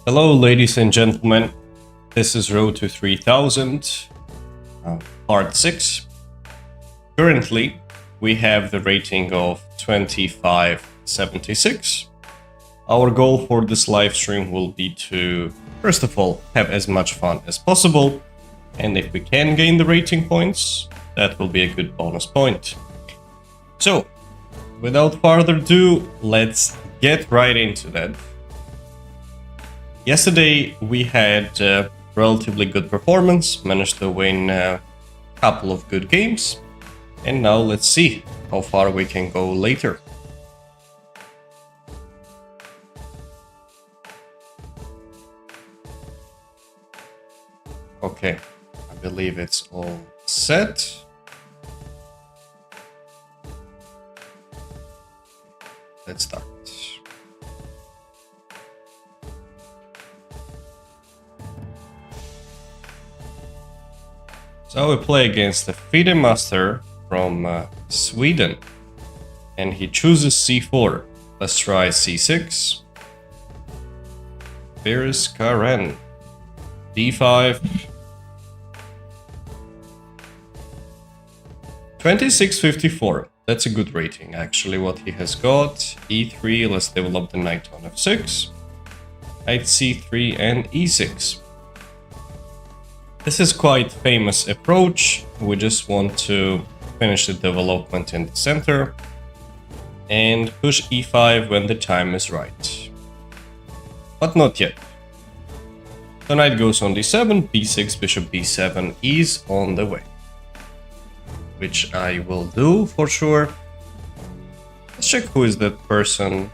Hello, ladies and gentlemen. This is Road to 3000, part 6. Currently, we have the rating of 2576. Our goal for this live stream will be to, first of all, have as much fun as possible. And if we can gain the rating points, that will be a good bonus point. So, without further ado, let's get right into that. Yesterday we had a relatively good performance, managed to win a couple of good games, and now let's see how far we can go later. Okay, I believe it's all set. Let's start. So we play against the FIDE master from Sweden, and he chooses c4. Let's try c6. There's Karen. d5. 2654. That's a good rating, actually, what he has got. e3, let's develop the knight on f6. Knight c3 and e6. This is quite famous approach. We just want to finish the development in the center and push e5 when the time is right. But not yet. So knight goes on d7, b6, bishop b7 is on the way, which I will do for sure. Let's check who is that person.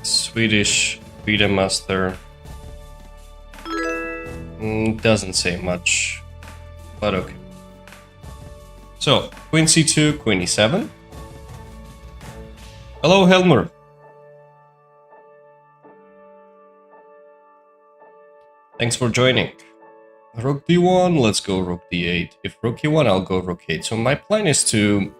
Swedish FIDE master. Doesn't say much, but okay. So, queen c2, queen e7. Hello, Helmer. Thanks for joining. Rook d1, let's go rook d8. If rook e1, I'll go rook 8. So my plan is to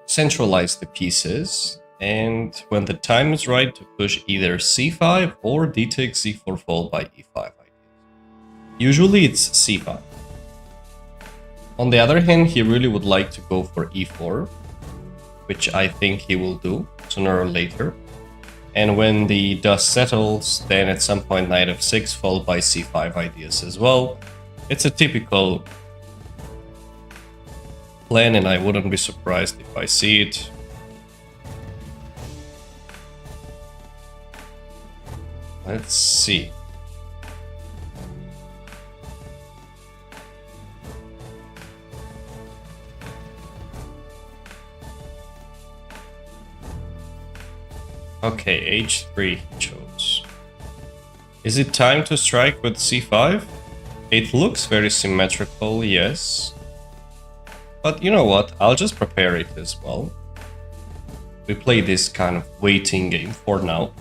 centralize the pieces, and when the time is right, to push either c5 or d takes c4 followed by e5. Usually it's c5. On the other hand, he really would like to go for e4, which I think he will do sooner or later. And when the dust settles, then at some point knight f6 followed by c5 ideas as well. It's a typical plan, and I wouldn't be surprised if I see it. Let's see. Okay, h3 he chose. Is it time to strike with c5? It looks very symmetrical, yes. But you know what, I'll just prepare it as well. We play this kind of waiting game for now.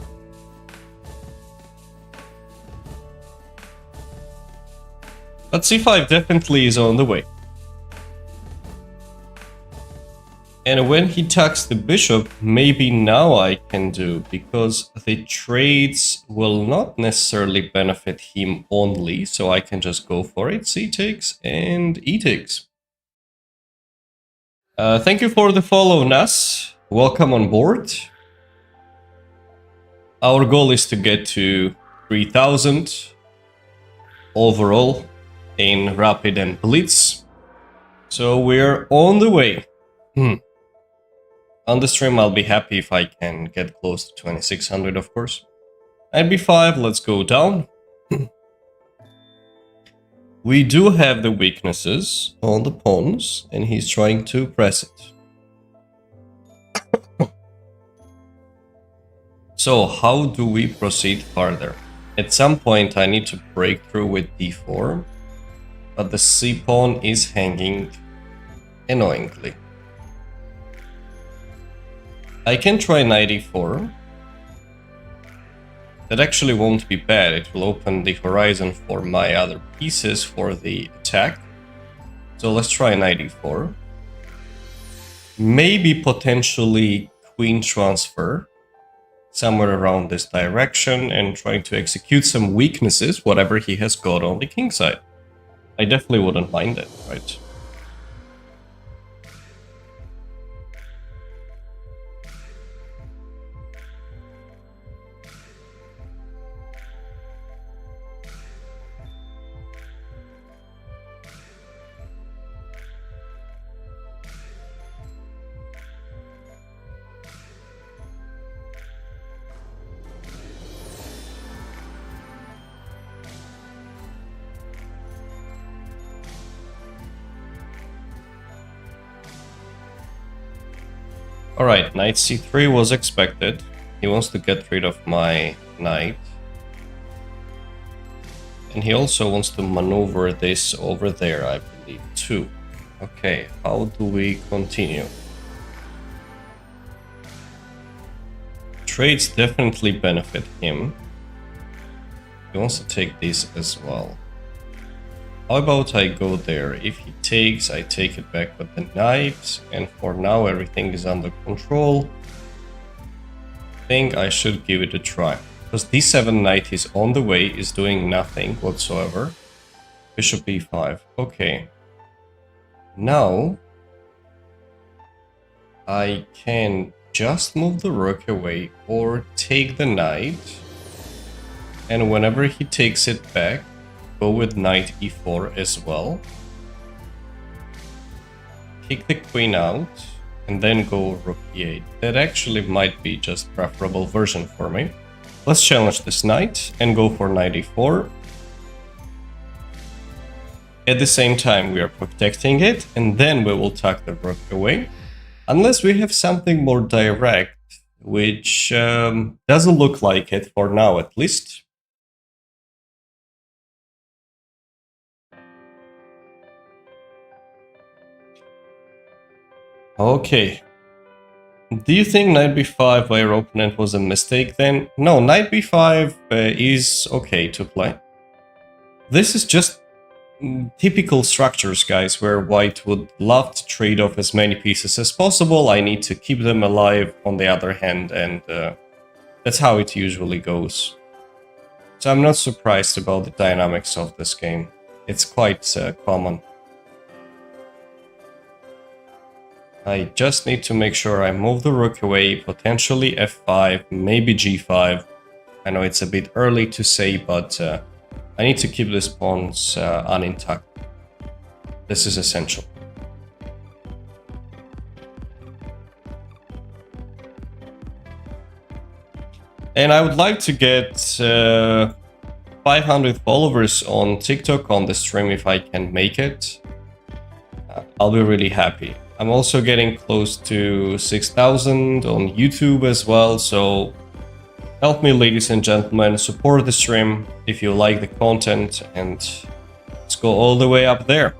But c5 definitely is on the way. And when he tucks the bishop, maybe now I can do, because the trades will not necessarily benefit him only, so I can just go for it. C takes and E takes. Thank you for the follow, Nas. Welcome on board. Our goal is to get to 3000 overall in Rapid and Blitz. So we're on the way. On the stream, I'll be happy if I can get close to 2600, of course. Knight b5, let's go down. We do have the weaknesses on the pawns, and he's trying to press it. So, how do we proceed further? At some point, I need to break through with d4, but the c pawn is hanging annoyingly. I can try knight e4. That actually won't be bad. It will open the horizon for my other pieces for the attack. So let's try knight e4. Maybe potentially queen transfer. somewhere around this direction and trying to execute some weaknesses, whatever he has got on the king side. I definitely wouldn't mind it, right? Alright, knight c3 was expected. He wants to get rid of my knight. And he also wants to maneuver this over there, I believe, too. Okay, how do we continue? Trades definitely benefit him. He wants to take these as well. How about I go there? If he takes, I take it back with the knight. And for now, everything is under control. I think I should give it a try. Because d7 knight is on the way, is doing nothing whatsoever. Bishop b5. Okay. Now, I can just move the rook away or take the knight. And whenever he takes it back, go with knight e4 as well. Kick the queen out, and then go rook e8. That actually might be just preferable version for me. Let's challenge this knight and go for knight e4. At the same time, we are protecting it, and then we will tuck the rook away. Unless we have something more direct, which doesn't look like it for now at least. Okay. Do you think knight b5 by your opponent was a mistake then? No, knight b5 is okay to play. This is just typical structures, guys, where white would love to trade off as many pieces as possible. I need to keep them alive on the other hand, and that's how it usually goes. So I'm not surprised about the dynamics of this game. It's quite common. I just need to make sure I move the rook away, potentially f5, maybe g5. I know it's a bit early to say, but I need to keep these pawns unintact. This is essential. And I would like to get 500 followers on TikTok on the stream if I can make it. I'll be really happy. I'm also getting close to 6,000 on YouTube as well, so help me, ladies and gentlemen, support the stream if you like the content, and let's go all the way up there.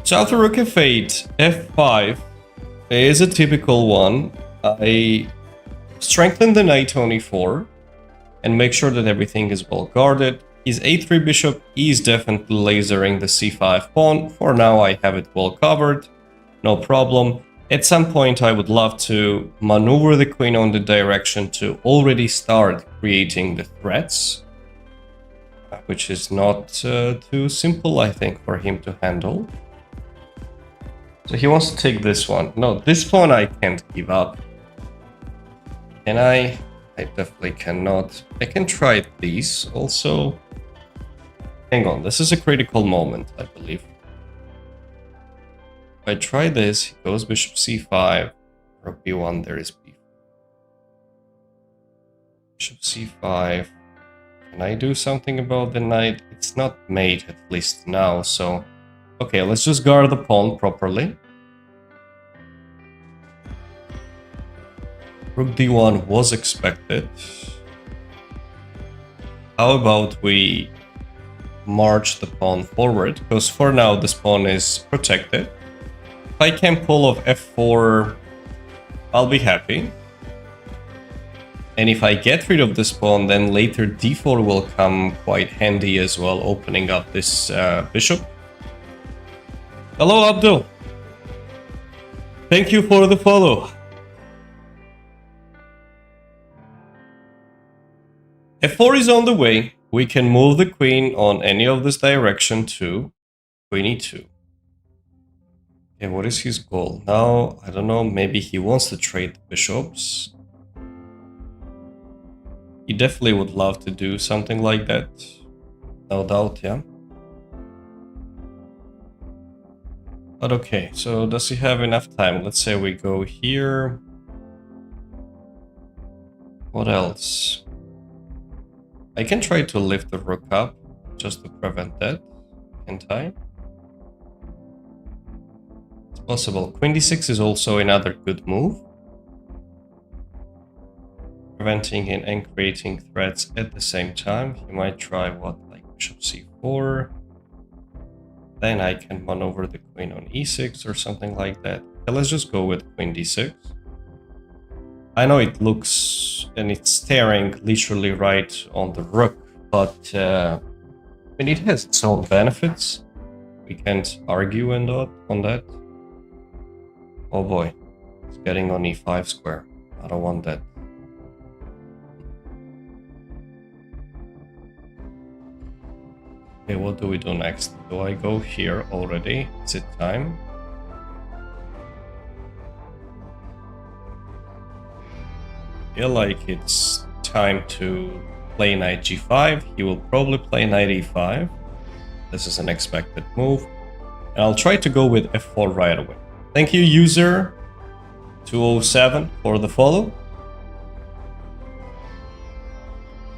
So after rook f8, f5 is a typical one. I strengthen the knight on e4 and make sure that everything is well guarded. His a3 bishop is definitely lasering the c5 pawn. For now, I have it well covered, no problem. At some point, I would love to maneuver the queen on the direction to already start creating the threats, which is not too simple, I think, for him to handle. So he wants to take this one. No, this pawn I can't give up. Can I? I definitely cannot. I can try these also. Hang on, this is a critical moment, I believe. If I try this, he goes bishop c5, rook b1, there is b4. Bishop c5. Can I do something about the knight? It's not mate, at least now, so... Okay, let's just guard the pawn properly. Rook d1 was expected. How about we march the pawn forward, because for now this pawn is protected. If I can pull off f4, I'll be happy. And if I get rid of this pawn, then later d4 will come quite handy as well, opening up this bishop. Hello, Abdul. Thank you for the follow. f4 is on the way. We can move the queen on any of this direction to queen e2. Okay, what is his goal? Now, I don't know, maybe he wants to trade the bishops. He definitely would love to do something like that. No doubt, yeah. But okay, so does he have enough time? Let's say we go here. What else? I can try to lift the rook up just to prevent that. Can't I? It's possible. Queen d6 is also another good move. Preventing him and creating threats at the same time. He might try what, like bishop c4. Then I can maneuver the queen on e6 or something like that. Okay, let's just go with queen d6. I know it looks and it's staring literally right on the rook, but I mean, it has its own benefits. We can't argue on that. Oh boy, it's getting on e5 square. I don't want that. Okay, what do we do next? Do I go here already? Is it time? I feel like it's time to play knight g5. He will probably play knight e5. This is an expected move. And I'll try to go with f4 right away. Thank you, user 207, for the follow.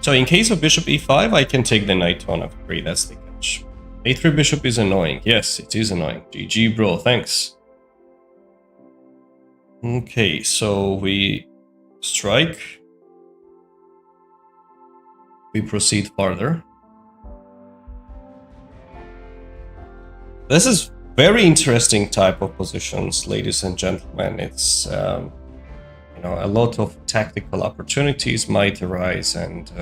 So in case of bishop e5, I can take the knight on f3, that's the catch. a3 bishop is annoying. Yes, it is annoying. GG, bro, thanks. Okay, so we strike. We proceed further. This is very interesting type of positions, ladies and gentlemen. It's a lot of tactical opportunities might arise and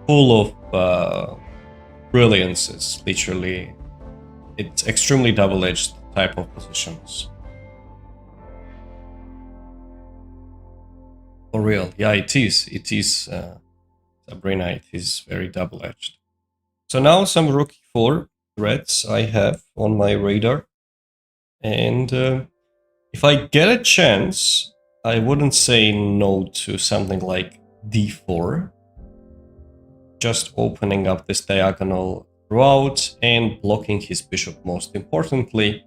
full of brilliances. Literally, it's extremely double-edged type of positions. For real, yeah, it is. It is, Sabrina. It is very double-edged. So now some rook e4 threats I have on my radar, and if I get a chance, I wouldn't say no to something like d4, just opening up this diagonal throughout and blocking his bishop. Most importantly,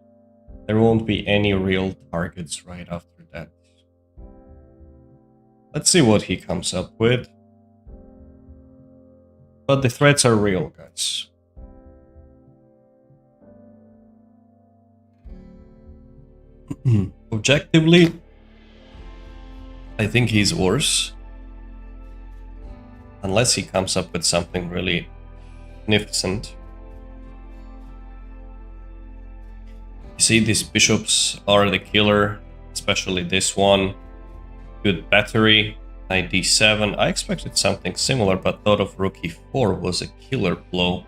there won't be any real targets right after that. Let's see what he comes up with. But the threats are real, guys. Objectively, I think he's worse. Unless he comes up with something really magnificent. You see, these bishops are the killer, especially this one. Good battery, knight d7. I expected something similar, but thought of rook e4 was a killer blow.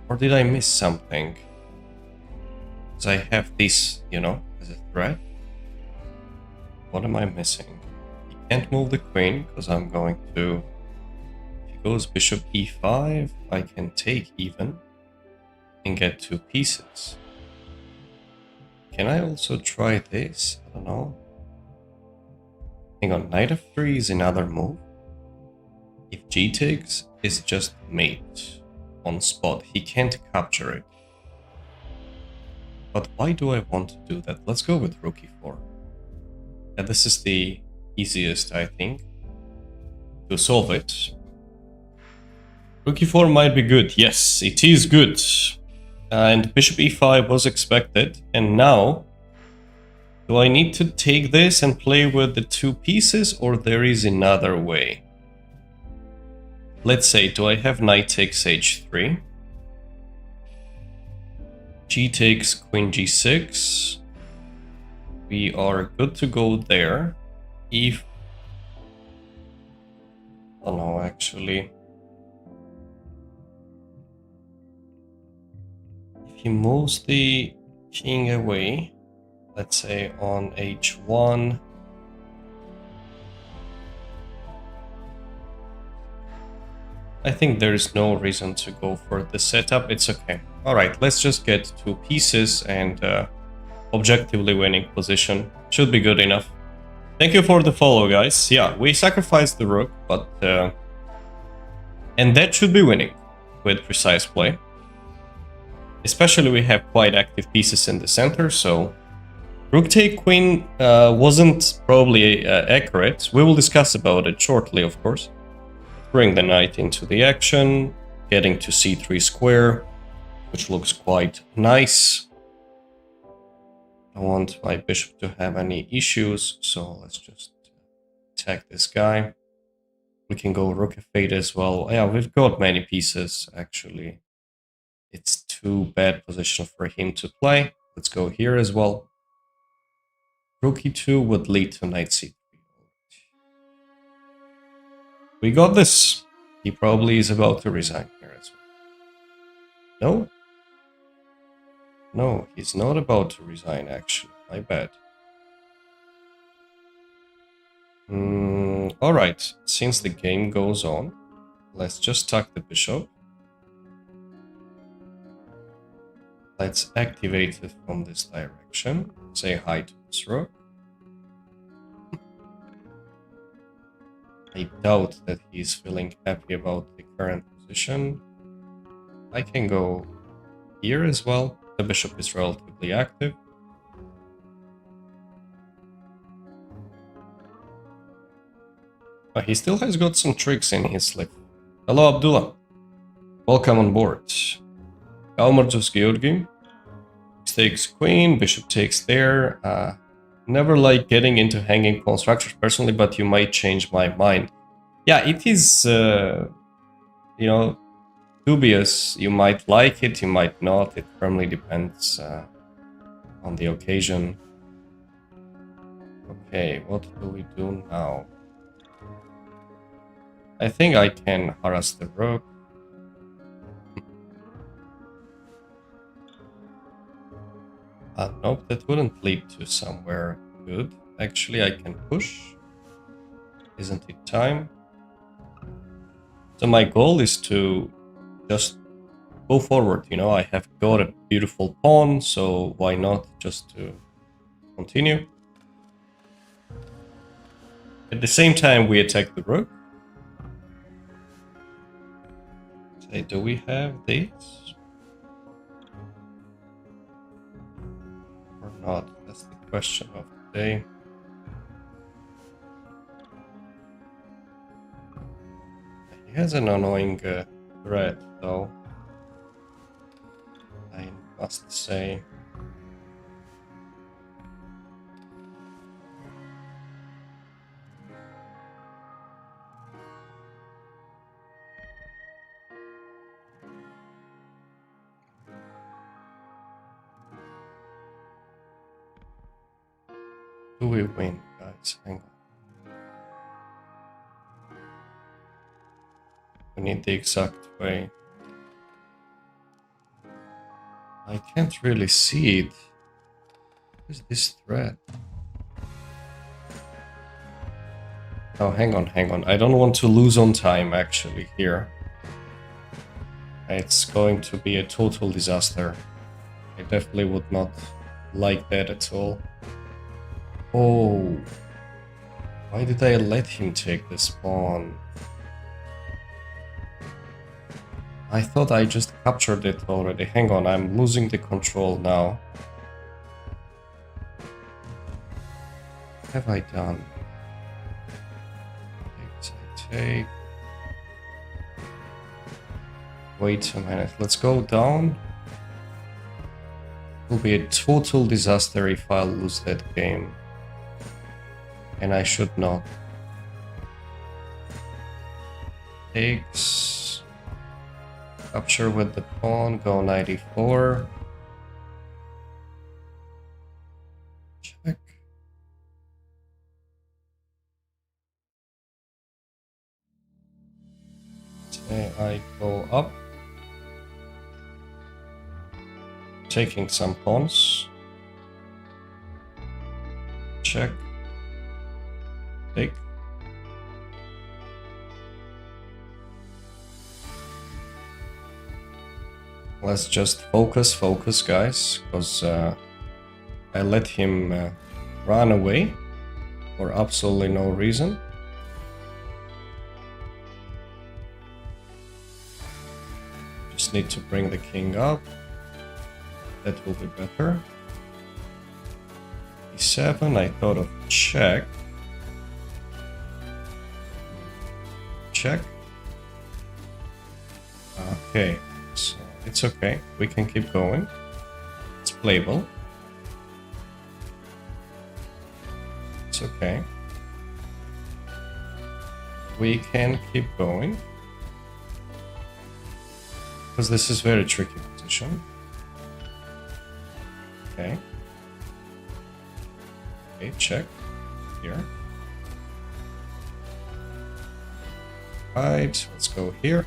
Or did I miss something? Because I have this, as a threat. What am I missing? He can't move the queen, because I'm going to... If he goes bishop e5, I can take even and get 2 pieces. Can I also try this? I don't know. Hang on, knight f3 is another move. If g takes, it's just mate on spot. He can't capture it. But why do I want to do that? Let's go with rook e4. Yeah, this is the easiest, I think, to solve it. Rook e4 might be good. Yes, it is good. And bishop e5 was expected. And now, do I need to take this and play with the 2 pieces, or there is another way? Let's say, do I have knight takes h3? G takes queen g6. We are good to go there. If... Oh no, actually. If he moves the king away, let's say on h1, I think there is no reason to go for the setup. It's okay. All right, let's just get 2 pieces and objectively winning position. Should be good enough. Thank you for the follow, guys. Yeah, we sacrificed the rook, but... and that should be winning with precise play. Especially we have quite active pieces in the center, so... Rook take queen wasn't probably accurate. We will discuss about it shortly, of course. Bring the knight into the action, getting to c3 square, which looks quite nice. I don't want my bishop to have any issues, so let's just attack this guy. We can go rook f8 as well. Yeah, we've got many pieces, actually. It's too bad position for him to play. Let's go here as well. Rook e2 would lead to knight c3. We got this. He probably is about to resign here as well. No? No, he's not about to resign, actually. My bad. Alright, since the game goes on, let's just tuck the bishop. Let's activate it from this direction. Say hi to this rook. I doubt that he's feeling happy about the current position. I can go here as well. The bishop is relatively active. He still has got some tricks in his sleeve. Hello, Abdullah. Welcome on board. Kalmarjus Georgi. Takes queen, bishop takes there. Never like getting into hanging pawn structures personally, but you might change my mind. Yeah, it is, you know, dubious. You might like it, you might not. It firmly depends on the occasion. Okay, what do we do now? I think I can harass the rook. Nope, that wouldn't lead to somewhere good. Actually, I can push. Isn't it time? So my goal is to just go forward, you know, I have got a beautiful pawn, so why not just to continue? At the same time, we attack the rook. Say, do we have this? Or not? That's the question of the day. He has an annoying threat, though. I must say. Do we win, guys? Hang on. We need the exact way. I can't really see it. What is this thread? Oh, hang on, hang on. I don't want to lose on time, actually, here. It's going to be a total disaster. I definitely would not like that at all. Oh. Why did I let him take this pawn? I thought I just captured it already. Hang on, I'm losing the control now. What have I done? Take. Wait a minute, let's go down. It will be a total disaster if I lose that game. And I should not. Takes. Capture with the pawn, go 94. Check. Say I go up. Taking some pawns. Check. Take. Let's just focus, guys, because I let him run away for absolutely no reason. Just need to bring the king up. That will be better. E7, I thought of check. Check. Okay, so it's okay. We can keep going. It's playable. It's okay. We can keep going. Because this is very tricky position. Okay. Okay, check. Here. Right, let's go here.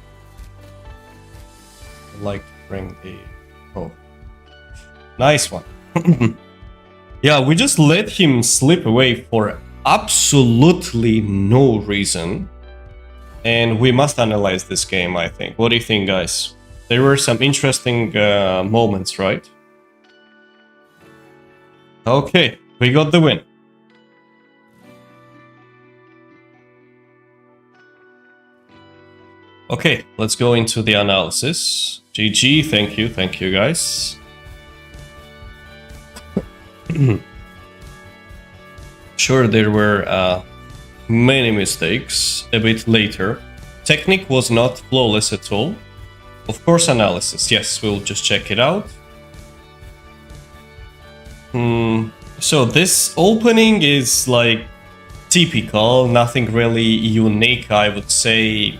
I'd like to bring the... Oh. Nice one. Yeah, we just let him slip away for absolutely no reason. And we must analyze this game, I think. What do you think, guys? There were some interesting moments, right? Okay, we got the win. Okay, let's go into the analysis. GG, thank you guys. Sure, there were many mistakes a bit later. Technique was not flawless at all. Of course, analysis. Yes, we'll just check it out. So this opening is like typical, nothing really unique, I would say.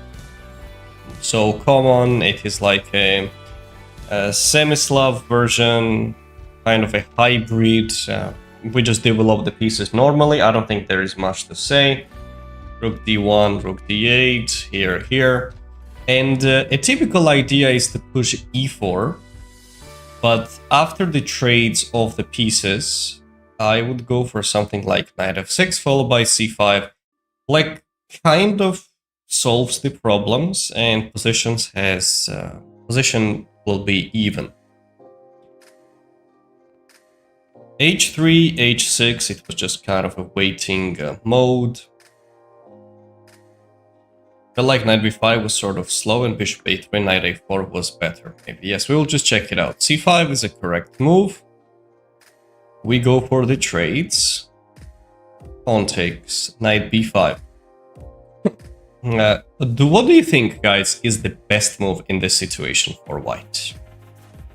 So common, it is like a Semislav version, kind of a hybrid. We just develop the pieces normally. I don't think there is much to say. Rook d1, rook d8, here. And a typical idea is to push e4. But after the trades of the pieces, I would go for something like knight f6 followed by c5. Like, kind of solves the problems, and position will be even. h3, h6, it was just kind of a waiting mode. Felt like knight b5 was sort of slow, and bishop a3, knight a4 was better. Maybe, yes, we will just check it out. c5 is a correct move. We go for the trades. Pawn takes, knight b5. What do you think, guys, is the best move in this situation for white?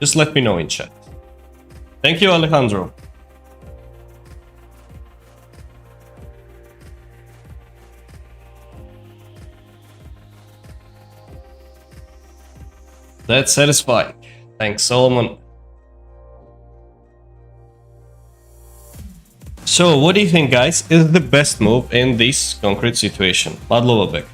Just let me know in chat. Thank you, Alejandro. That's satisfying. Thanks, Solomon. So, what do you think, guys, is the best move in this concrete situation? Madlovabek.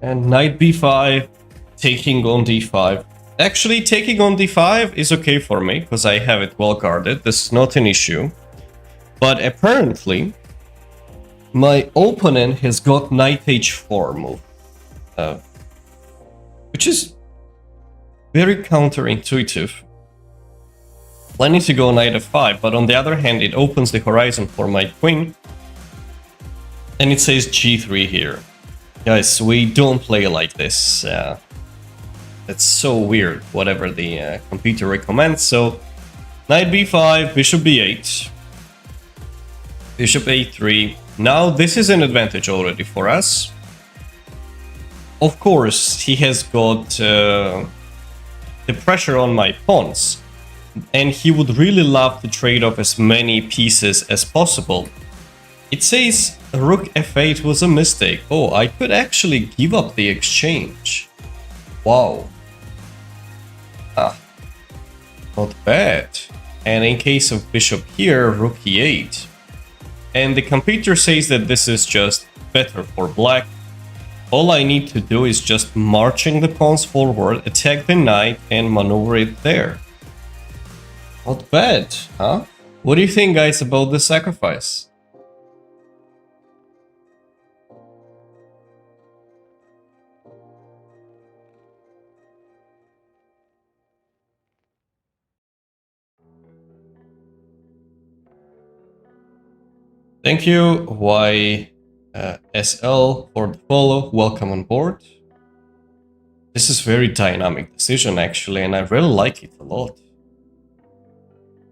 And knight b5, taking on d5. Actually, taking on d5 is okay for me, because I have it well guarded. This is not an issue. But apparently, my opponent has got knight h4 move. Which is very counterintuitive. Planning to go knight f5, but on the other hand, it opens the horizon for my queen. And it says g3 here. Guys, we don't play like this. It's so weird, whatever the computer recommends. So, knight b5, bishop b8, bishop a3. Now, this is an advantage already for us. Of course, he has got the pressure on my pawns, and he would really love to trade off as many pieces as possible. It says rook f8 was a mistake. Oh, I could actually give up the exchange. Wow. Ah, not bad. And in case of bishop here, rook e8. And the computer says that this is just better for black. All I need to do is just marching the pawns forward, attack the knight, and maneuver it there. Not bad, huh? What do you think, guys, about the sacrifice? Thank you, YSL, for the follow. Welcome on board. This is very dynamic decision, actually, and I really like it a lot.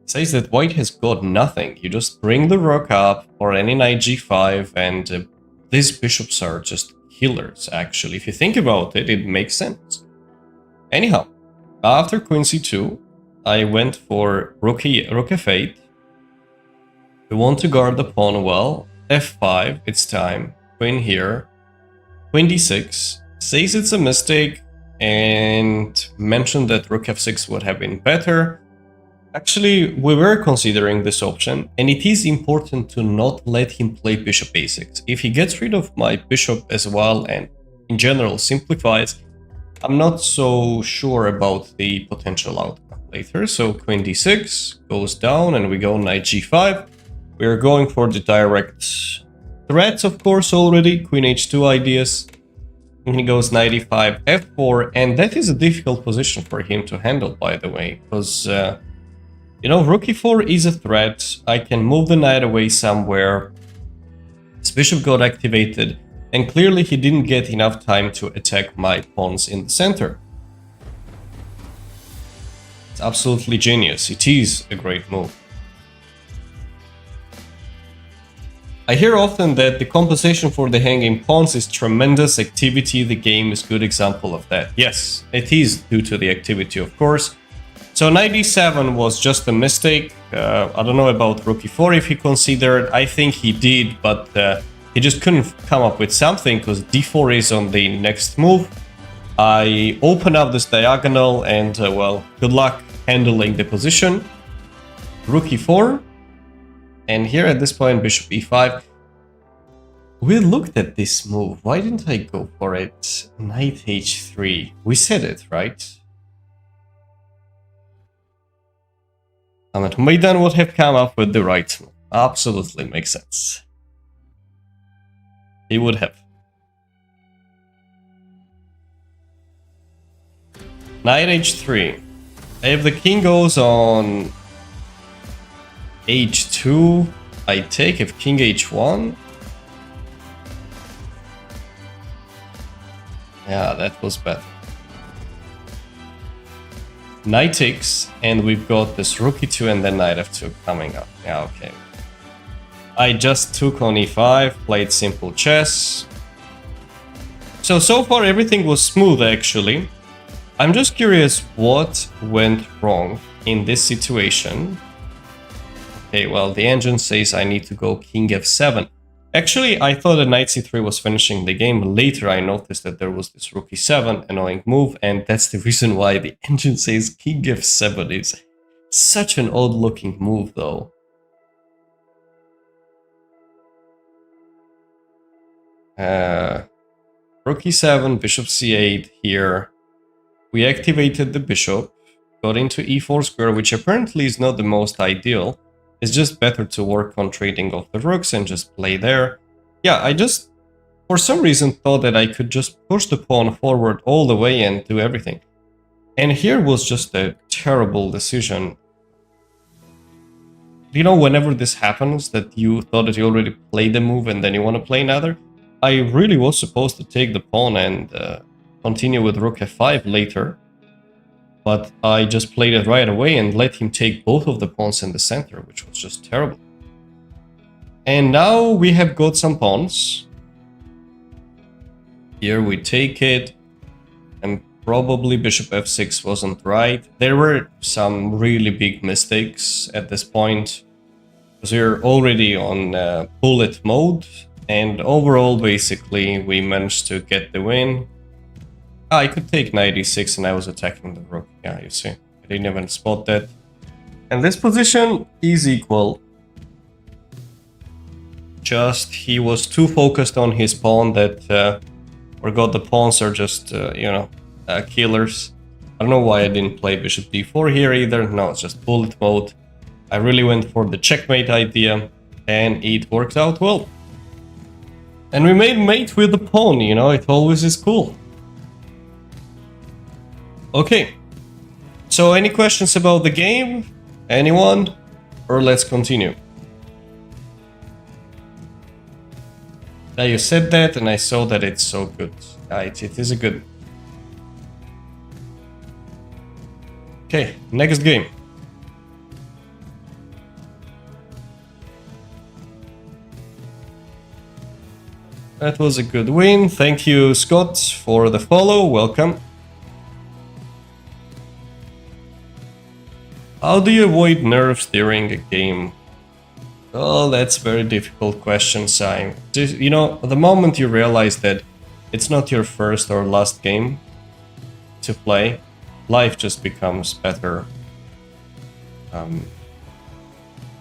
It says that white has got nothing. You just bring the rook up or any knight g5, and these bishops are just killers, actually. If you think about it, it makes sense. Anyhow, after queen c2, I went for rook f8. We want to guard the pawn well. f5, it's time. Queen here. Queen d6. Says it's a mistake and mentioned that rook f6 would have been better. Actually, we were considering this option, and it is important to not let him play bishop a6. If he gets rid of my bishop as well and in general simplifies, I'm not so sure about the potential outcome later. So queen d6 goes down and we go knight g5. We're going for the direct threats, of course, already. Queen h2 ideas. And he goes knight e5, f4, and that is a difficult position for him to handle, by the way, because, you know, rook e4 is a threat. I can move the knight away somewhere. His bishop got activated, and clearly he didn't get enough time to attack my pawns in the center. It's absolutely genius. It is a great move. I hear often that the compensation for the hanging pawns is tremendous activity. The game is a good example of that. Yes, it is due to the activity, of course. So knight d7 was just a mistake. I don't know about rook e4 if he considered. I think he did, but he just couldn't come up with something because d4 is on the next move. I open up this diagonal and, well, good luck handling the position. Rook e4. And here at this point, bishop e5. We looked at this move. Why didn't I go for it? Knight h3. We said it, right? Ahmed Maidan would have come up with the right move. Absolutely makes sense. He would have. Knight h3. If the king goes on h2, I take. If king h1, yeah, that was better. Knight takes, and we've got this rook e2 and then knight f2 coming up. Yeah, okay. I just took on e5, played simple chess. So far everything was smooth, actually. I'm just curious what went wrong in this situation. Okay, well, the engine says I need to go king f7. Actually, I thought that knight c3 was finishing the game. Later, I noticed that there was this rook e7, annoying move, and that's the reason why the engine says king f7 is such an odd-looking move, though. Rook e7, bishop c8 here. We activated the bishop, got into e4 square, which apparently is not the most ideal. It's just better to work on trading off the rooks and just play there. Yeah, I just, for some reason, thought that I could just push the pawn forward all the way and do everything. And here was just a terrible decision. You know, whenever this happens, that you thought that you already played the move and then you want to play another, I really was supposed to take the pawn and continue with rook f5 later. But I just played it right away and let him take both of the pawns in the center, which was just terrible. And now we have got some pawns. Here we take it. And probably bishop f6 wasn't right. There were some really big mistakes at this point. because we're already on bullet mode, and overall, basically, we managed to get the win. I could take 96 and I was attacking the rook. Yeah, you see. I didn't even spot that. And this position is equal. Just he was too focused on his pawn that forgot the pawns are just, killers. I don't know why I didn't play bishop d4 here either. No, it's just bullet mode. I really went for the checkmate idea and it worked out well. And we made mate with the pawn, it always is cool. Okay, so any questions about the game? Anyone? Or let's continue. Now you said that and I saw that it's so good. It is a good. Okay, next game. That was a good win. Thank you, Scott, for the follow. Welcome. How do you avoid nerves during a game? Well, that's a very difficult question, Sai. The moment you realize that it's not your first or last game to play, life just becomes better.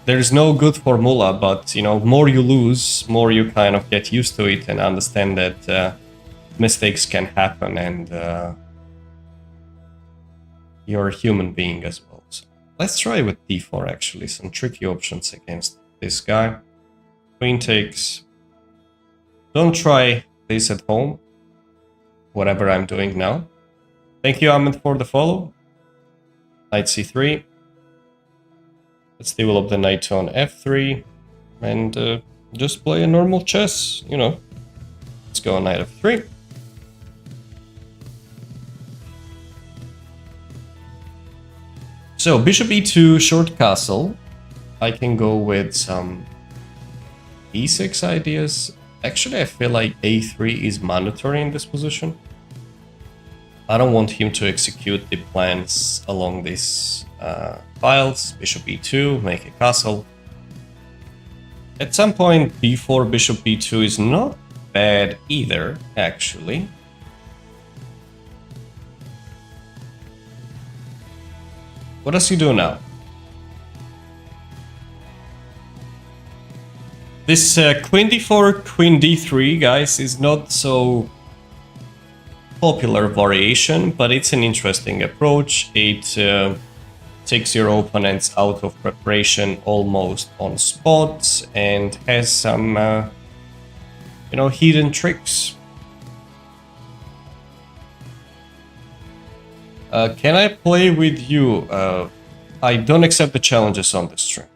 There's no good formula, but, more you lose, more you kind of get used to it and understand that mistakes can happen and you're a human being as well. So let's try with d4, actually. Some tricky options against this guy. Queen takes. Don't try this at home. Whatever I'm doing now. Thank you, Ahmed, for the follow. Knight c3. Let's develop the knight on f3. And just play a normal chess, Let's go on knight f3. So, bishop e2, short castle. I can go with some e6 ideas. Actually, I feel like a3 is mandatory in this position. I don't want him to execute the plans along these files. Bishop e2, make a castle. At some point, b4, bishop b2 is not bad either, actually. What does he do now? This queen d4, queen d3, guys, is not so popular variation, but it's an interesting approach. It takes your opponents out of preparation almost on spot and has some, hidden tricks. Can I play with you? I don't accept the challenges on this stream.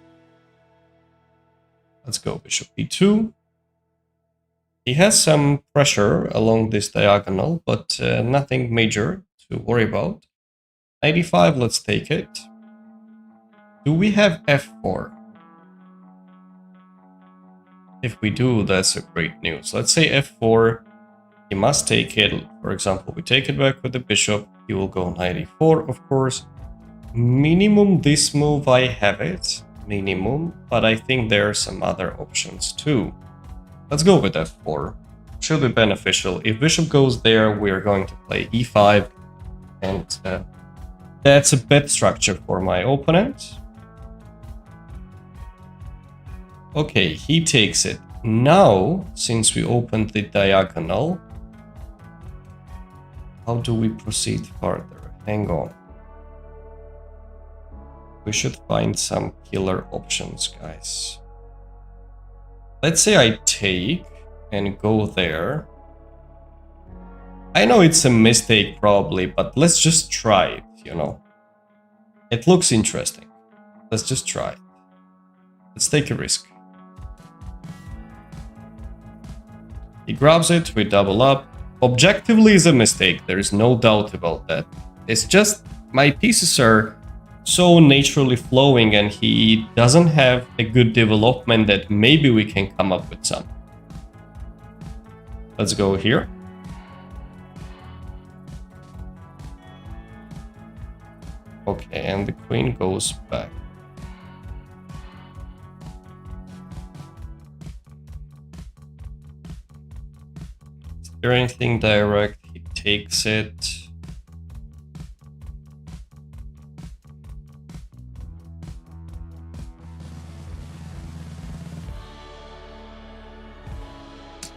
Let's go bishop b2. He has some pressure along this diagonal, but nothing major to worry about. 95, let's take it. Do we have f4? If we do, that's a great news. Let's say f4, he must take it. For example, we take it back with the bishop. He will go knight e4, of course. Minimum this move, I have it. Minimum, but I think there are some other options too. Let's go with f4. Should be beneficial. If bishop goes there, we're going to play e5, and that's a bad structure for my opponent. Okay, he takes it. Now, since we opened the diagonal, how do we proceed further? Hang on. We should find some killer options, guys. Let's say I take and go there. I know it's a mistake probably, but let's just try it, It looks interesting. Let's just try it. Let's take a risk. He grabs it, we double up. Objectively is a mistake, there is no doubt about that. It's just my pieces are so naturally flowing and he doesn't have a good development that maybe we can come up with some. Let's go here. Okay, and the queen goes back. there anything direct? He takes it.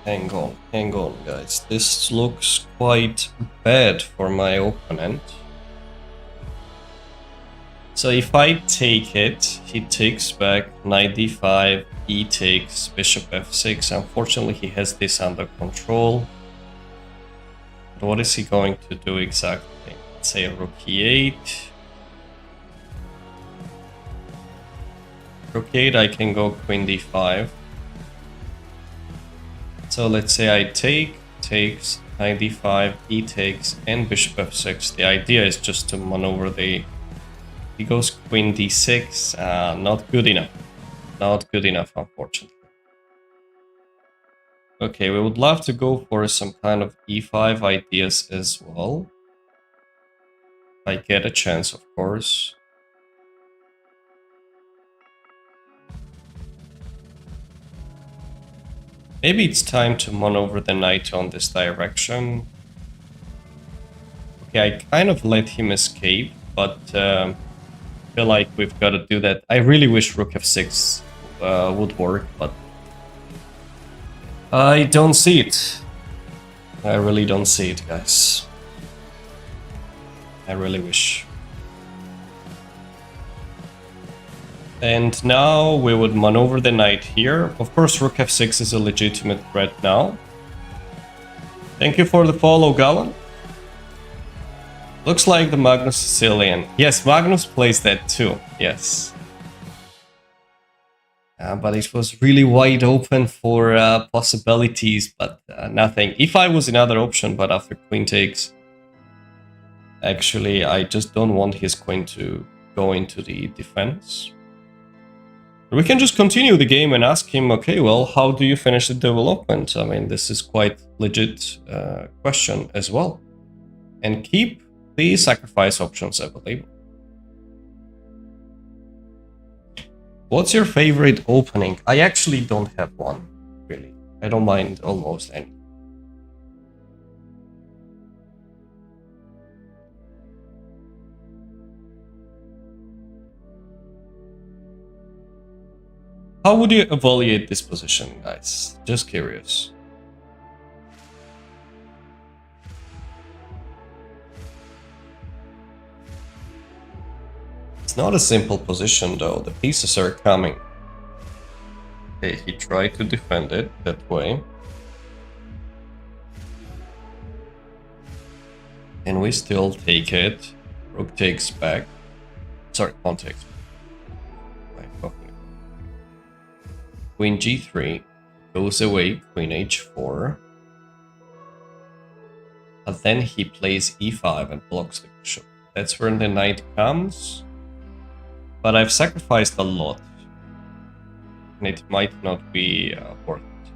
Hang on, guys. This looks quite bad for my opponent. So if I take it, he takes back knight d5, he takes bishop f6. Unfortunately, he has this under control. But what is he going to do exactly? Let's say rook e8. Rook e8, I can go queen d5. So let's say I takes, knight d5, he takes, and bishop f6. The idea is just to maneuver the... He goes queen d6, not good enough. Not good enough, unfortunately. Okay, we would love to go for some kind of e5 ideas as well. If I get a chance, of course. Maybe it's time to maneuver the knight on this direction. Okay, I kind of let him escape, but I feel like we've got to do that. I really wish rook f6 would work, but I don't see it. I really don't see it, guys. I really wish. And now we would maneuver the knight here. Of course, rook f6 is a legitimate threat now. Thank you for the follow, Galan. Looks like the Magnus Sicilian. Yes, Magnus plays that too. Yes. But it was really wide open for possibilities, but nothing. If I was another option, but after queen takes... Actually, I just don't want his queen to go into the defense. We can just continue the game and ask him, okay, well, how do you finish the development? I mean, this is quite legit question as well. And keep the sacrifice options available. What's your favorite opening? I actually don't have one, really. I don't mind almost any. How would you evaluate this position, guys? Just curious. It's not a simple position, though. The pieces are coming. Okay, he tried to defend it that way. And we still take it. Rook takes back. Sorry, pawn takes back. Queen g3 goes away, queen h4. And then he plays e5 and blocks the bishop. That's where the knight comes. But I've sacrificed a lot. And it might not be worth it.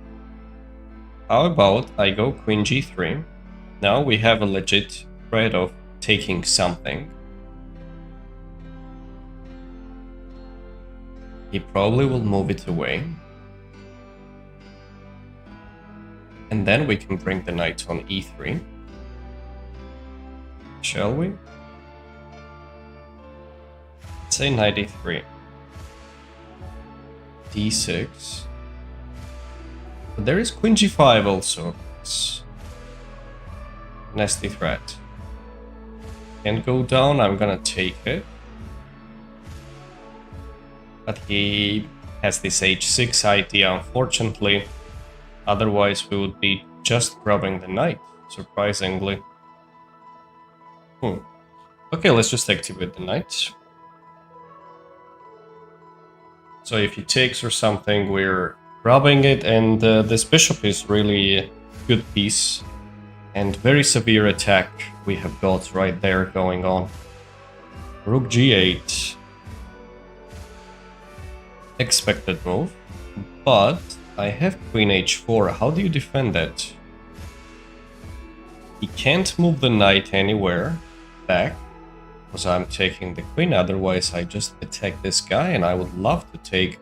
How about I go queen g3. Now we have a legit threat of taking something. He probably will move it away. And then we can bring the knight on e3. Shall we? Let's say knight e3. d6. But there is queen g5 also. It's nasty threat. Can't go down, I'm gonna take it. But he has this h6 idea, unfortunately. Otherwise, we would be just grabbing the knight, surprisingly. Okay, let's just activate the knight. So if he takes or something, we're grabbing it, and this bishop is really a good piece. And very severe attack we have got right there going on. Rook g8. Expected move, but I have queen h4. How do you defend that? He can't move the knight anywhere back because I'm taking the queen. Otherwise, I just attack this guy, and I would love to take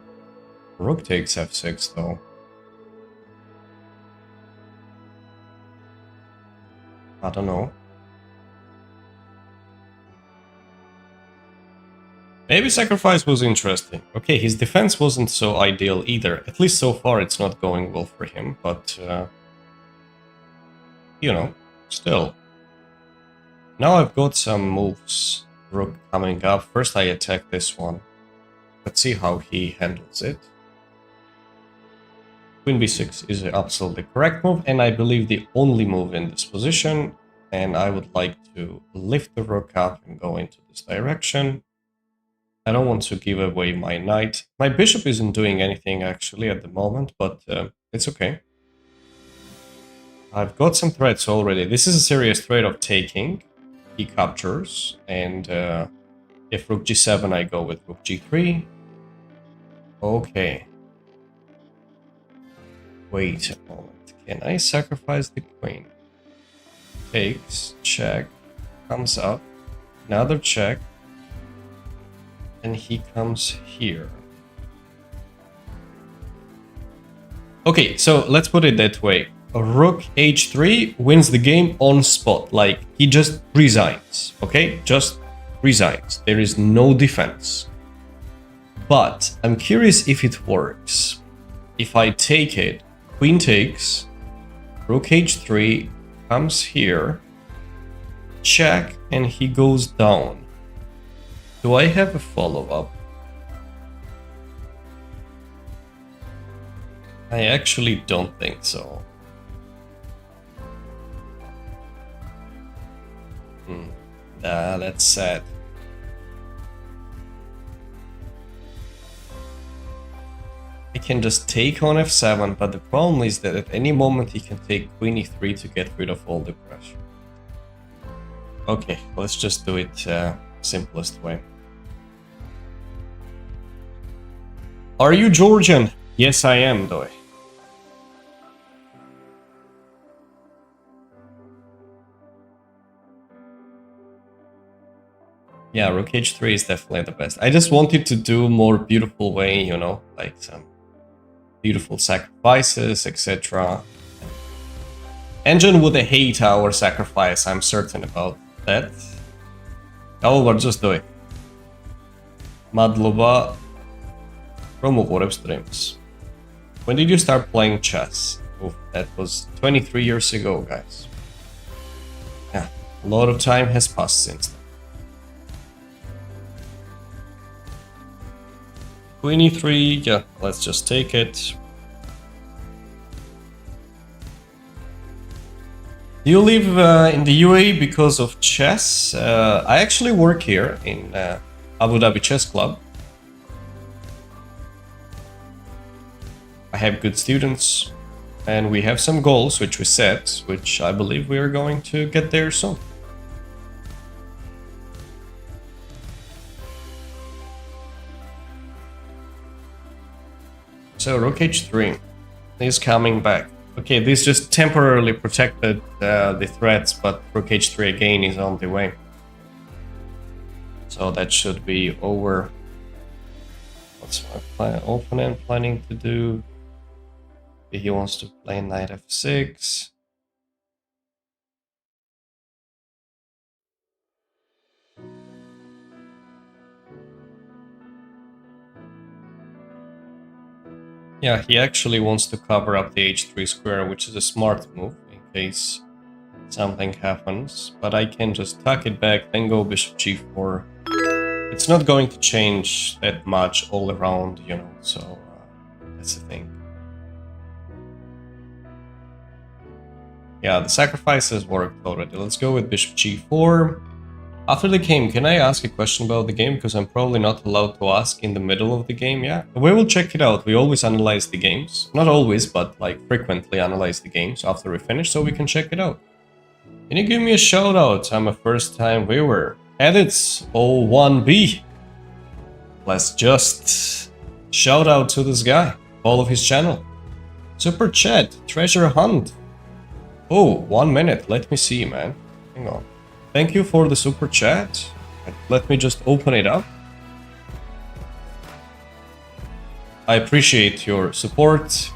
rook takes f6 though. I don't know. Maybe sacrifice was interesting. Okay, his defense wasn't so ideal either. At least so far it's not going well for him, but... you know, still. Now I've got some moves. Rook coming up. First I attack this one. Let's see how he handles it. Queen b6 is an absolutely correct move, and I believe the only move in this position. And I would like to lift the rook up and go into this direction. I don't want to give away my knight. My bishop isn't doing anything actually at the moment, but it's okay. I've got some threats already. This is a serious threat of taking. He captures, and if rook g7, I go with rook g3. Okay. Wait a moment. Can I sacrifice the queen? Takes, check, comes up, another check, and he comes here. Okay, so let's put it that way. Rook h3 wins the game on spot. Like, he just resigns, okay? Just resigns. There is no defense. But I'm curious if it works. If I take it, queen takes, rook h3 comes here, check, and he goes down. Do I have a follow-up? I actually don't think so. That's sad. I can just take on f7, but the problem is that at any moment he can take queen e3 to get rid of all the pressure. Okay, let's just do it simplest way. Are you Georgian? Yes, I am, Doi. Yeah, rook h3 is definitely the best. I just wanted to do more beautiful way, you know, like some beautiful sacrifices, etc. Engine would hate our sacrifice, I'm certain about that. However, just do it. Madluba from Ugoreb Streams. When did you start playing chess? Oh, that was 23 years ago, guys. Yeah, a lot of time has passed since then. Queen e3, yeah, let's just take it. Do you live in the UAE because of chess? I actually work here in Abu Dhabi Chess Club. I have good students, and we have some goals which we set, which I believe we are going to get there soon. So rook h3 is coming back. Okay, this just temporarily protected the threats, but rook h3 again is on the way. So that should be over. What's my opponent planning to do? He wants to play knight f6. Yeah, he actually wants to cover up the h3 square, which is a smart move in case something happens. But I can just tuck it back, then go bishop g4. It's not going to change that much all around, you know, so that's the thing. Yeah, the sacrifices worked already. Let's go with bishop g4. After the game, can I ask a question about the game? Because I'm probably not allowed to ask in the middle of the game, yeah? We will check it out. We always analyze the games. Not always, but like frequently analyze the games after we finish, so we can check it out. Can you give me a shout out? I'm a first-time viewer. Edits 01B. Let's just shout out to this guy. Follow his channel. Super chat, treasure hunt. Oh, 1 minute. Let me see, man. Hang on. Thank you for the super chat. Let me just open it up. I appreciate your support.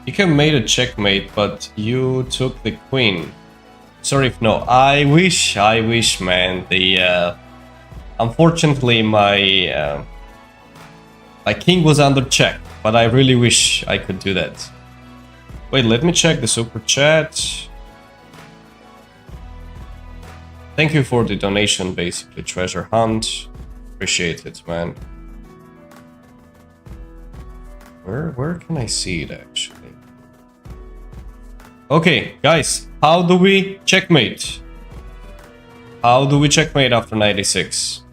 You can made a checkmate, but you took the queen. Sorry if no. I wish, man. The unfortunately my my king was under check, but I really wish I could do that. Wait, let me check the super chat. Thank you for the donation, basically, Treasure Hunt. Appreciate it, man. Where can I see it, actually? Okay, guys, how do we checkmate? How do we checkmate after 96?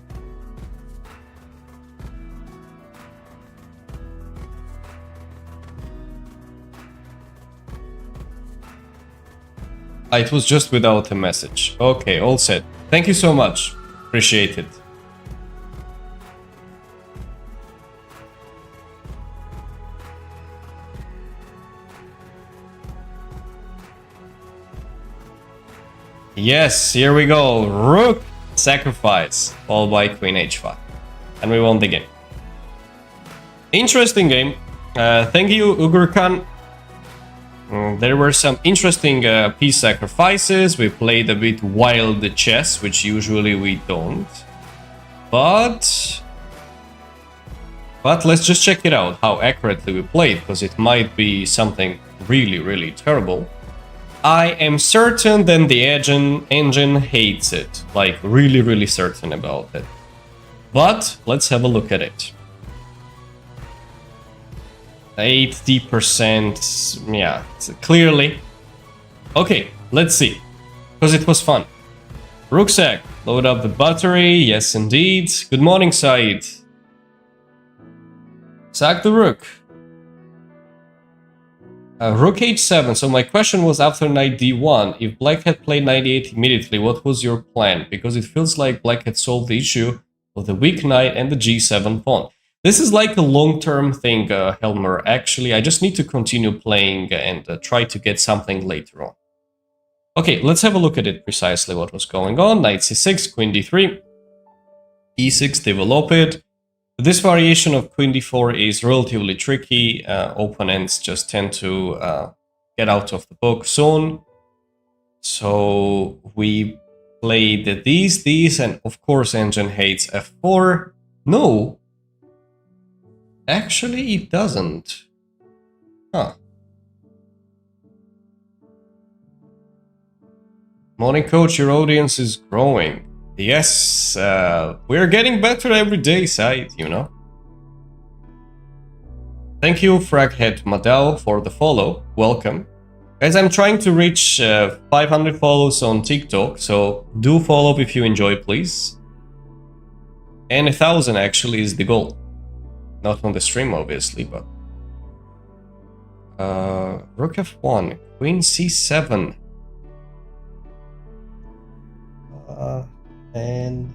It was just without a message. Okay, all set. Thank you so much. Appreciate it. Yes, here we go. Rook sacrifice, followed by Queen H5. And we won the game. Interesting game. Thank you, Ugurkan. There were some interesting piece sacrifices. We played a bit wild chess, which usually we don't. But let's just check it out, how accurately we played, because it might be something really, really terrible. I am certain that the engine hates it. Like, really, really certain about it. But let's have a look at it. 80%, yeah, clearly. Okay, let's see, because it was fun. Rucksack, load up the battery, yes indeed. Good morning, Said. Sack the rook. Rook h7, so my question was after knight d1, if black had played knight e8 immediately, what was your plan? Because it feels like black had solved the issue of the weak knight and the g7 pawn. This is like a long-term thing, Helmer. Actually, I just need to continue playing and try to get something later on. Okay, let's have a look at it precisely what was going on. Knight c6, queen d3, e6, develop it. This variation of queen d4 is relatively tricky. Opponents just tend to get out of the book soon. So we played these, and of course engine hates f4. No. Actually, it doesn't. Huh. Morning, coach, your audience is growing. Yes, we're getting better every day, Said, you know. Thank you, Fraghead Madel, for the follow. Welcome. Guys, I'm trying to reach 500 follows on TikTok, so do follow if you enjoy, please. And 1,000 actually is the goal. Not on the stream, obviously, but... Rook f1, Queen c7. And...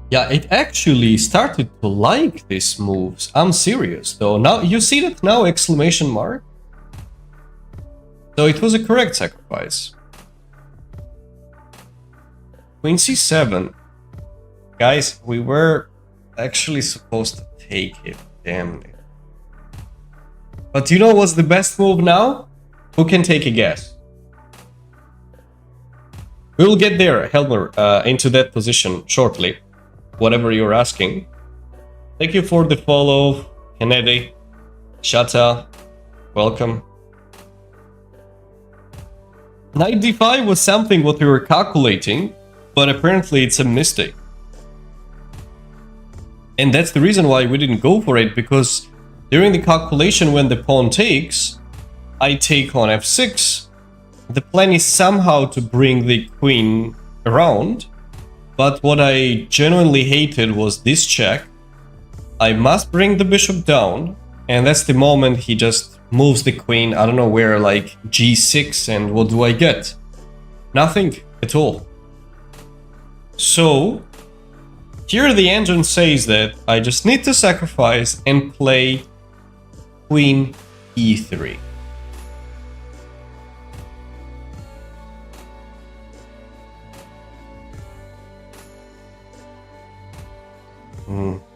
yeah, it actually started to like these moves. I'm serious, though. Now, you see that now, exclamation mark? So it was a correct sacrifice. Queen c7. Guys, we were actually supposed to take it, damn it. But you know what's the best move now? Who can take a guess? We'll get there, Helmer, into that position shortly. Whatever you're asking. Thank you for the follow, Kennedy, Shata, welcome. Knight d5 was something what we were calculating, but apparently it's a mistake. And that's the reason why we didn't go for it, because during the calculation when the pawn takes, I take on f6. The plan is somehow to bring the queen around, but what I genuinely hated was this check. I must bring the bishop down, and that's the moment he just moves the queen, I don't know where, like g6, and what do I get? Nothing at all. So here the engine says that I just need to sacrifice and play queen e3.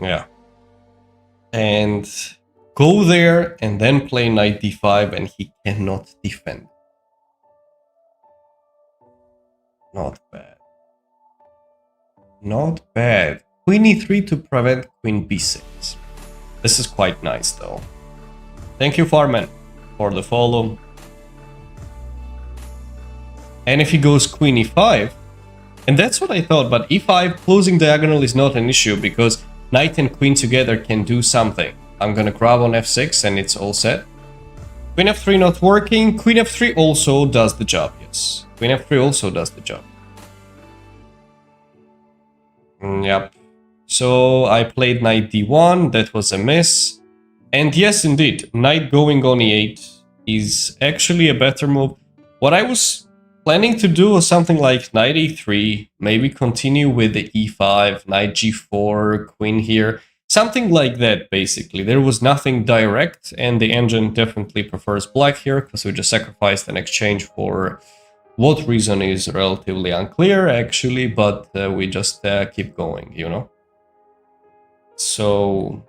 Yeah. And go there and then play knight d5 and he cannot defend. Not bad. Not bad. Queen e3 to prevent queen b6. This is quite nice though. Thank you, Farman, for the follow. And if he goes queen e5, and that's what I thought, but e5 closing diagonal is not an issue because knight and queen together can do something. I'm gonna grab on f6 and it's all set. Queen f3 not working. Queen f3 also does the job, yes. Queen f3 also does the job. Yep. So I played knight d1, that was a miss. And yes, indeed, knight going on e8 is actually a better move. What I was planning to do was something like knight e3, maybe continue with the e5, knight g4, queen here. Something like that, basically. There was nothing direct, and the engine definitely prefers black here, because we just sacrificed an exchange for what reason is relatively unclear, actually, but we just keep going, you know? So,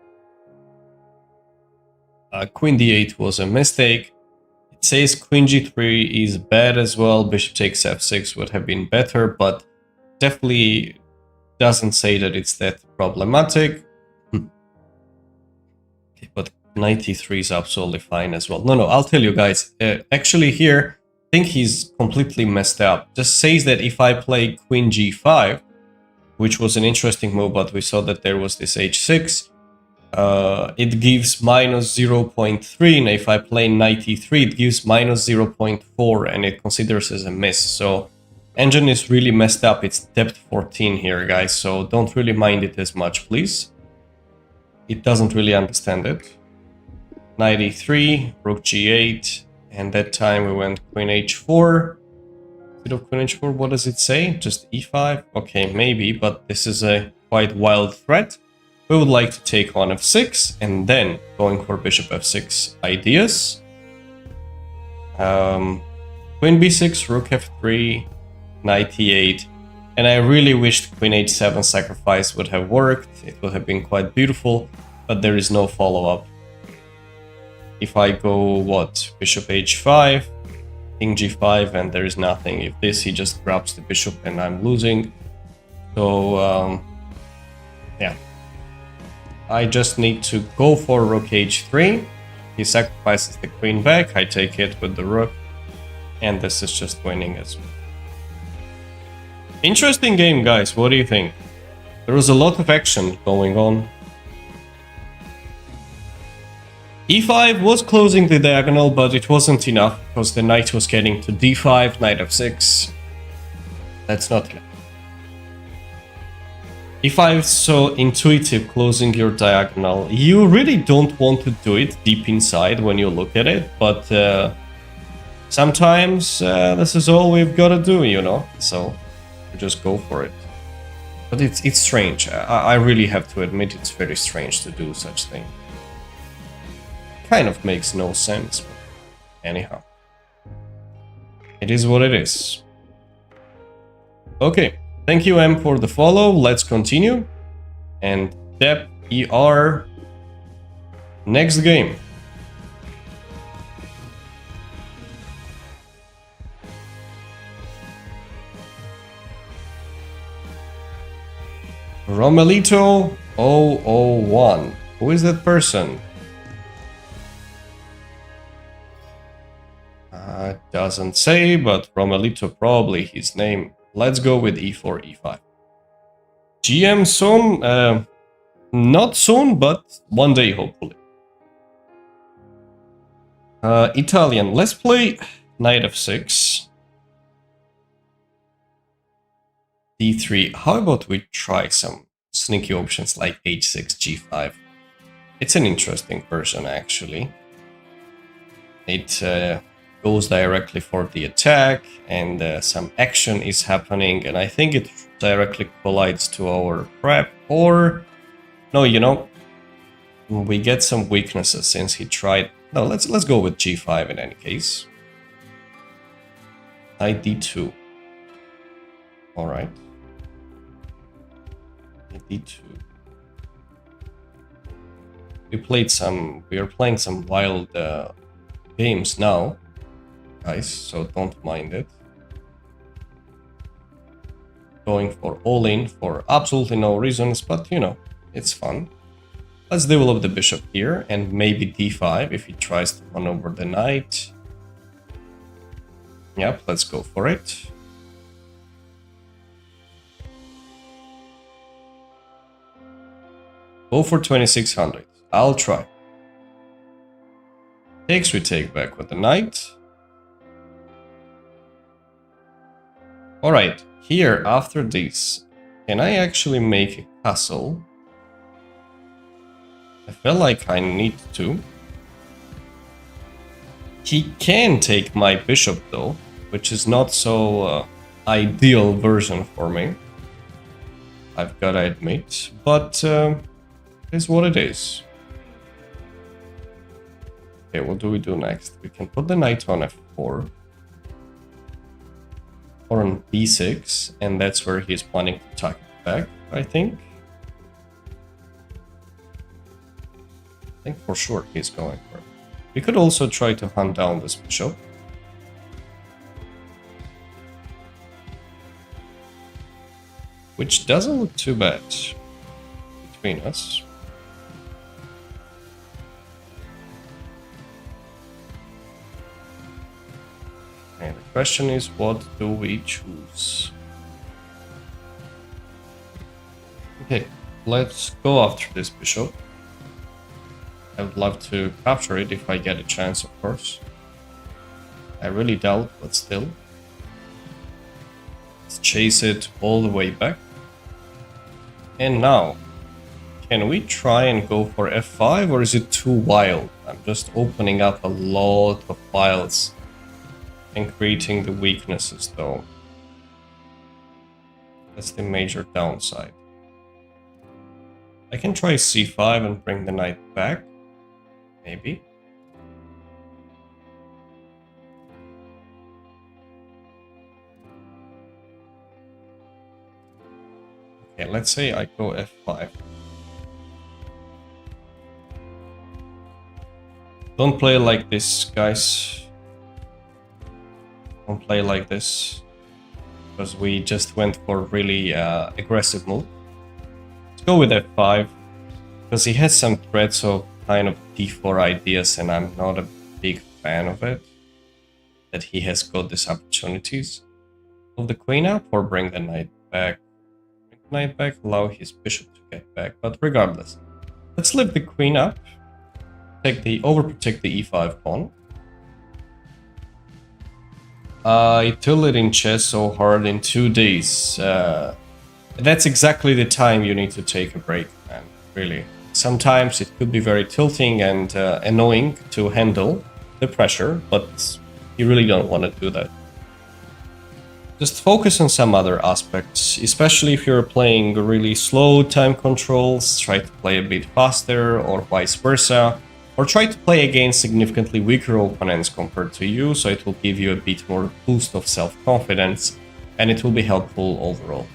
queen d8 was a mistake. It says queen g3 is bad as well, bishop takes f6 would have been better, but definitely doesn't say that it's that problematic. Okay, but knight e3 is absolutely fine as well. No, I'll tell you guys, actually here, I think he's completely messed up. Just says that if I play queen g5, which was an interesting move, but we saw that there was this h6, it gives minus 0.3, and if I play knight e3, it gives minus 0.4, and it considers as a miss. So engine is really messed up. It's depth 14 here, guys, so don't really mind it as much, please. It doesn't really understand it. Knight e3, rook g8, and that time we went queen h4. Instead of queen h4, what does it say? Just e5? Okay, maybe, but this is a quite wild threat. We would like to take on f6, and then going for bishop f6 ideas. Queen b6, rook f3, knight e8, and I really wished queen h7 sacrifice would have worked. It would have been quite beautiful, but there is no follow-up. If I go, what, bishop h5, king g5, and there is nothing. If this, he just grabs the bishop and I'm losing. So, yeah. I just need to go for rook h3. He sacrifices the queen back, I take it with the rook, and this is just winning as well. Interesting game, guys, what do you think? There was a lot of action going on. e5 was closing the diagonal, but it wasn't enough, because the knight was getting to d5, knight f6. That's not enough. e5 is so intuitive, closing your diagonal. You really don't want to do it deep inside when you look at it, but sometimes this is all we've got to do, you know, so just go for it. But it's strange. I really have to admit it's very strange to do such thing. Kind of makes no sense, but anyhow. It is what it is. Okay. Thank you, M, for the follow. Let's continue. And Dep ER. Next game. Romelito 001. Who is that person? Doesn't say, but Romelito probably his name. Let's go with e4, e5. GM soon? Not soon, but one day, hopefully. Italian. Let's play knight f6. d3. How about we try some sneaky options like h6, g5? It's an interesting person, actually. It goes directly for the attack, and some action is happening, and I think it directly collides to our prep, or no, you know, we get some weaknesses since he tried. No, let's go with g5 in any case. Knight d2. All right. Knight d2. We are playing some wild games now, guys, so don't mind it. Going for all in for absolutely no reasons, but you know, it's fun. Let's develop the bishop here and maybe d5 if he tries to run over the knight. Yep, let's go for it. Go for 2600. I'll try. Takes, we take back with the knight. Alright, here after this, can I actually make a castle? I feel like I need to. He can take my bishop though, which is not so ideal version for me, I've gotta admit, but it is what it is. Okay, what do we do next? We can put the knight on f4 or on b6, and that's where he's planning to attack it back, I think. I think for sure he's going for it. We could also try to hunt down this bishop. Which doesn't look too bad between us. And the question is, what do we choose? Okay, let's go after this bishop. I would love to capture it if I get a chance, of course. I really doubt, but still. Let's chase it all the way back. And now, can we try and go for f5, or is it too wild? I'm just opening up a lot of files and creating the weaknesses, though. That's the major downside. I can try c5 and bring the knight back. Maybe. Okay, let's say I go f5. Don't play like this, guys. Don't play like this. Because we just went for a really aggressive move. Let's go with f5. Because he has some threats of kind of d4 ideas, and I'm not a big fan of it. That he has got these opportunities. Move the queen up or bring the knight back. Bring the knight back, allow his bishop to get back. But regardless, let's lift the queen up. Overprotect the e5 pawn. I told it in chess so hard in 2 days. That's exactly the time you need to take a break, man. Really. Sometimes it could be very tilting and annoying to handle the pressure, but you really don't want to do that. Just focus on some other aspects, especially if you're playing really slow time controls, try to play a bit faster or vice versa, or try to play against significantly weaker opponents compared to you, so it will give you a bit more boost of self-confidence and it will be helpful overall.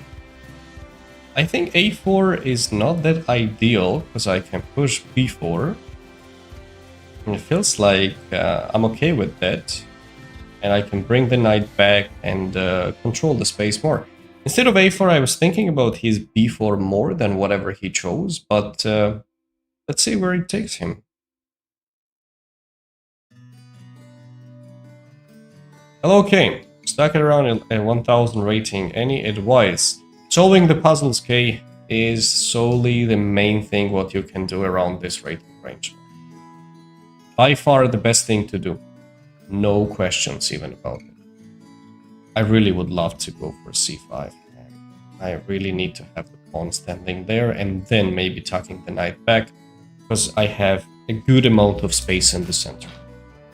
I think a4 is not that ideal, because I can push b4. And it feels like I'm okay with that. And I can bring the knight back and control the space more. Instead of a4, I was thinking about his b4 more than whatever he chose, but let's see where it takes him. Hello, Kane. Stuck at around a 1000 rating. Any advice? Solving the puzzles, K, is solely the main thing what you can do around this rating range. By far the best thing to do. No questions even about it. I really would love to go for c5. I really need to have the pawn standing there and then maybe tucking the knight back, because I have a good amount of space in the center.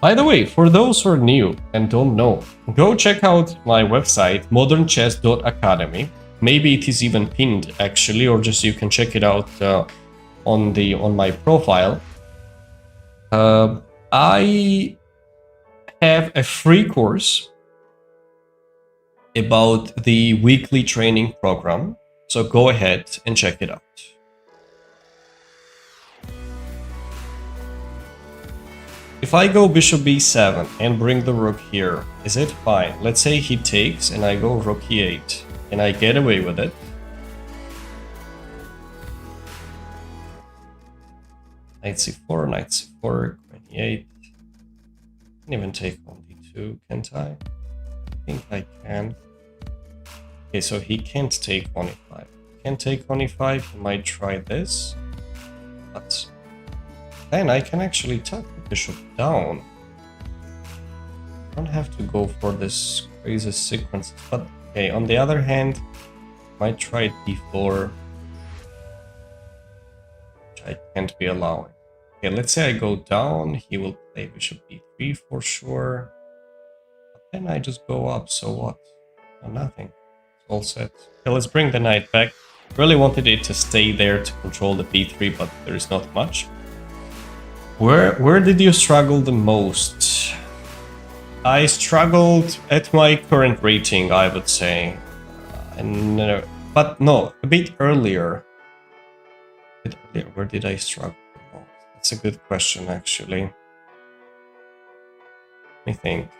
By the way, for those who are new and don't know, go check out my website, modernchess.academy. Maybe it is even pinned actually, or just you can check it out on my profile. I have a free course about the weekly training program, so go ahead and check it out. If I go bishop b7 and bring the rook here, is it fine? Let's say he takes and I go rook e8. Can I get away with it? Knight c4, knight c4, queen e8. Can even take on d2, can't I? I think I can. Okay, so he can't take on e5. Can't take on e5, he might try this. But then I can actually tuck the bishop down. I don't have to go for this crazy sequence. But okay, on the other hand, I might try d4, which I can't be allowing. Okay, let's say I go down, he will play bishop b3 for sure. But then I just go up, so what? Oh, nothing. It's all set. Okay, let's bring the knight back. Really wanted it to stay there to control the b3, but there is not much. Where did you struggle the most? I struggled at my current rating, I would say. But no, a bit earlier. Where did I struggle the most? That's a good question, actually. Let me think. On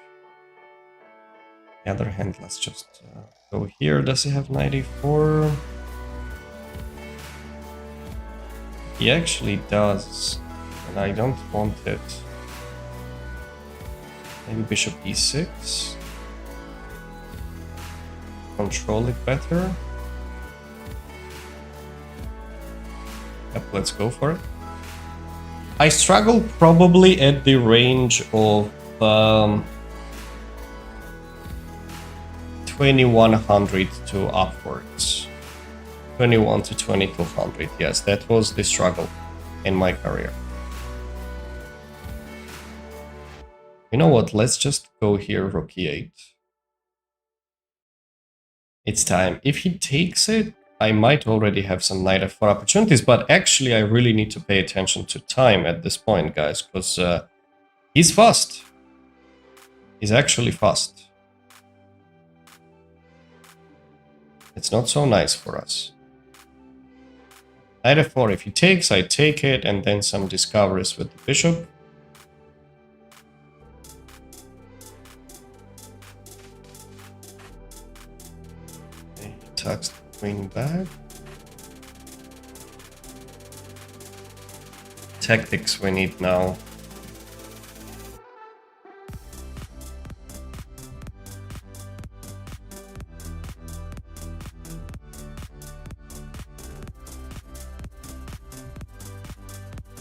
the other hand, let's just go here. Does he have 94? He actually does, and I don't want it. Maybe bishop e6. Control it better. Yep, let's go for it. I struggle probably at the range of 2100 to upwards. 21 to 2200, yes, that was the struggle in my career. You know what, let's just go here, rook e8. It's time. If he takes it, I might already have some knight f4 opportunities, but actually I really need to pay attention to time at this point, guys, because he's fast. He's actually fast. It's not so nice for us. Knight f4, if he takes, I take it, and then some discoveries with the bishop. Okay, he tucks the queen back. Tactics we need now.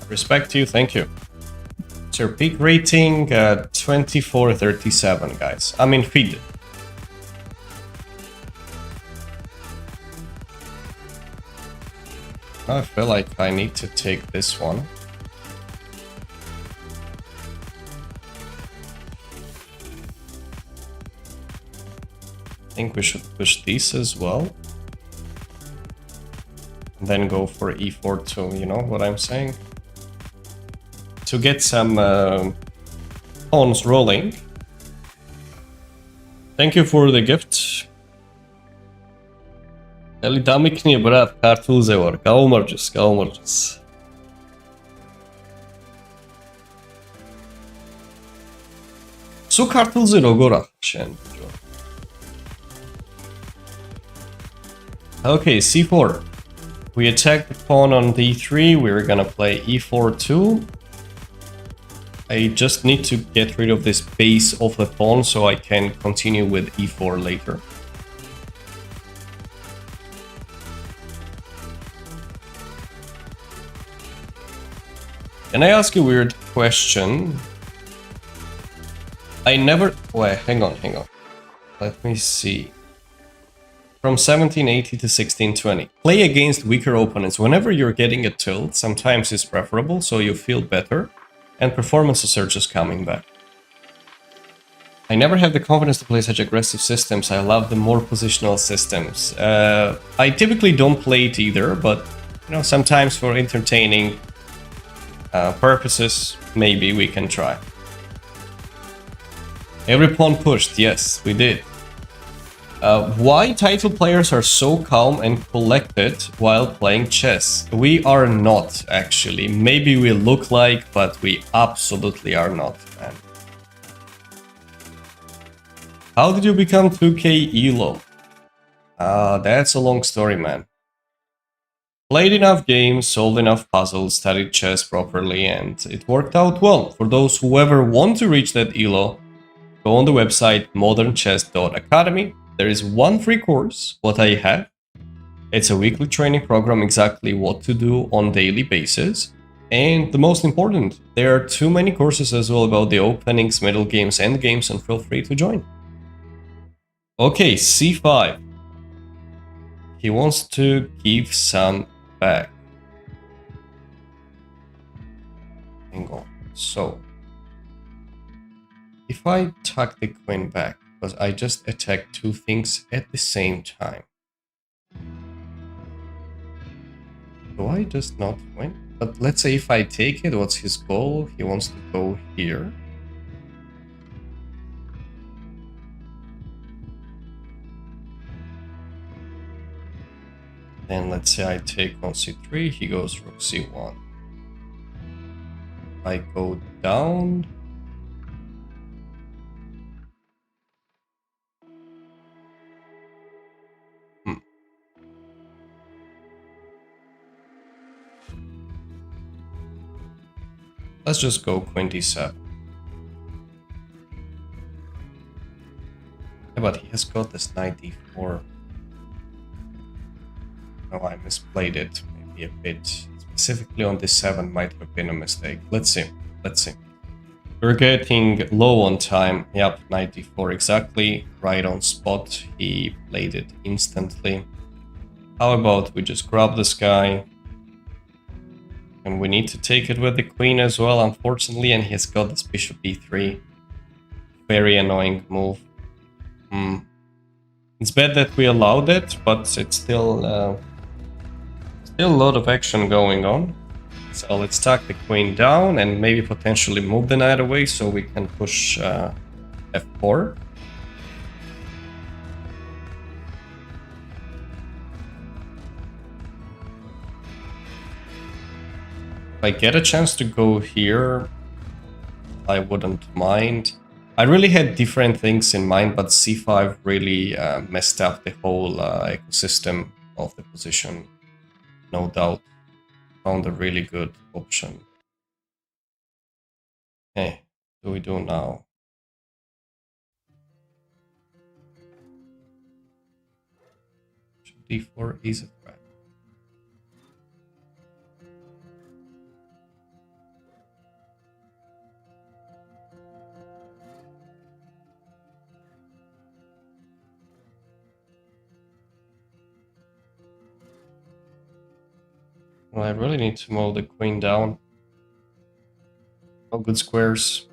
Respect you, thank you. It's your peak rating, 2437, guys. I'm in feed. I feel like I need to take this one. I think we should push these as well. And then go for e4 too, you know what I'm saying? To get some pawns rolling. Thank you for the gift. Eli damikni brat, kartulze var. Kaumurcus. Su kartulze rogora shen. Okay, c4. We attack the pawn on d3. We're gonna play e4 too. I just need to get rid of this base of the pawn so I can continue with e4 later. Can I ask a weird question? I never... Wait, hang on. Let me see. From 1780 to 1620. Play against weaker opponents. Whenever you're getting a tilt, sometimes it's preferable, so you feel better. And performances are just coming back. I never have the confidence to play such aggressive systems. I love the more positional systems. I typically don't play it either, but you know, sometimes for entertaining purposes, maybe we can try. Every pawn pushed, yes, we did. Why title players are so calm and collected while playing chess? We are not, actually. Maybe we look like, but we absolutely are not, man. How did you become 2K ELO? That's a long story, man. Played enough games, solved enough puzzles, studied chess properly, and it worked out well. For those who ever want to reach that ELO, go on the website modernchess.academy. There is one free course, what I have. It's a weekly training program, exactly what to do on daily basis. And the most important, there are too many courses as well about the openings, middle games, end games, and feel free to join. Okay, c5. He wants to give some back. Hang on. So, if I tuck the queen back, because I just attacked two things at the same time. Do I just not win? But let's say if I take it, what's his goal? He wants to go here. Then let's say I take on c3, he goes rook c1. I go down. Let's just go queen d7. Yeah, but he has got this knight d4. Oh, I misplayed it maybe a bit. Specifically on d7 might have been a mistake. Let's see. Let's see. We're getting low on time. Yep, knight d4 exactly. Right on spot. He played it instantly. How about we just grab this guy? And we need to take it with the queen as well, unfortunately. And he has got this bishop e3. Very annoying move. It's bad that we allowed it, but it's still a lot of action going on. So let's tuck the queen down and maybe potentially move the knight away so we can push f4. If I get a chance to go here, I wouldn't mind. I really had different things in mind, but c5 really messed up the whole ecosystem of the position. No doubt. Found a really good option. Okay, what do we do now? d4 is a threat. Well, I really need to move the queen down. No good squares.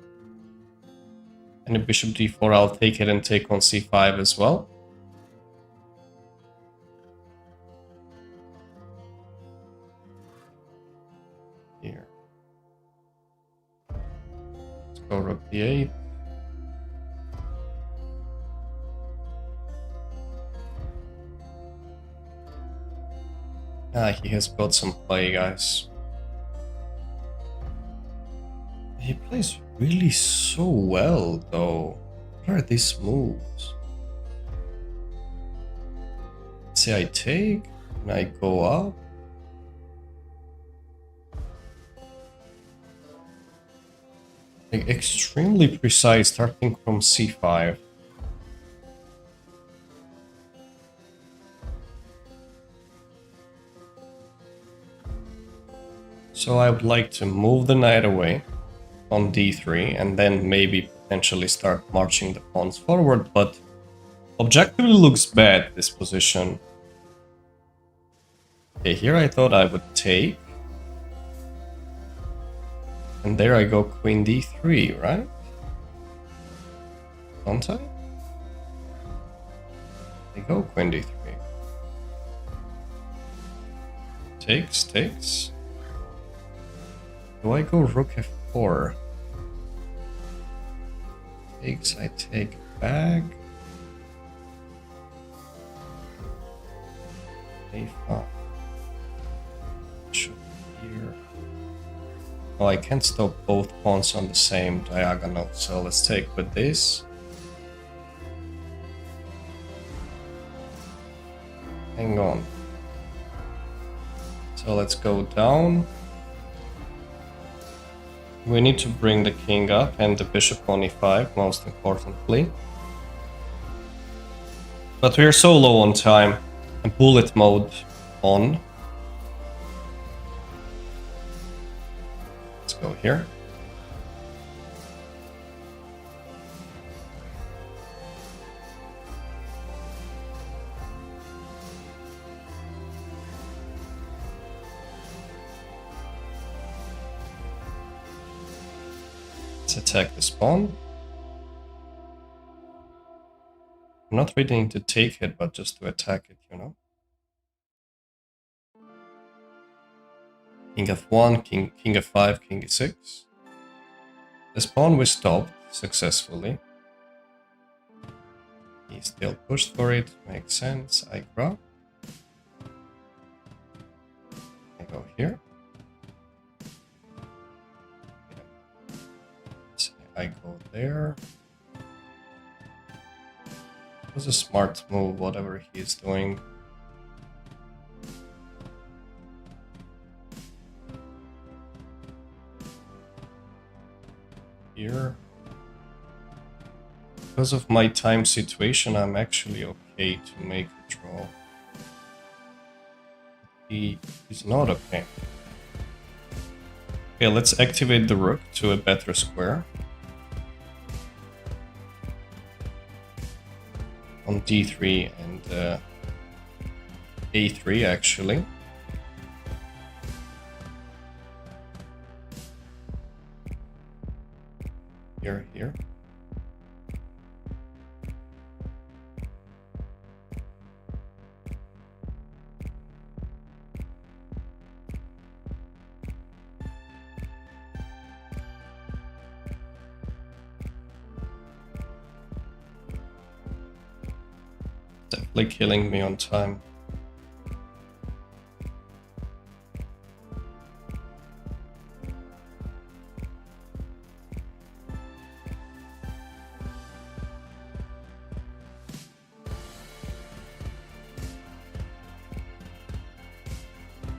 And the bishop d4, I'll take it and take on c5 as well. Here. Let's go rook d8. He has got some play, guys. He plays really so well, though. What are these moves? See, I take, and I go up. Like, extremely precise, starting from c5. So I would like to move the knight away on d3 and then maybe potentially start marching the pawns forward, but objectively looks bad, this position. Okay, here I thought I would take. And there I go queen d3, right? Don't I? I go queen d3. Takes, takes. Do I go rook f4? Takes, I take back. A5. Bishop here. Oh, I can't stop both pawns on the same diagonal, so let's take with this. Hang on. So let's go down. We need to bring the king up and the bishop on e5, most importantly. But we are so low on time. And bullet mode on. Let's go here. Let's attack this pawn. I'm not waiting to take it, but just to attack it, you know. King f1, king f5, king e6. This pawn we stopped successfully. He still pushed for it, makes sense. I grab. I go here. I go there. It was a smart move, whatever he is doing. Here. Because of my time situation, I'm actually okay to make a draw. He is not okay. Okay, let's activate the rook to a better square. On d3 and a3 actually. Here. Definitely killing me on time.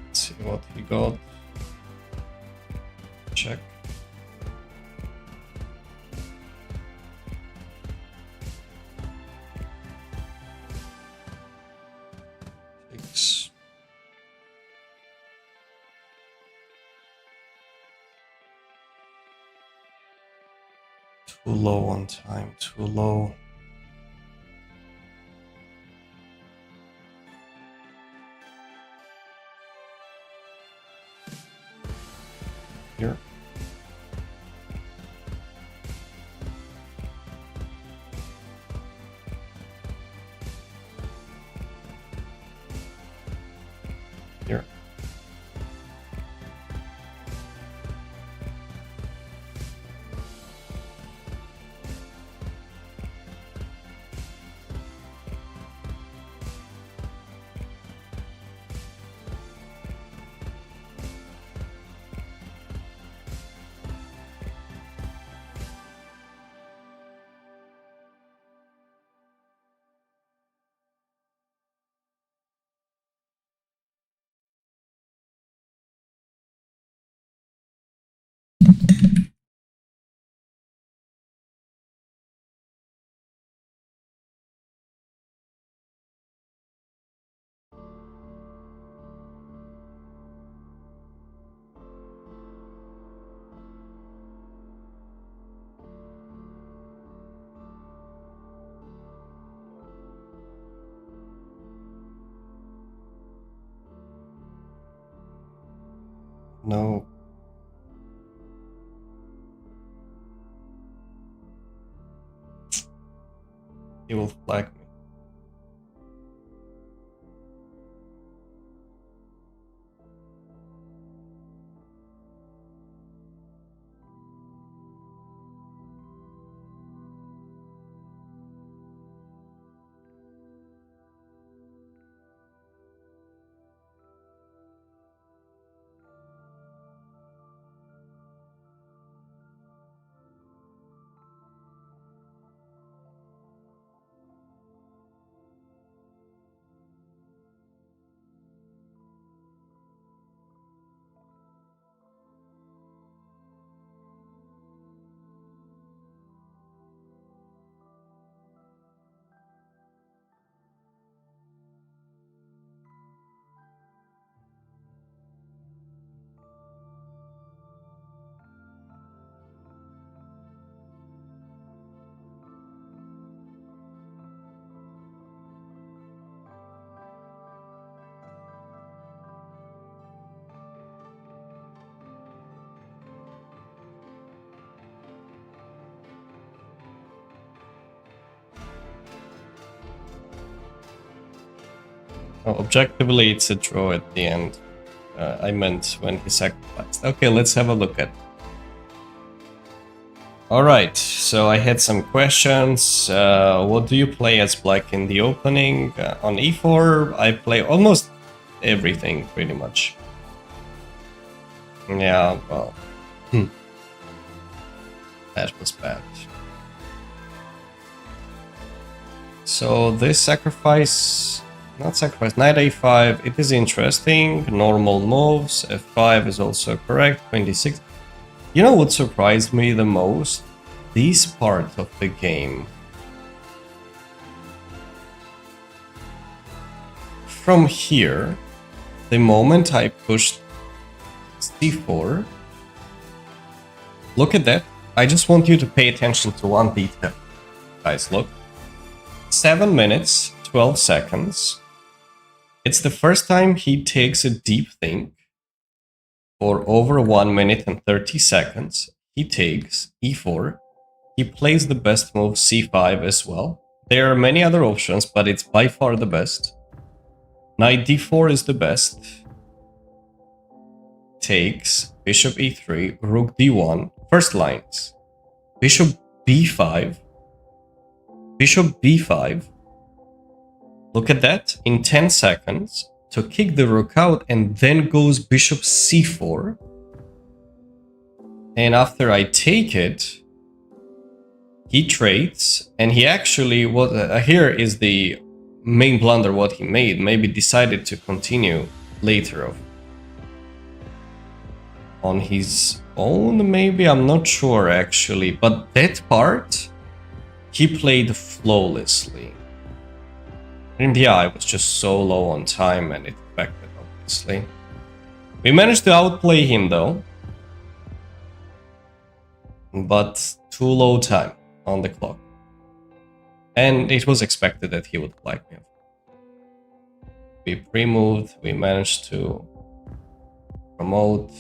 Let's see what he got. Check. Too low on time, too low. Here. Here. No. He will flag me. Oh, objectively, it's a draw at the end. I meant when he sacrificed. Okay, let's have a look at it. Alright, so I had some questions. What do you play as black in the opening? On e4, I play almost everything, pretty much. Yeah, well... that was bad. So this sacrifice... Not sacrifice, knight a5, it is interesting. Normal moves, f5 is also correct, 26. You know what surprised me the most? This part of the game. From here, the moment I pushed c4, look at that. I just want you to pay attention to one detail. Guys, look. 7 minutes, 12 seconds. It's the first time he takes a deep think. For over 1 minute and 30 seconds, he takes e4. He plays the best move c5 as well. There are many other options, but it's by far the best. Knight d4 is the best. Takes bishop e3, rook d1. First lines. Bishop b5. Bishop b5. Look at that. In 10 seconds. To kick the rook out, and then goes bishop c4. And after I take it, he trades, and he actually, here is the main blunder what he made, maybe decided to continue later on his own, maybe, I'm not sure actually, but that part, he played flawlessly. And yeah, I was just so low on time and it affected, obviously. We managed to outplay him though. But too low time on the clock. And it was expected that he would black me. We pre-moved, we managed to promote.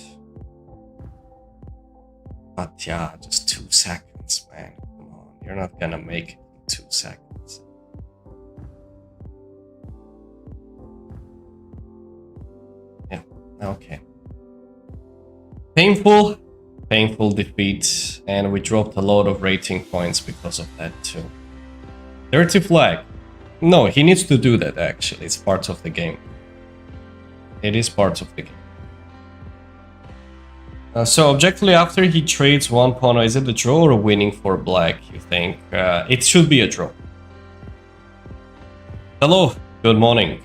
But yeah, just 2 seconds, man. Come on, you're not gonna make it in 2 seconds. Okay. Painful defeat, and we dropped a lot of rating points because of that too. Dirty flag. No, he needs to do that actually, it's part of the game. It is part of the game. So objectively, after he trades one pawn, is it a draw or a winning for black, you think? It should be a draw. Hello, good morning.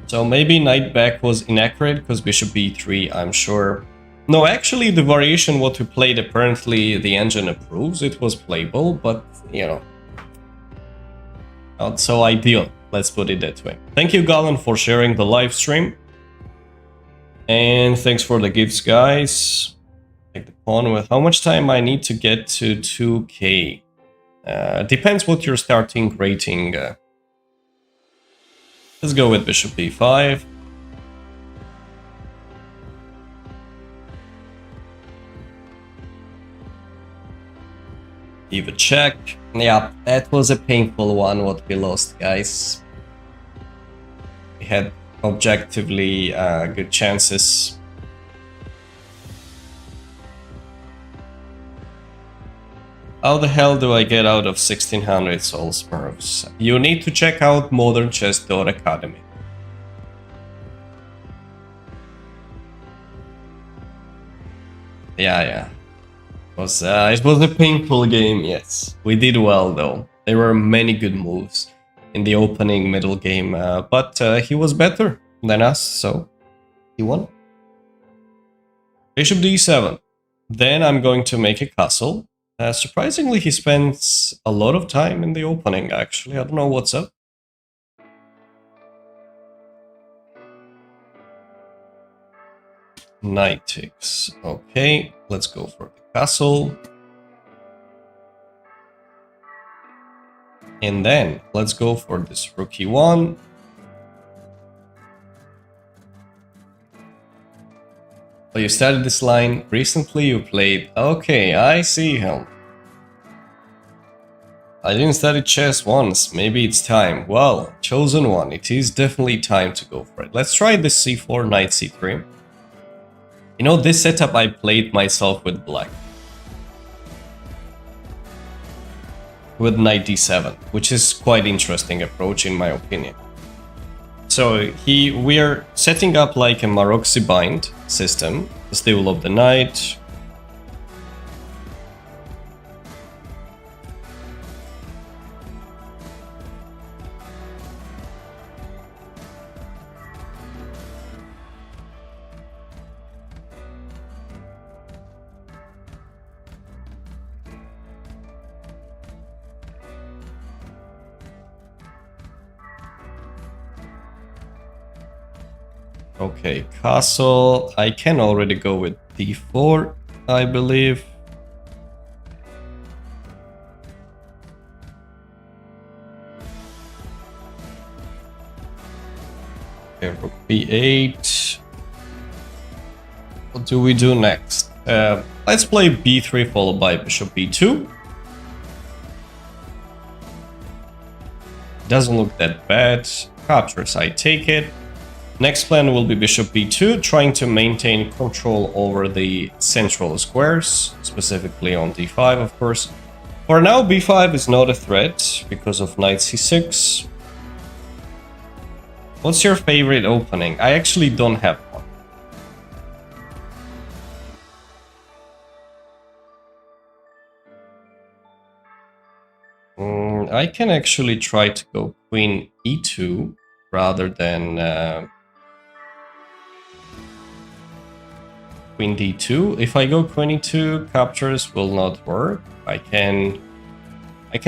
So maybe knight back was inaccurate because bishop b3, I'm sure. No, actually the variation what we played, apparently the engine approves, it was playable, but you know, not so ideal, let's put it that way. Thank you Galen for sharing the live stream. And thanks for the gifts, guys. Take the pawn with how much time I need to get to 2k. Depends what your starting rating. Let's go with bishop b5. Give a check. Yeah, that was a painful one what we lost, guys. We had objectively good chances. How the hell do I get out of 1600 Soul Smurfs? You need to check out modernchess.academy. Yeah. It was a painful game, yes. We did well though. There were many good moves in the opening middle game, but he was better than us, so he won. Bishop d7. Then I'm going to make a castle. Surprisingly, he spends a lot of time in the opening, actually. I don't know what's up. Knight takes. Okay, let's go for the castle. And then, let's go for this rook e1. Oh, you started this line recently, you played... Okay, I see him. I didn't study chess once, maybe it's time. Well, chosen one, it is definitely time to go for it. Let's try this c4, knight c3. You know, this setup I played myself with black. With knight d7, which is quite interesting approach in my opinion. So we are setting up like a Maroczy bind system, the stable of the knight. Okay, castle. I can already go with d4, I believe. Okay, rook b8. What do we do next? Let's play b3 followed by bishop b2. Doesn't look that bad. Captures, I take it. Next plan will be bishop b2, trying to maintain control over the central squares, specifically on d5, of course. For now, b5 is not a threat because of knight c6. What's your favorite opening? I actually don't have one. I can actually try to go queen e2 rather than queen d2. If I go queen e2, captures will not work. I can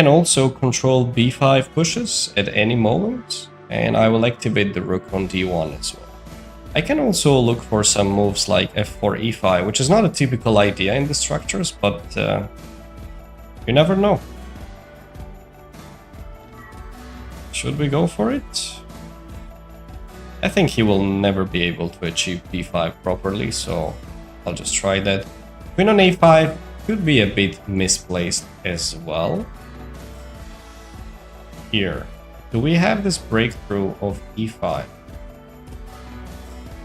also control b5 pushes at any moment, and I will activate the rook on d1 as well. I can also look for some moves like f4, e5, which is not a typical idea in the structures, but you never know. Should we go for it? I think he will never be able to achieve b5 properly, so I'll just try that. Queen on a5 could be a bit misplaced as well. Here, do we have this breakthrough of e5?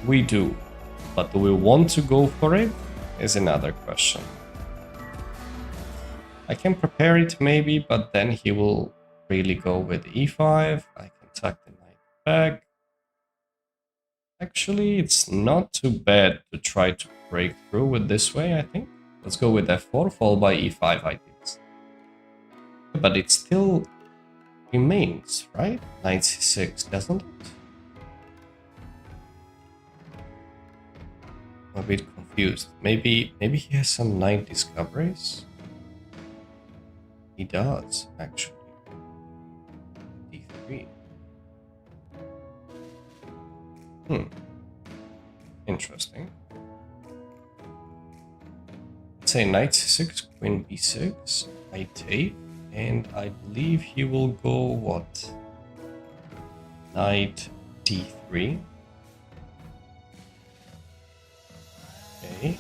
We do, but do we want to go for it is another question. I can prepare it maybe, but then he will really go with e5. I can tuck the knight back. Actually, it's not too bad to try to break through with this way, I think. Let's go with f4 followed by e5 ideas. But it still remains, right? Knight c6, doesn't it? I'm a bit confused. Maybe he has some knight discoveries? He does, actually. d3. Interesting. Let's say knight c6, queen b6. I take, and I believe he will go what? Knight d3. Okay.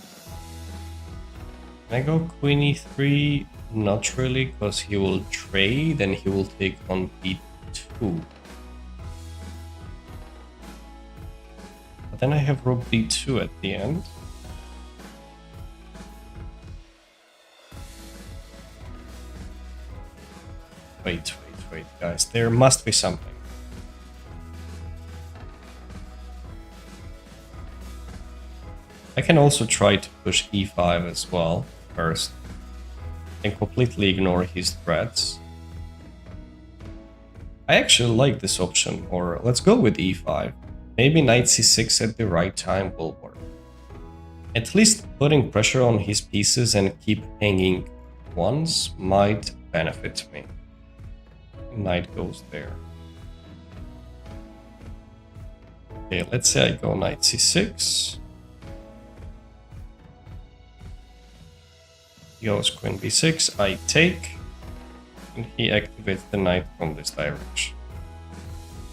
Can I go queen e3? Not really, because he will trade and he will take on b2. But then I have rook b2 at the end. Wait, guys. There must be something. I can also try to push e5 as well first and completely ignore his threats. I actually like this option, or let's go with e5. Maybe knight c6 at the right time will work. At least putting pressure on his pieces and keep hanging ones might benefit me. Knight goes there. Okay, let's say I go knight c6. He goes queen b6, I take, and he activates the knight from this direction.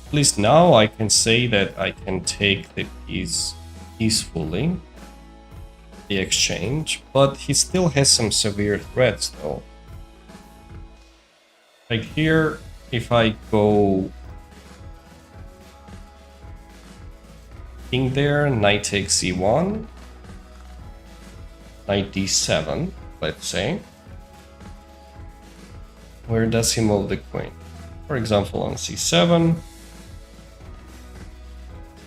At least now I can say that I can take the piece peacefully, the exchange, but he still has some severe threats though. Like here, if I go king there, knight takes c1, knight d7, let's say. Where does he move the queen? For example, on c7,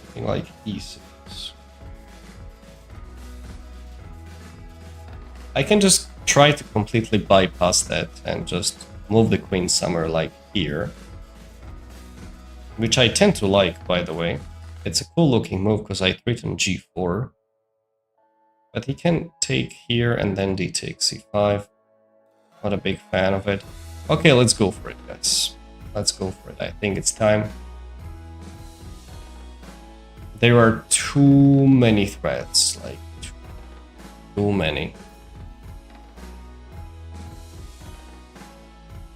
something like e6. I can just try to completely bypass that and just move the queen somewhere like here. Which I tend to like, by the way. It's a cool looking move because I threaten g4. But he can take here and then d takes c5. Not a big fan of it. Okay, let's go for it, guys. Let's go for it. I think it's time. There are too many threats, like too many.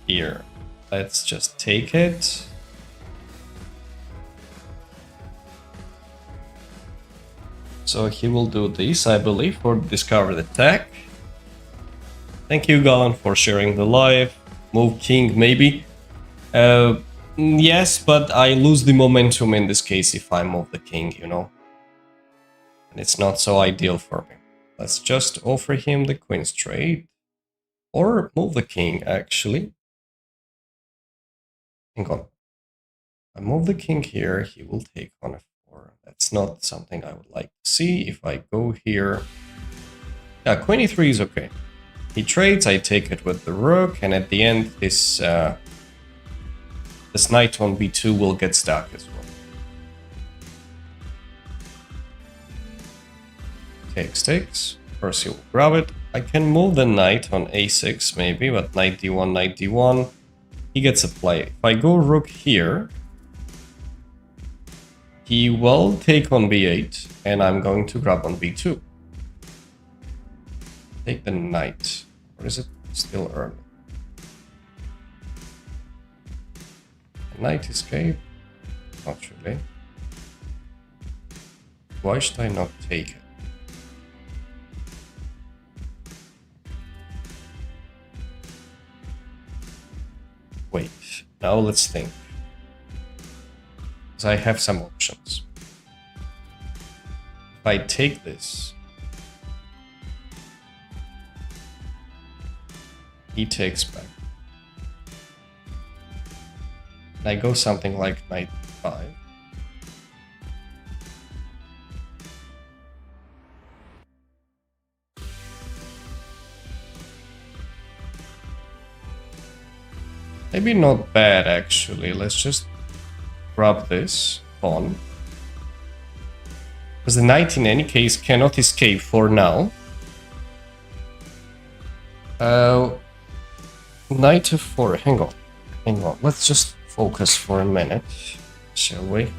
Here, let's just take it. So he will do this, I believe, for discovered attack. Thank you, Galan, for sharing the live. Move king, maybe. Yes, but I lose the momentum in this case if I move the king, you know. And it's not so ideal for me. Let's just offer him the queen straight. Or move the king, actually. Hang on. I move the king here, he will take on f4. That's not something I would like to see. If I go here... Yeah, queen e3 is okay. He trades, I take it with the rook, and at the end this this knight on b2 will get stuck as well. Takes. First he will grab it. I can move the knight on a6 maybe, but knight d1, he gets a play. If I go rook here, he will take on b8, and I'm going to grab on b2. Take the knight. Or is it still early? Knight escape? Not really. Why should I not take it? Wait, now let's think. Because I have some options. If I take this, he takes back. And I go something like knight 5. Maybe not bad, actually. Let's just grab this pawn. Because the knight in any case cannot escape for now. Knight f4, hang on. Let's just focus for a minute, shall we?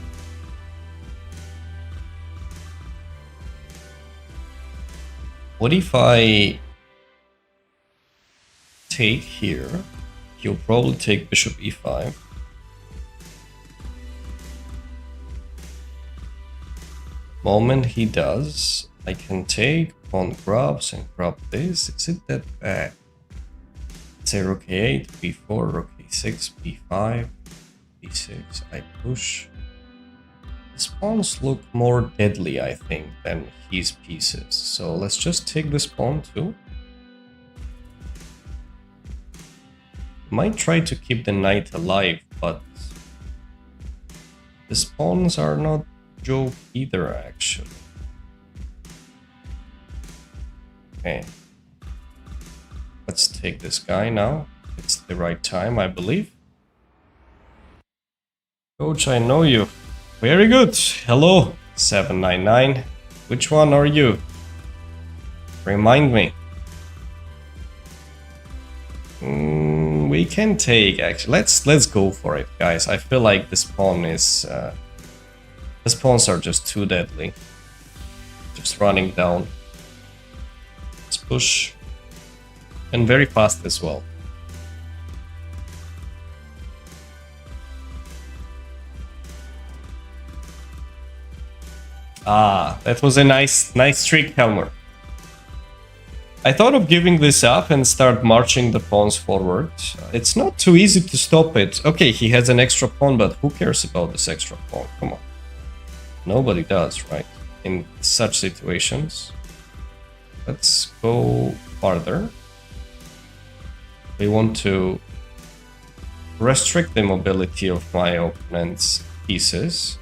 What if I take here? He'll probably take bishop e5. Moment he does, I can take pawn grabs and grab this. Is it that bad? Let's say rook a8, b4, rook e6, b5, b6. I push. His pawns look more deadly, I think, than his pieces. So let's just take this pawn too. Might try to keep the knight alive, but the pawns are not joke either, actually. Okay. Let's take this guy now. It's the right time, I believe. Coach, I know you. Very good. Hello, 799. Which one are you? Remind me. We can take, actually. Let's go for it, guys. I feel like this pawn is these pawns are just too deadly. Just running down. Let's push. And very fast as well. Ah, that was a nice trick, Helmer. I thought of giving this up and start marching the pawns forward. It's not too easy to stop it. Okay, he has an extra pawn, but who cares about this extra pawn? Come on. Nobody does, right? In such situations. Let's go farther. We want to restrict the mobility of my opponent's pieces.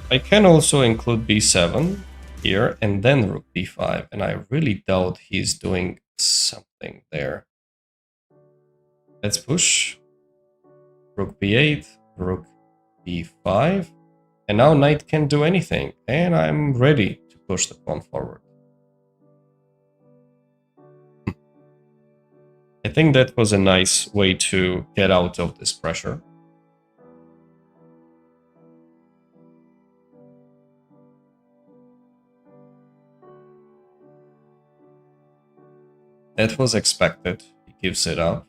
I can also include b7 here and then rook b5, and I really doubt he's doing something there. Let's push. Rook b8, rook b5, and now knight can't do anything, and I'm ready to push the pawn forward. I think that was a nice way to get out of this pressure. That was expected. He gives it up.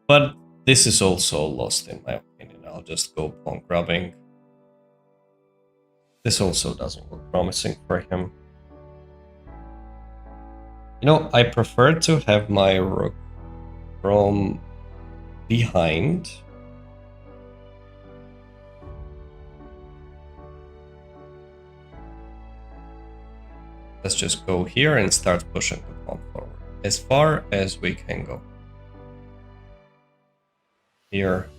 But this is also lost in my opinion. I'll just go pawn grabbing. This also doesn't look promising for him. You know, I prefer to have my rook from behind. Let's just go here and start pushing the pawn forward as far as we can go. Here.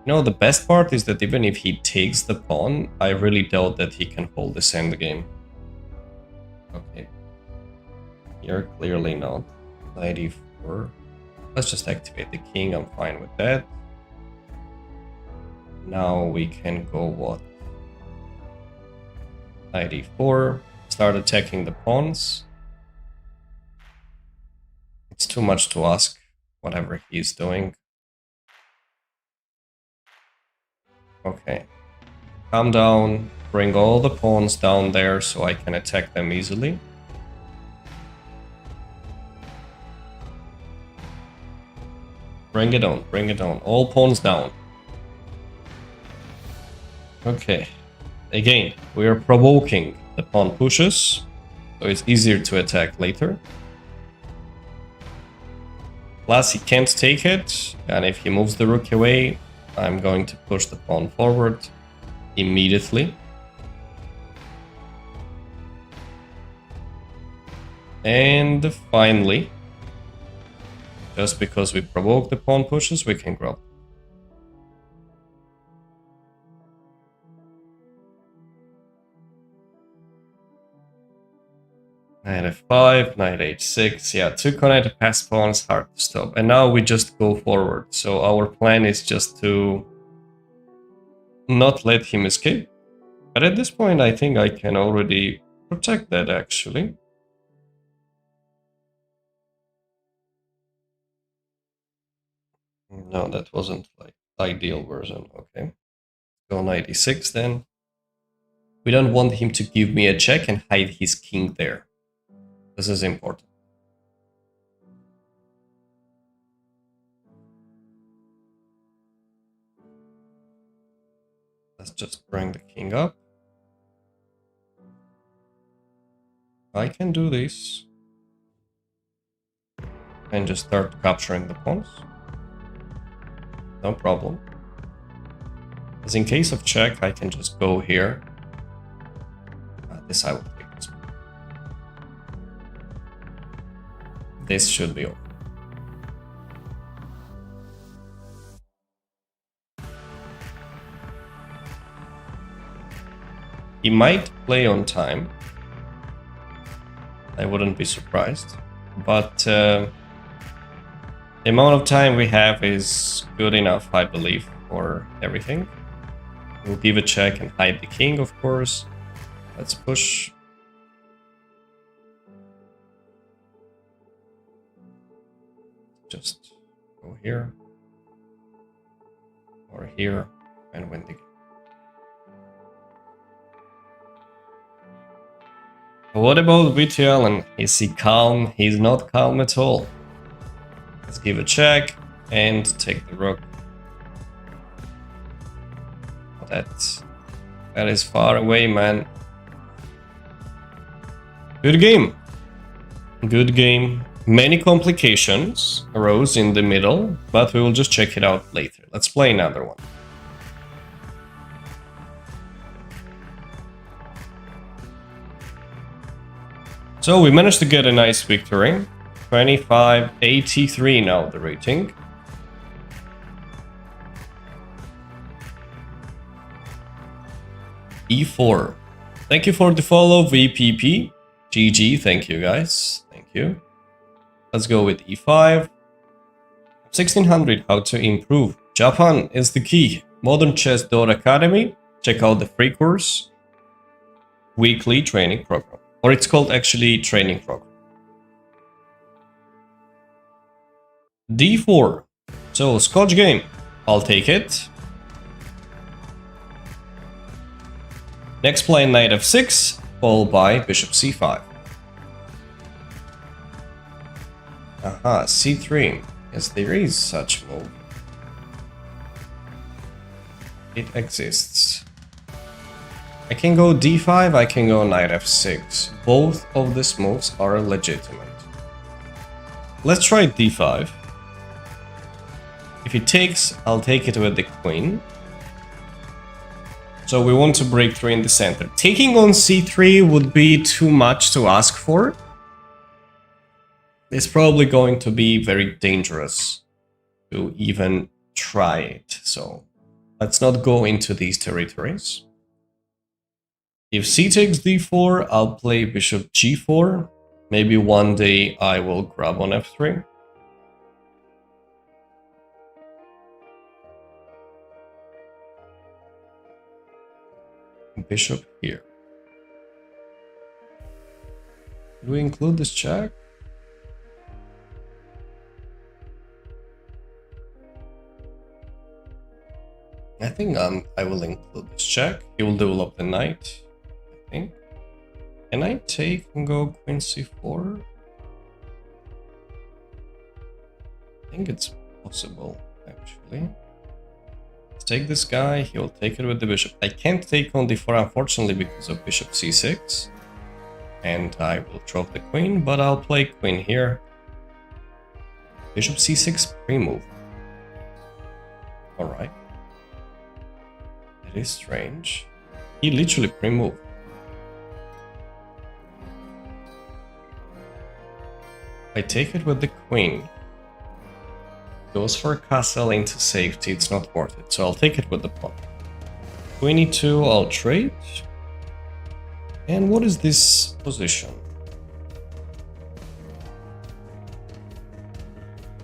You know, the best part is that even if he takes the pawn, I really doubt that he can hold this endgame. Okay. Here, clearly not. 94. Let's just activate the king, I'm fine with that. Now we can go what? 94. Start attacking the pawns. It's too much to ask, whatever he's doing. Okay. Calm down. Bring all the pawns down there so I can attack them easily. Bring it on, bring it on. All pawns down. Okay. Again, we are provoking the pawn pushes, so it's easier to attack later. Plus, he can't take it, and if he moves the rook away, I'm going to push the pawn forward immediately. And finally, just because we provoke the pawn pushes, we can grab. Knight f5, knight h6. Yeah, two connected pass pawns, hard to stop. And now we just go forward. So our plan is just to not let him escape. But at this point, I think I can already protect that, actually. No, that wasn't like ideal version. Okay. Go knight e6 then. We don't want him to give me a check and hide his king there. This is important. Let's just bring the king up. I can do this. And just start capturing the pawns. No problem. As in case of check, I can just go here. This I will take this one. This should be over. He might play on time. I wouldn't be surprised. But the amount of time we have is good enough, I believe, for everything. We'll give a check and hide the king, of course. Let's push. Just go here. Or here and win the game. What about VTL? And is he calm? He's not calm at all. Let's give a check and take the rook. That is far away, man. Good game. Good game. Many complications arose in the middle, but we will just check it out later. Let's play another one. So we managed to get a nice victory. 25-83 now the rating. E4. Thank you for the follow, VPP. GG, thank you guys. Thank you. Let's go with E5. 1600, how to improve. Japan is the key. Modern Chess.Academy. Check out the free course. Weekly training program. Or it's called actually training program. D4. So, Scotch game. I'll take it. Next play knight f6, followed by bishop c5. Aha, c3. Yes, there is such move. It exists. I can go d5, I can go knight f6. Both of these moves are legitimate. Let's try d5. If it takes, I'll take it with the queen. So we want to break through in the center. Taking on c3 would be too much to ask for. It's probably going to be very dangerous to even try it. So let's not go into these territories. If c takes d4, I'll play bishop g4. Maybe one day I will grab on f3. Bishop here. Do we include this check? I think I will include this check. He will develop the knight, I think. Can I take and go queen c4? I think it's possible, actually. Let's take this guy, he will take it with the bishop. I can't take on d4, unfortunately, because of bishop c6. And I will drop the queen, but I'll play queen here. Bishop c6 pre-move. Alright. It is strange. He literally pre-moved. I take it with the queen. Goes for castle into safety, it's not worth it, so I'll take it with the pawn. Queen e2, I'll trade. And what is this position?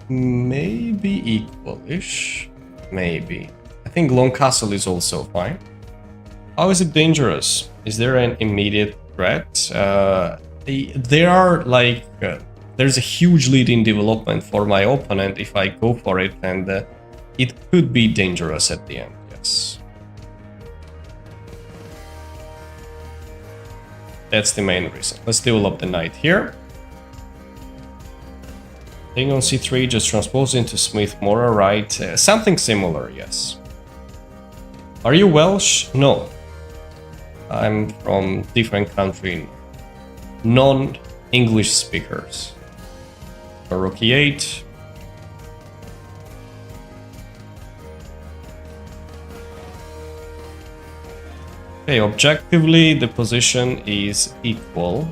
Maybe equal-ish. Maybe. I think long castle is also fine. How is it dangerous? Is there an immediate threat? There are like... there's a huge lead in development for my opponent if I go for it, and it could be dangerous at the end, yes. That's the main reason. Let's develop the knight here. Taking on c3, just transpose into Smith-Morra, right? Something similar, yes. Are you Welsh? No. I'm from different country. Non-English speakers. Rook e8. Okay, objectively the position is equal.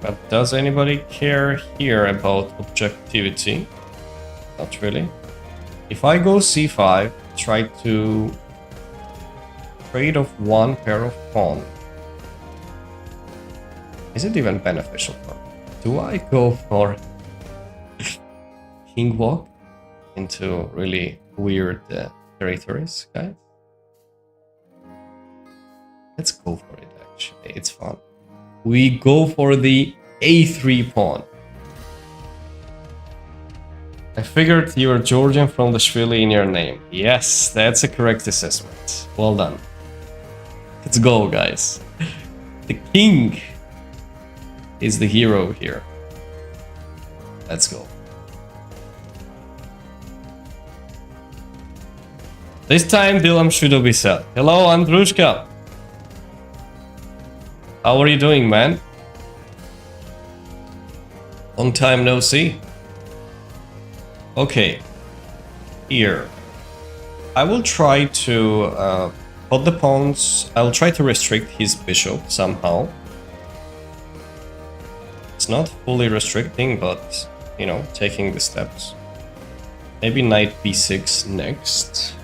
But does anybody care here about objectivity? Not really. If I go c5, try to trade off one pair of pawns. Is it even beneficial for me? Do I go for king walk into really weird territories, guys? Let's go for it, actually. It's fun. We go for the a3 pawn. I figured you were Georgian from the Shvili in your name. Yes, that's a correct assessment. Well done. Let's go, guys. The king is the hero here. Let's go. This time Dylan should be said. Hello, Andrushka. How are you doing, man? Long time no see. Okay. Here. I will try to put the pawns. I'll try to restrict his bishop somehow. It's not fully restricting, but, you know, taking the steps. Maybe knight b6 next.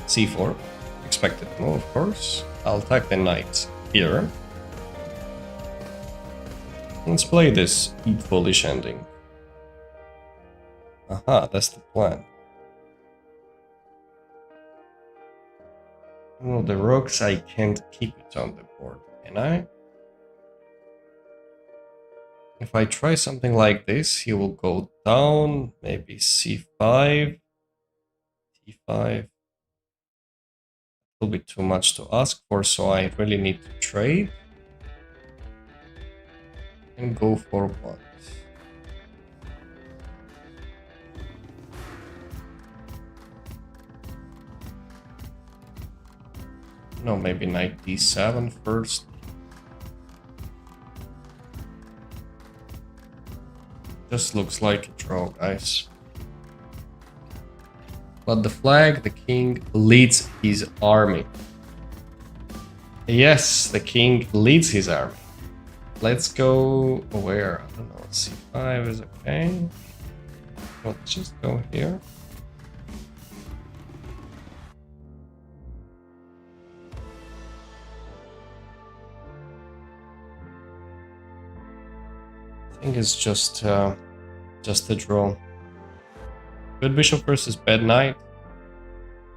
c4. Expected move, of course. I'll attack the knight here. Let's play this foolish ending. Aha, that's the plan. Well, the rooks, I can't keep it on the board, can I? If I try something like this, he will go down, maybe c5, d5. Will be too much to ask for, so I really need to trade and go for what? No, maybe knight d7 first. Just looks like a draw, guys. But the flag, the king leads his army. Yes, the king leads his army. Let's go where? I don't know. c5 is okay. Let's just go here. I think it's just a draw. Good bishop versus bad knight.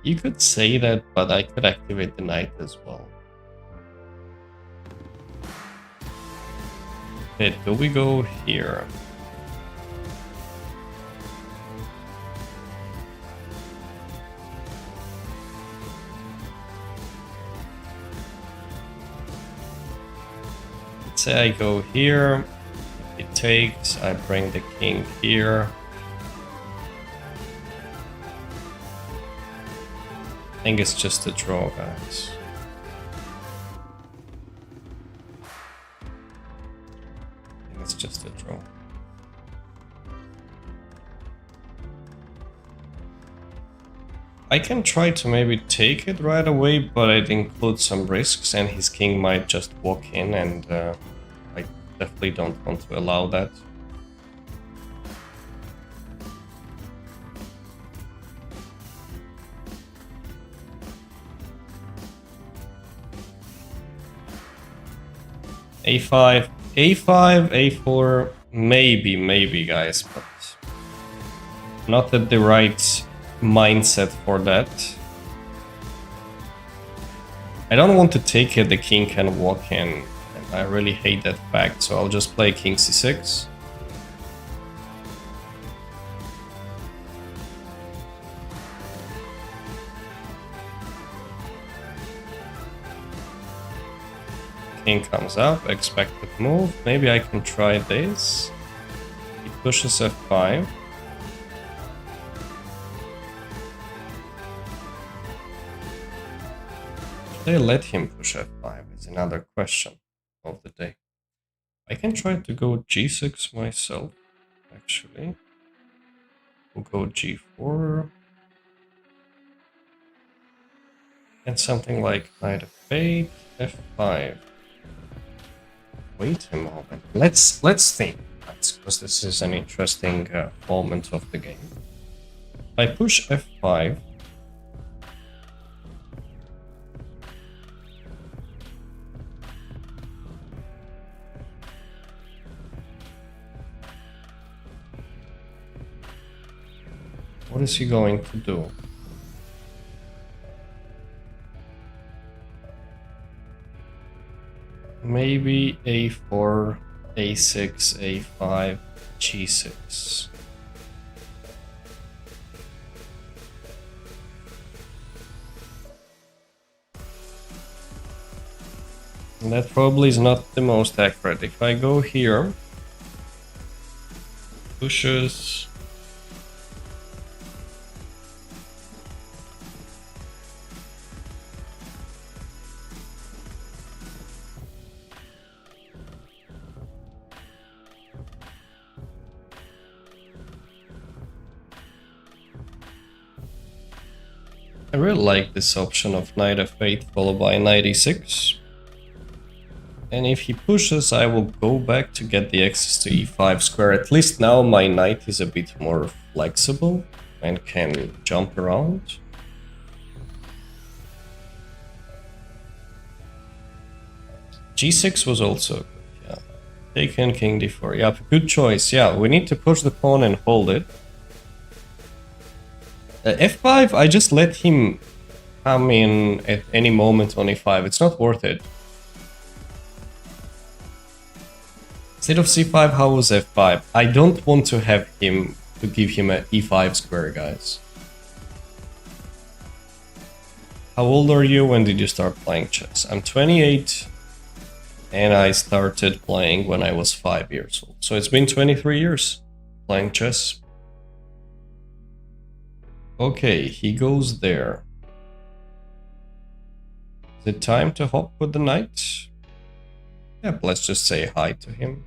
You could say that, but I could activate the knight as well. Okay, do we go here? Let's say I go here. It takes, I bring the king here. I think it's just a draw, guys. I think it's just a draw. I can try to maybe take it right away, but it includes some risks, and his king might just walk in, and I definitely don't want to allow that. A5, A5, A4, maybe, guys, but not at the right mindset for that. I don't want to take it, the king can walk in, and I really hate that fact, so I'll just play king c6. King comes up, expected move. Maybe I can try this. He pushes f5. Should I let him push f5 is another question of the day. I can try to go g6 myself, actually. We'll go g4. And something like knight f8, f5. Wait a moment. Let's think, because this is an interesting moment of the game. If I push f5, what is he going to do? Maybe a4, a6, a5, g6. And that probably is not the most accurate. If I go here, pushes, I really like this option of knight f8 followed by knight e6. And if he pushes, I will go back to get the access to e5 square. At least now my knight is a bit more flexible and can jump around. g6 was also good, yeah. Taken, king d4, yeah, good choice. Yeah, we need to push the pawn and hold it. f5, I just let him come in at any moment on e5. It's not worth it. Instead of c5, how was f5? I don't want to have him, to give him an e5 square, guys. How old are you? When did you start playing chess? I'm 28, and I started playing when I was 5 years old. So it's been 23 years playing chess. Okay, he goes there. Is it time to hop with the knight? Yep, let's just say hi to him.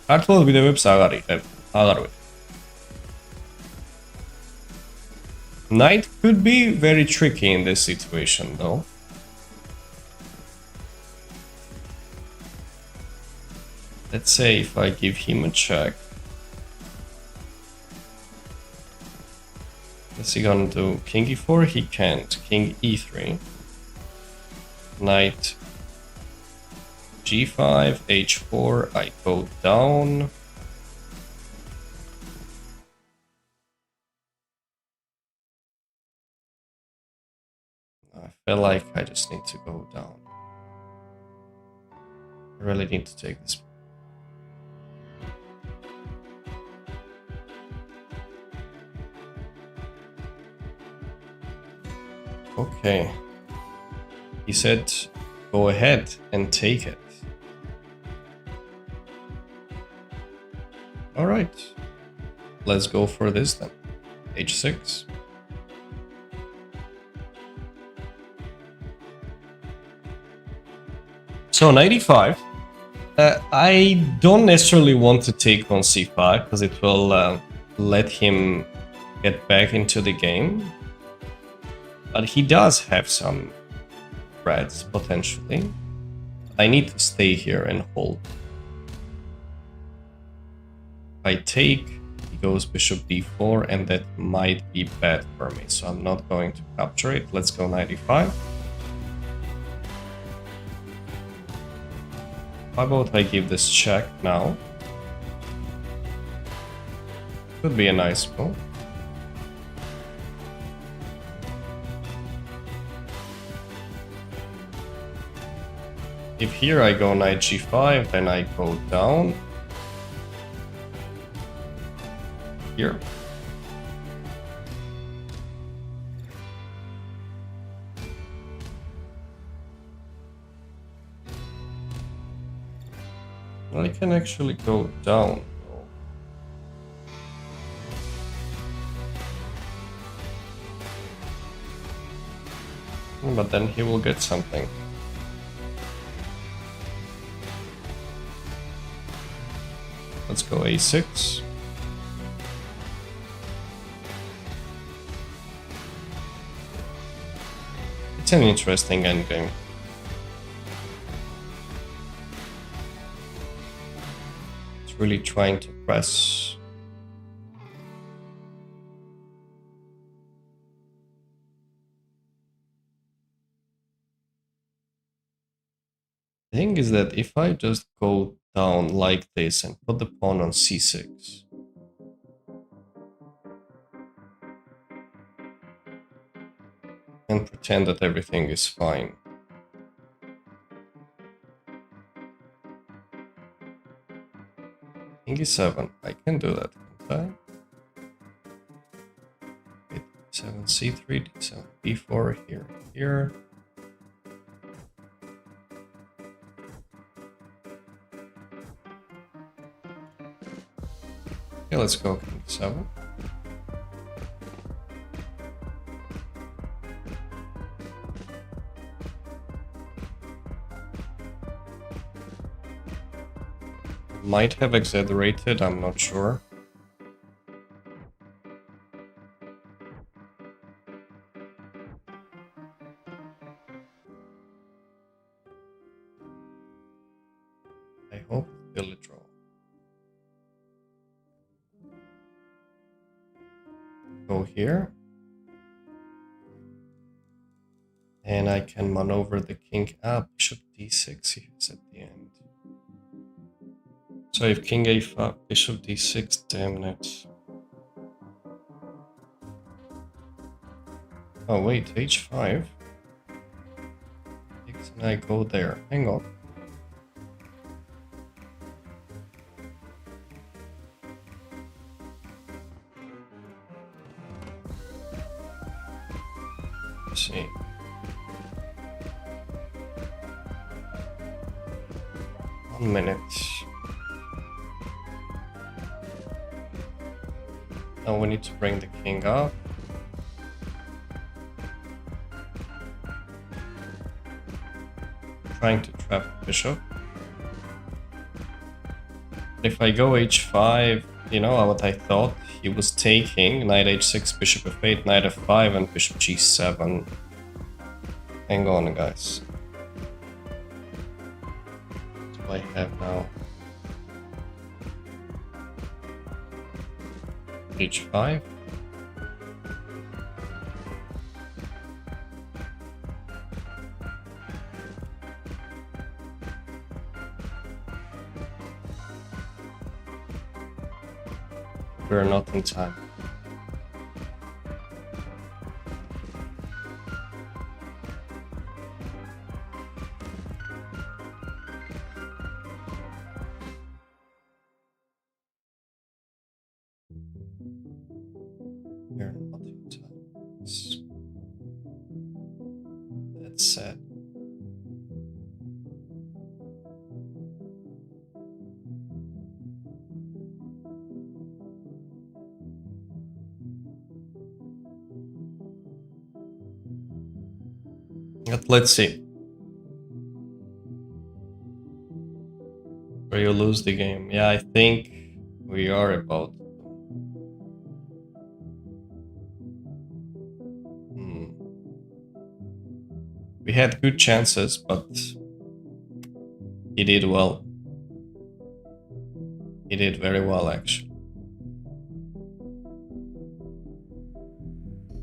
Hartwell videoyup sağlar. Knight could be very tricky in this situation, though. Let's say if I give him a check. Is he gonna do king e4? He can't. King e3. Knight g5, h4, I go down. I feel like I just need to go down. I really need to take this. Okay. He said, go ahead and take it. Alright. Let's go for this then. h6. So 95. I don't necessarily want to take on c5 because it will let him get back into the game. But he does have some threats, potentially. I need to stay here and hold. If I take, he goes bishop d4, and that might be bad for me, so I'm not going to capture it. Let's go 95. How about I give this check now? Could be a nice move. If here I go knight g5, then I go down. Here. I can actually go down. But then he will get something. Let's go a6. It's an interesting endgame. It's really trying to press. The thing is that if I just go down like this and put the pawn on c6, and pretend that everything is fine. King e7, I can do that, can't I? 7 c3, d7, b4, here. Okay, let's go king e7. Might have exaggerated, I'm not sure. go here. And I can maneuver the king up. Bishop d6 he has at the end. So if king a5, bishop d6, damn it. Oh wait, h5. And I go there. Hang on. Let's see. One minute. Now we need to bring the king up. Trying to trap the bishop. If I go h5, you know what I thought? He was taking knight h6, bishop f8, knight f5, and bishop g7. Hang on, guys. What do I have now? h5. We're not in time. We're not in time. That's sad. But let's see. Where you lose the game. Yeah, I think we are about. We had good chances, but he did well. He did very well, actually.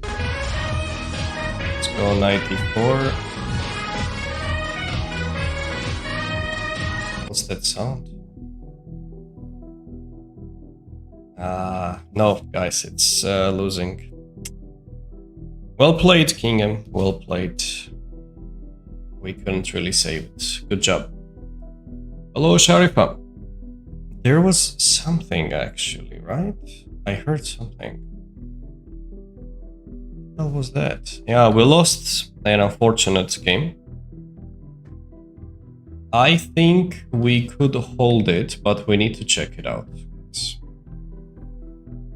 Let's go 94. What's that sound? No, guys, it's losing. Well played, Kingham. Well played. We couldn't really save it. Good job. Hello, Sharifa. There was something, actually, right? I heard something. What was that? Yeah, we lost an unfortunate game. I think we could hold it, but we need to check it out.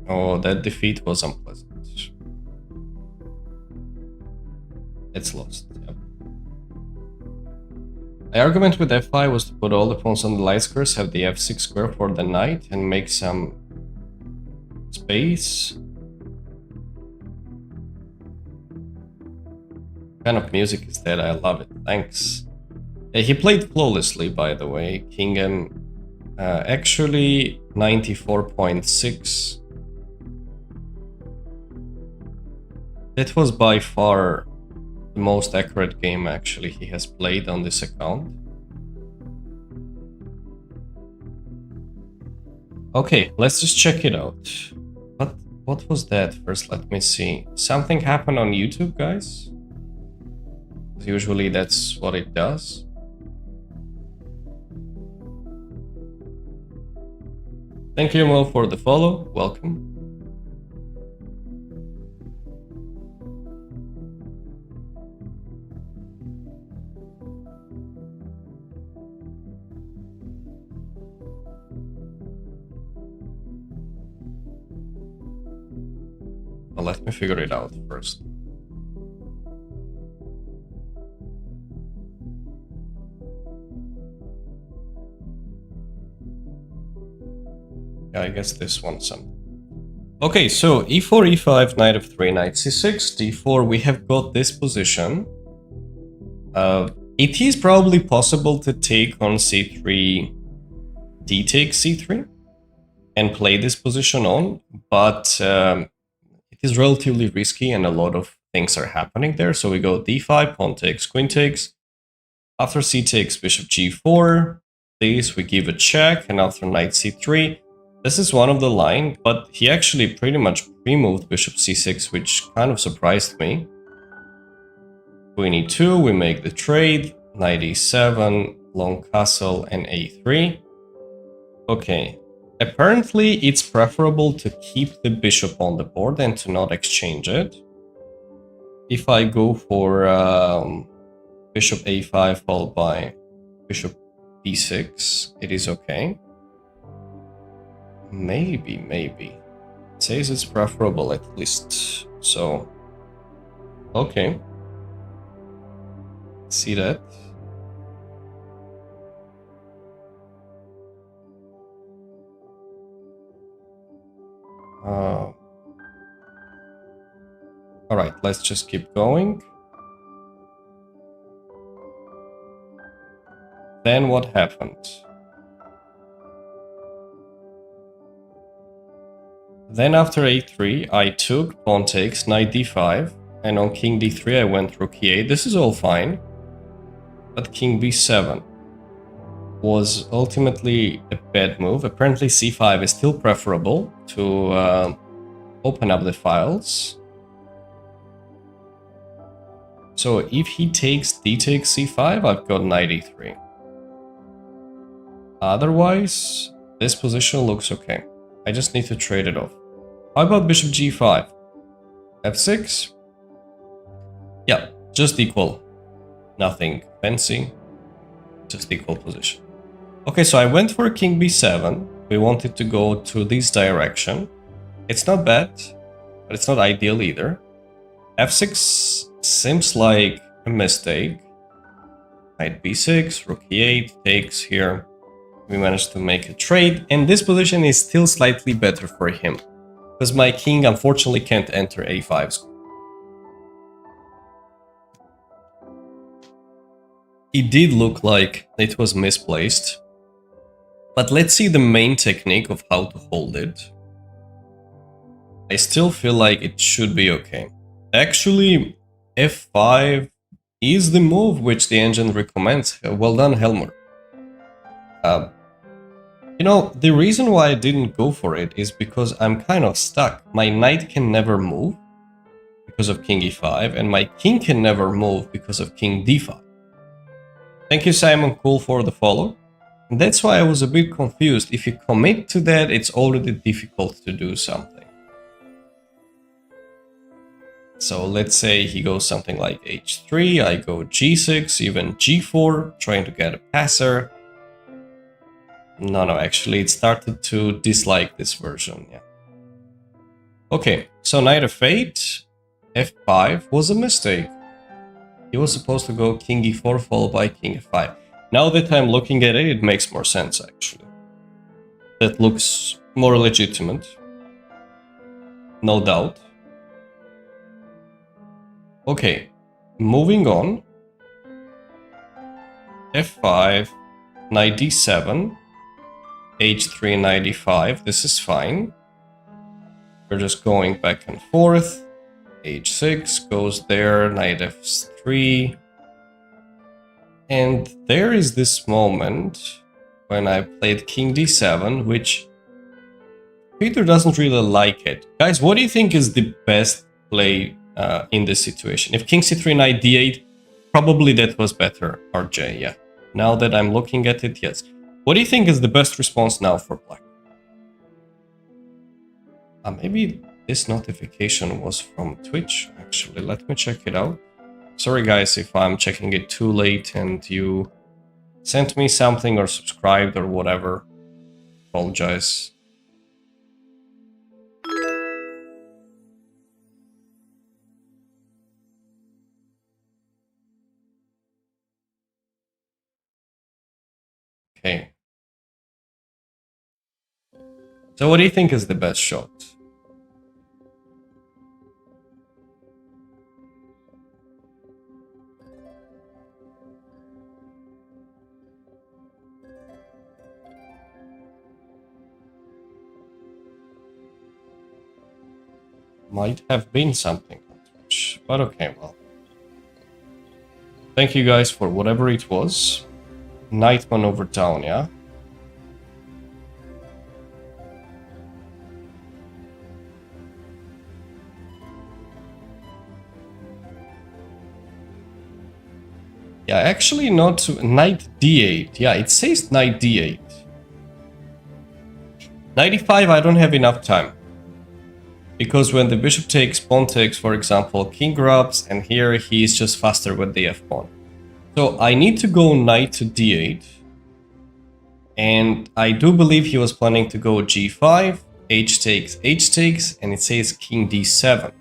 Oh, that defeat was unpleasant. It's lost. Yep. The argument with f5 was to put all the pawns on the light squares, have the f6 square for the knight, and make some space. What kind of music is that? I love it. Thanks. He played flawlessly, by the way. Kingham actually 94.6. That was by far the most accurate game actually he has played on this account. Okay, let's just check it out. What was that? First, let me see. Something happened on YouTube, guys? Usually that's what it does. Thank you, Mo, for the follow. Welcome. Well, let me figure it out first. Yeah, I guess this one's something. Okay, so e4, e5, knight f3, knight c6, d4. We have got this position. It is probably possible to take on c3, d takes c3, and play this position on, but it is relatively risky and a lot of things are happening there. So we go d5, pawn takes, queen takes. After c takes, bishop g4. This we give a check, and after knight c3. This is one of the line, but he actually pretty much pre-moved bishop c6, which kind of surprised me. Queen e2, we make the trade, knight e7, long castle, and a3. Okay, apparently it's preferable to keep the bishop on the board and to not exchange it. If I go for bishop a5 followed by bishop d6, it is okay. Maybe. It says it's preferable at least, so okay. See that? Alright, let's just keep going. Then what happened? Then after a3, I took pawn takes, knight d5, and on king d3 I went rook e8. This is all fine. But king b7 was ultimately a bad move. Apparently c5 is still preferable to open up the files. So if he takes d takes c5, I've got knight e3. Otherwise, this position looks okay. I just need to trade it off. How about bishop g5? f6? Yeah, just equal. Nothing fancy, just equal position. Okay, so I went for king b7. We wanted to go to this direction. It's not bad, but it's not ideal either. f6 seems like a mistake. Knight b6, rook e8 takes here. We managed to make a trade, and this position is still slightly better for him, because my king unfortunately can't enter a5 square. It did look like it was misplaced, but let's see the main technique of how to hold it. I still feel like it should be okay. Actually, f5 is the move which the engine recommends. Well done, Helmer. You know, the reason why I didn't go for it is because I'm kind of stuck. My knight can never move because of king e5, and my king can never move because of king d5. Thank you, Simon Cool, for the follow. And that's why I was a bit confused. If you commit to that, it's already difficult to do something. So let's say he goes something like h3, I go g6, even g4, trying to get a passer. No, actually it started to dislike this version, yeah. Okay, so knight f8, f5 was a mistake. He was supposed to go king e4 followed by king f5. Now that I'm looking at it, it makes more sense actually. That looks more legitimate. No doubt. Okay, moving on. f5, knight d7, h3, knight e5. This is fine. We're just going back and forth. h6 goes there, knight f3. And there is this moment when I played king d7, which Peter doesn't really like it. Guys, what do you think is the best play in this situation? If king c3, knight d8, probably that was better, RJ, yeah. Now that I'm looking at it, yes. What do you think is the best response now for black? Maybe this notification was from Twitch, actually. Let me check it out. Sorry guys if I'm checking it too late and you sent me something or subscribed or whatever. Apologize. Okay. So what do you think is the best shot? Might have been something on Twitch, but okay, well. Thank you guys for whatever it was. Knightman over down, yeah? Yeah, actually not knight d8. Yeah, it says knight d8. 95, I don't have enough time. Because when the bishop takes, pawn takes, for example, king grabs, and here he is just faster with the f-pawn. So I need to go knight to d8. And I do believe he was planning to go g5, h takes, and it says king d7.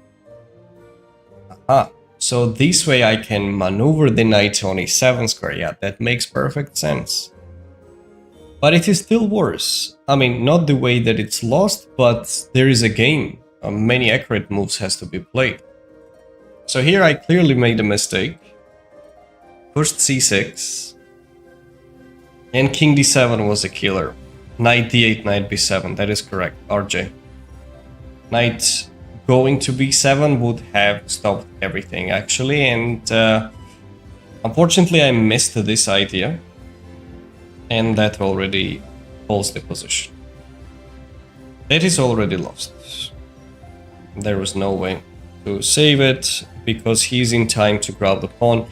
Aha. So this way I can maneuver the knight on e7 square. Yeah, that makes perfect sense. But it is still worse. I mean, not the way that it's lost, but there is a game. Many accurate moves has to be played. So here I clearly made a mistake. First c6. And king d7 was a killer. Knight d8, knight b7. That is correct, RJ. Knight going to b7 would have stopped everything, actually. And unfortunately, I missed this idea. And that already holds the position. That is already lost. There was no way to save it, because he's in time to grab the pawn.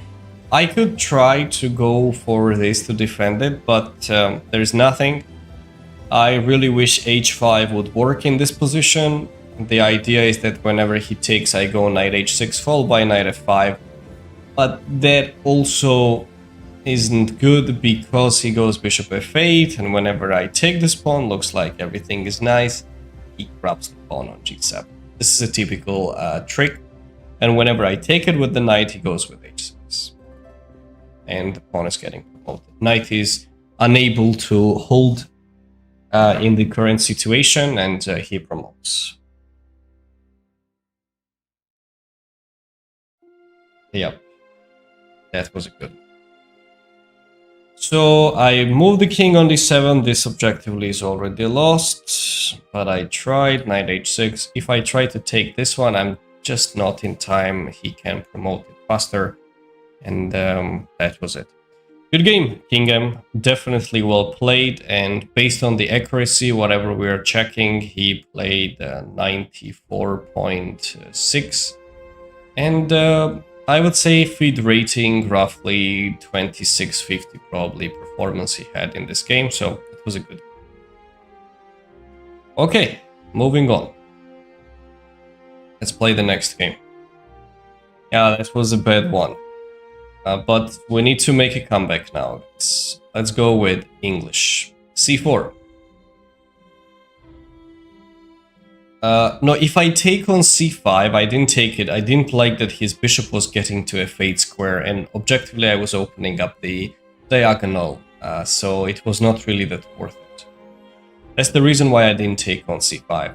I could try to go for this to defend it, but there's nothing. I really wish h5 would work in this position. The idea is that whenever he takes, I go knight h6 followed by knight f5. But that also isn't good, because he goes bishop f8, and whenever I take this pawn, looks like everything is nice. He grabs the pawn on g7. This is a typical trick. And whenever I take it with the knight, he goes with h6. And the pawn is getting promoted. Knight is unable to hold in the current situation, and he promotes. Yep, that was a good one. So I moved the king on d7. This objectively is already lost, but I tried knight h6. If I try to take this one, I'm just not in time. He can promote it faster, and that was it. Good game, Kingham. Definitely well played, and based on the accuracy, whatever we are checking, he played 94.6, and I would say feed rating roughly 2650 probably performance he had in this game, so it was a good game. Okay, moving on. Let's play the next game. Yeah, that was a bad one. But we need to make a comeback now. Let's go with English. c4. No, if I take on c5, I didn't take it. I didn't like that his bishop was getting to f8 square, and objectively I was opening up the diagonal, so it was not really that worth it. That's the reason why I didn't take on c5,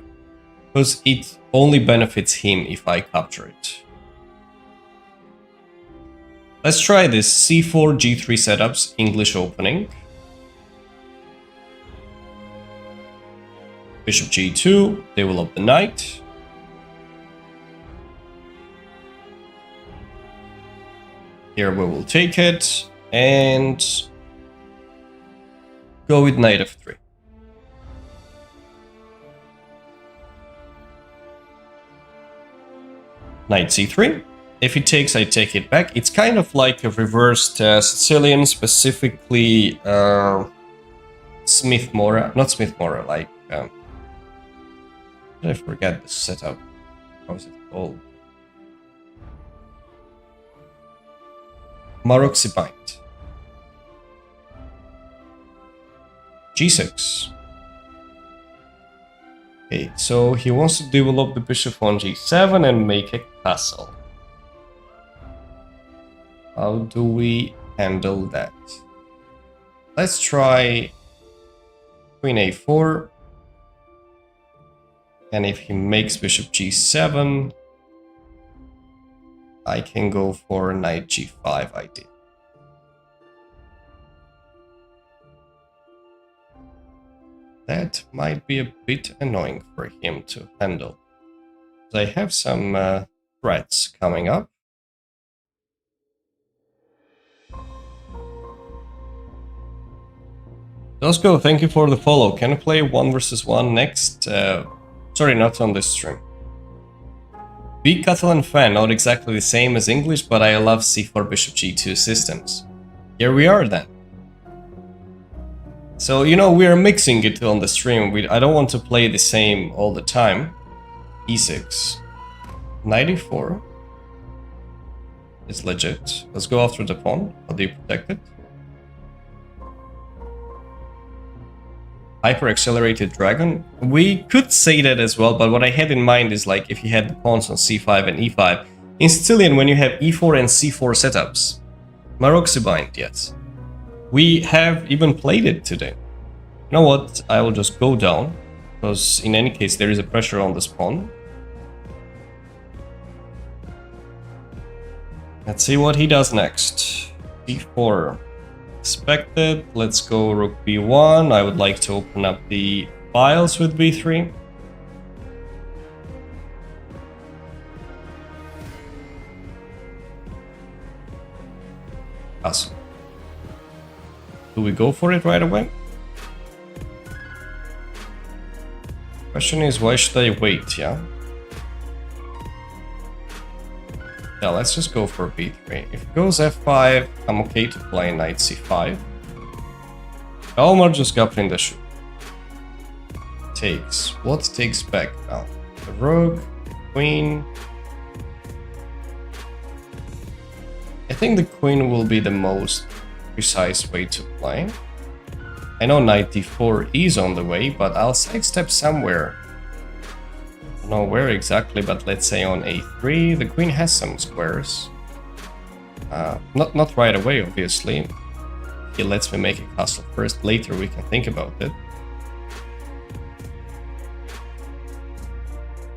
because it only benefits him if I capture it. Let's try this c4, g3 setups, English opening. Bishop g2, develop the knight. Here we will take it and go with knight f3. Knight c3. If he takes, I take it back. It's kind of like a reversed Sicilian, specifically Smith-Morra. Not Smith-Morra, like... I forget the setup. How is it called? Maroczy bind. g6. Okay, so he wants to develop the bishop on g7 and make a castle. How do we handle that? Let's try queen a4. And if he makes bishop g7, I can go for knight g5 idea. That might be a bit annoying for him to handle. I have some threats coming up. Dosko, thank you for the follow. Can I play 1 versus 1 next? Sorry, not on this stream. Big Catalan fan, not exactly the same as English, but I love c4 bishop g2 systems. Here we are then. So, you know, we are mixing it on the stream. I don't want to play the same all the time. e6. 94. It's legit. Let's go after the pawn. How do you protect it? Hyper accelerated dragon. We could say that as well, but what I had in mind is like if you had the pawns on c5 and e5. In Sicilian, when you have e4 and c4 setups. Maroxybind, yes. We have even played it today. You know what? I will just go down, because in any case there is a pressure on this pawn. Let's see what he does next. b4. Expected. Let's go rook b1. I would like to open up the files with b3. Awesome. Do we go for it right away? Question is, why should I wait, yeah? Yeah, let's just go for b3. If it goes f5, I'm okay to play knight c5. Omar just got in the shoe. Takes. What takes back now? The rook, queen. I think the queen will be the most precise way to play. I know knight d4 is on the way, but I'll sidestep somewhere. I don't know where exactly, but let's say on a3. The queen has some squares. Not right away, obviously. He lets me make a castle first. Later we can think about it.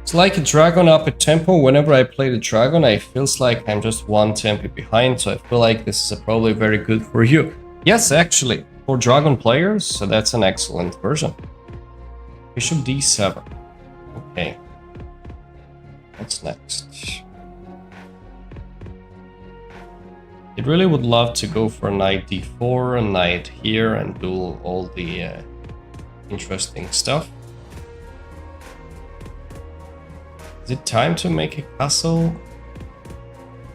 It's like a dragon up a tempo. Whenever I play the dragon, I feels like I'm just one tempo behind, so I feel like this is probably very good for you. Yes, actually, for dragon players, so that's an excellent version. Bishop d7. Okay. What's next? I really would love to go for knight d4, a knight here, and do all the interesting stuff. Is it time to make a castle?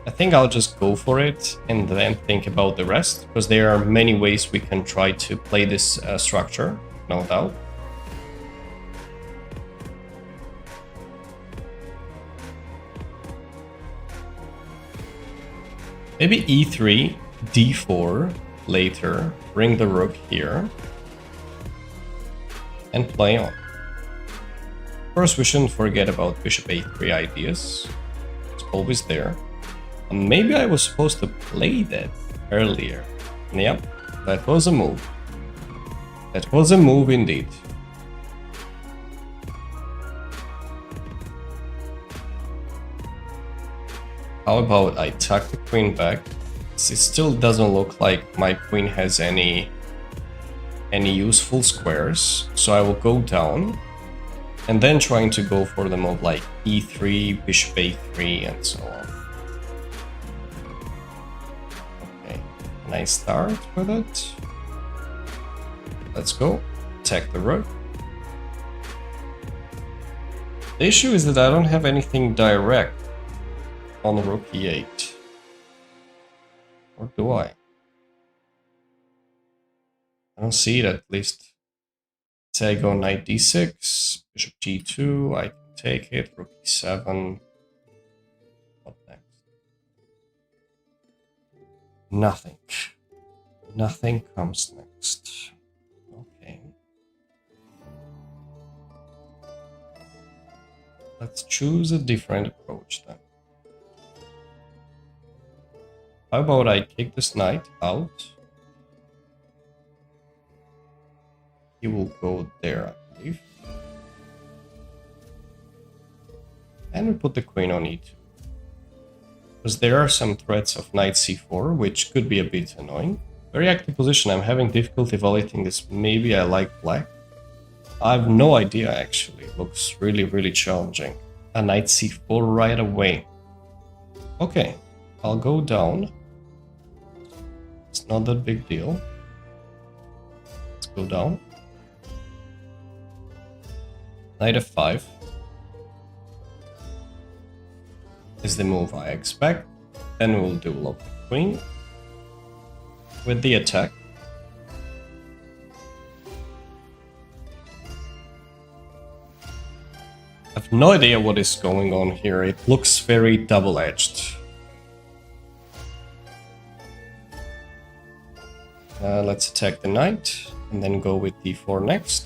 I think I'll just go for it and then think about the rest, because there are many ways we can try to play this structure, no doubt. Maybe e3, d4 later, bring the rook here, and play on. Of course, we shouldn't forget about bishop a3 ideas. It's always there. And maybe I was supposed to play that earlier. Yep, that was a move. That was a move indeed. How about I tuck the queen back? It still doesn't look like my queen has any useful squares, so I will go down and then trying to go for the move like e3, bishop a3, and so on. Okay, can I start with it? Let's go. Attack the rook. The issue is that I don't have anything direct on rook e8. Or do I? I don't see it, at least. Say I go knight d6, bishop g2, I can take it, rook e7. What next? Nothing. Nothing comes next. Okay. Let's choose a different approach then. How about I kick this knight out? He will go there, I believe. And we put the queen on e2. Because there are some threats of knight c4, which could be a bit annoying. Very active position. I'm having difficulty evaluating this. Maybe I like black. I have no idea, actually. It looks really, really challenging. a knight c4 right away. Okay, I'll go down. It's not that big deal. Let's go down. Knight f5 is the move I expect. Then we'll develop the queen with the attack. I have no idea what is going on here. It looks very double-edged. Let's attack the knight and then go with d4 next.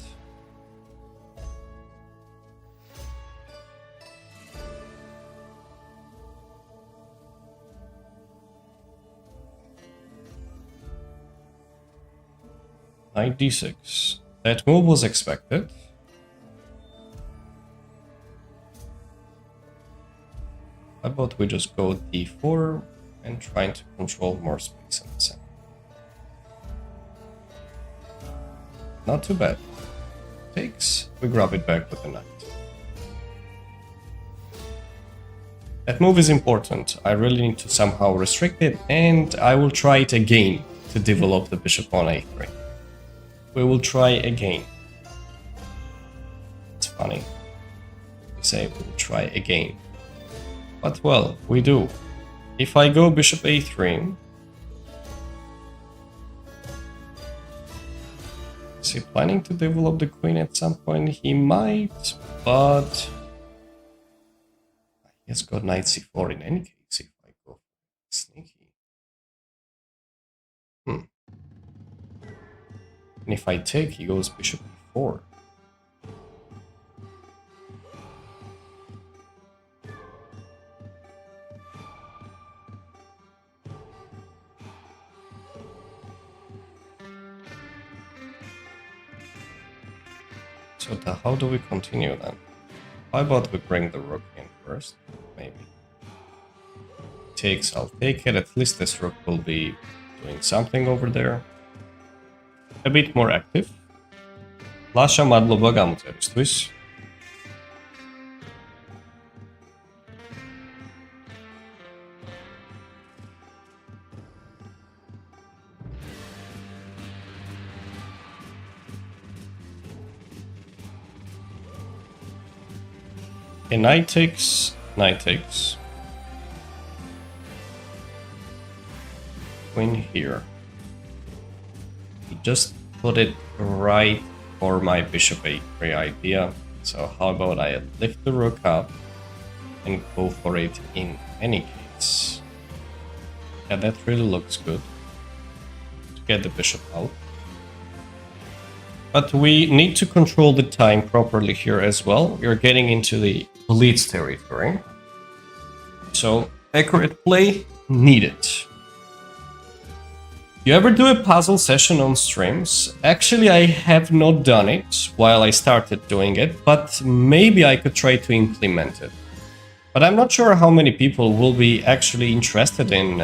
Knight d6. That move was expected. How about we just go d4 and trying to control more space in the center. Not too bad. Takes. We grab it back with the knight. That move is important. I really need to somehow restrict it, and I will try it again to develop the bishop on a3. We will try again. It's funny. We say we'll try again. But well, we do. If I go bishop a3, is he planning to develop the queen at some point? He might, but he has got knight c4 in any case if I go sneaky. And if I take, he goes bishop e4. So how do we continue then? How about we bring the rook in first? Maybe. Takes, I'll take it. At least this rook will be doing something over there. A bit more active. Lasha madloba gamutevistvis. Okay, knight takes, knight takes. Queen here. He just put it right for my bishop a3 idea. So how about I lift the rook up and go for it in any case. Yeah, that really looks good. To get the bishop out. But we need to control the time properly here as well. We're getting into the blitz territory. So, accurate play needed. You ever do a puzzle session on streams? Actually, I have not done it while I started doing it, but maybe I could try to implement it. But I'm not sure how many people will be actually interested in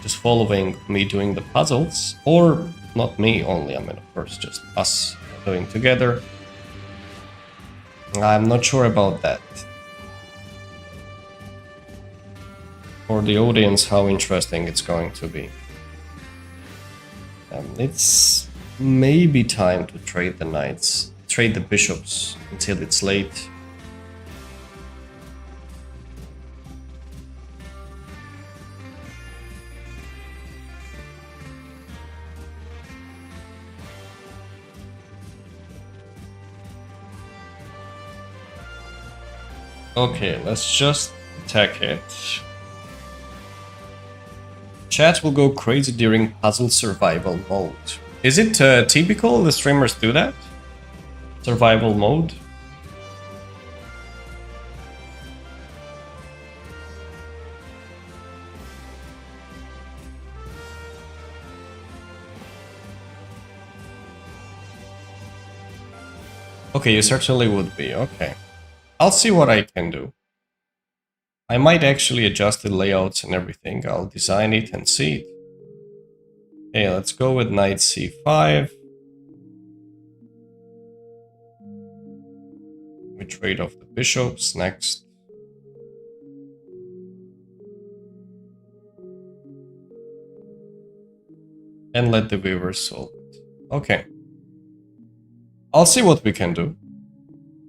just following me doing the puzzles, or not me only, I mean, of course, just us doing together. I'm not sure about that. For the audience, how interesting it's going to be. It's maybe time to trade the knights, trade the bishops until it's late. Okay, let's just attack it. Chat will go crazy during puzzle survival mode. Is it typical the streamers do that? Survival mode? Okay, you certainly would be, okay. I'll see what I can do. I might actually adjust the layouts and everything. I'll design it and see it. Okay, let's go with knight c5. We trade off the bishops next. and let the weaver solve it. Okay. I'll see what we can do.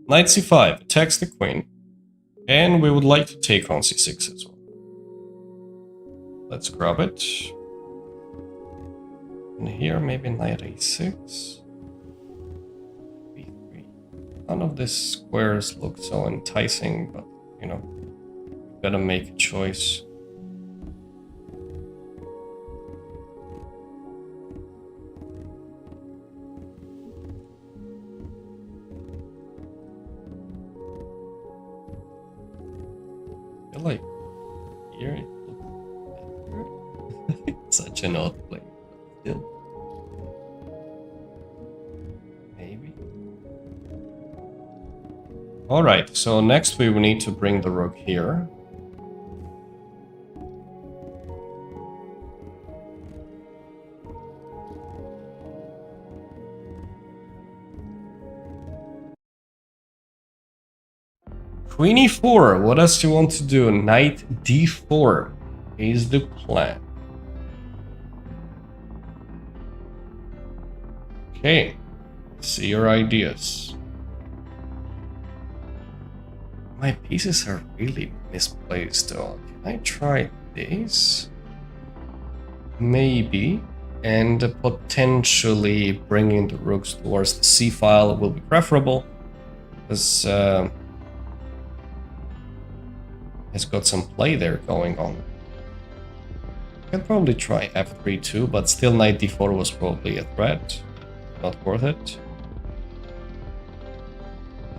Knight c5 attacks the queen, and we would like to take on c6 as well. Let's grab it. And here, maybe knight a6. b3. None of these squares look so enticing, but, you know, we've got to make a choice. I feel like here it looks better. Such an odd play. Still. Maybe. Alright, so next we will need to bring the rook here. Queen e4, what does she want to do? Knight d4 is the plan. Okay, see your ideas. My pieces are really misplaced though. Can I try this? Maybe. And potentially bringing the rooks towards the c file will be preferable. Because has got some play there going on. I can probably try f3 too, but still knight d4 was probably a threat. Not worth it.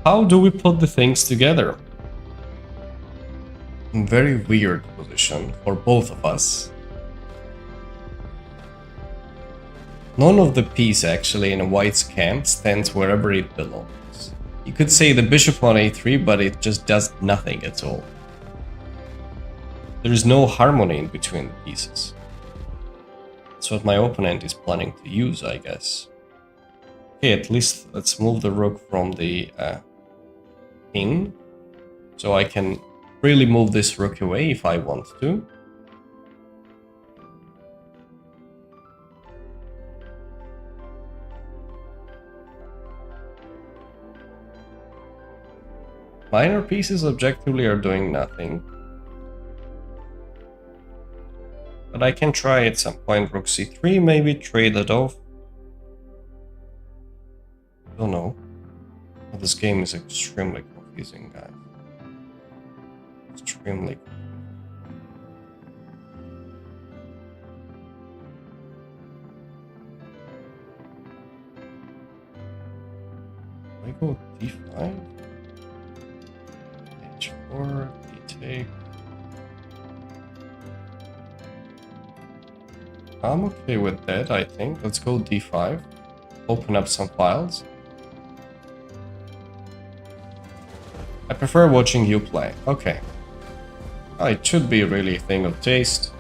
How do we put the things together? Very weird position for both of us. None of the piece actually in a white's camp stands wherever it belongs. You could say the bishop on a3, but it just does nothing at all. There is no harmony in between the pieces. That's what my opponent is planning to use, I guess. Okay, at least let's move the rook from the pin, so I can really move this rook away if I want to. Minor pieces objectively are doing nothing. But I can try at some point rook c3, maybe trade it off. I don't know. But this game is extremely confusing, guys. Extremely confusing. I go d5, h4, d-take. I'm okay with that, I think. Let's go d5. Open up some files. I prefer watching you play. Okay. It should be really a thing of taste.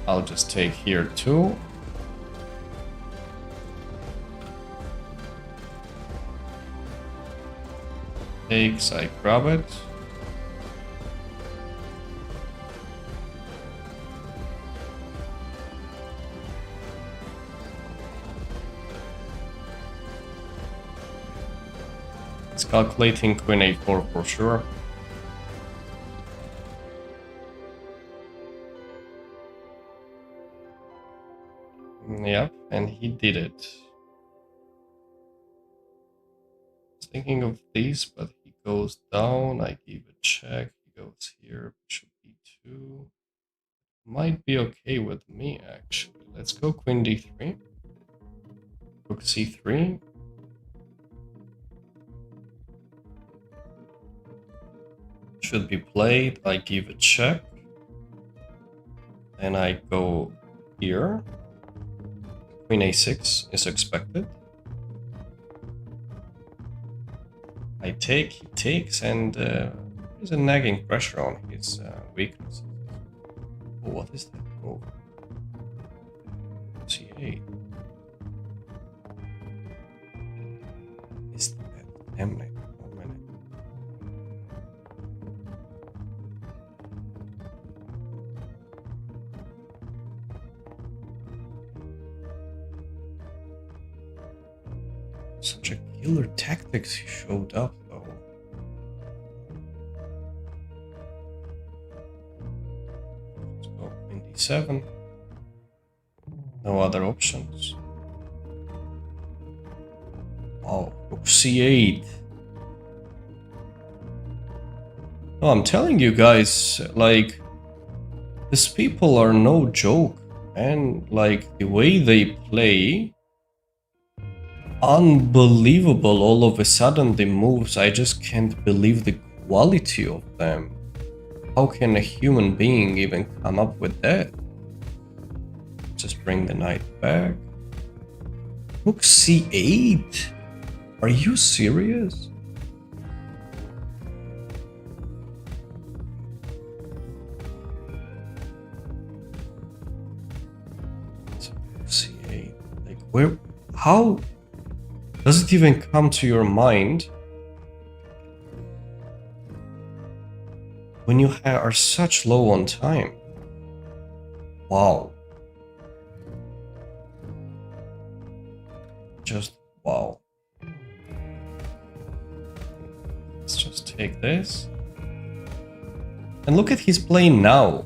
I'll just take here too. Takes, I grab it. It's calculating queen a4 for sure. Yep, and he did it. I was thinking of these, but he goes down, I give a check, he goes here, bishop e2. Might be okay with me, actually. Let's go queen d3. Rook c3. Should be played. I give a check. Then I go here. Queen a6 is expected. I take, he takes, and there's a nagging pressure on his weaknesses. Oh, what is that move? c8. Is that? Damn it. 1 minute. Such a killer tactics he showed up though. Let's go queen d7. No other options. Oh, rook c8. No, I'm telling you guys, like, these people are no joke, and like the way they play, unbelievable. All of a sudden the moves, I just can't believe the quality of them. How can a human being even come up with that? Just bring the knight back. Rook c8? Are you serious? C8. Like, where? How does it even come to your mind when you are such low on time? Wow. Just wow. Let's just take this. And look at his play now.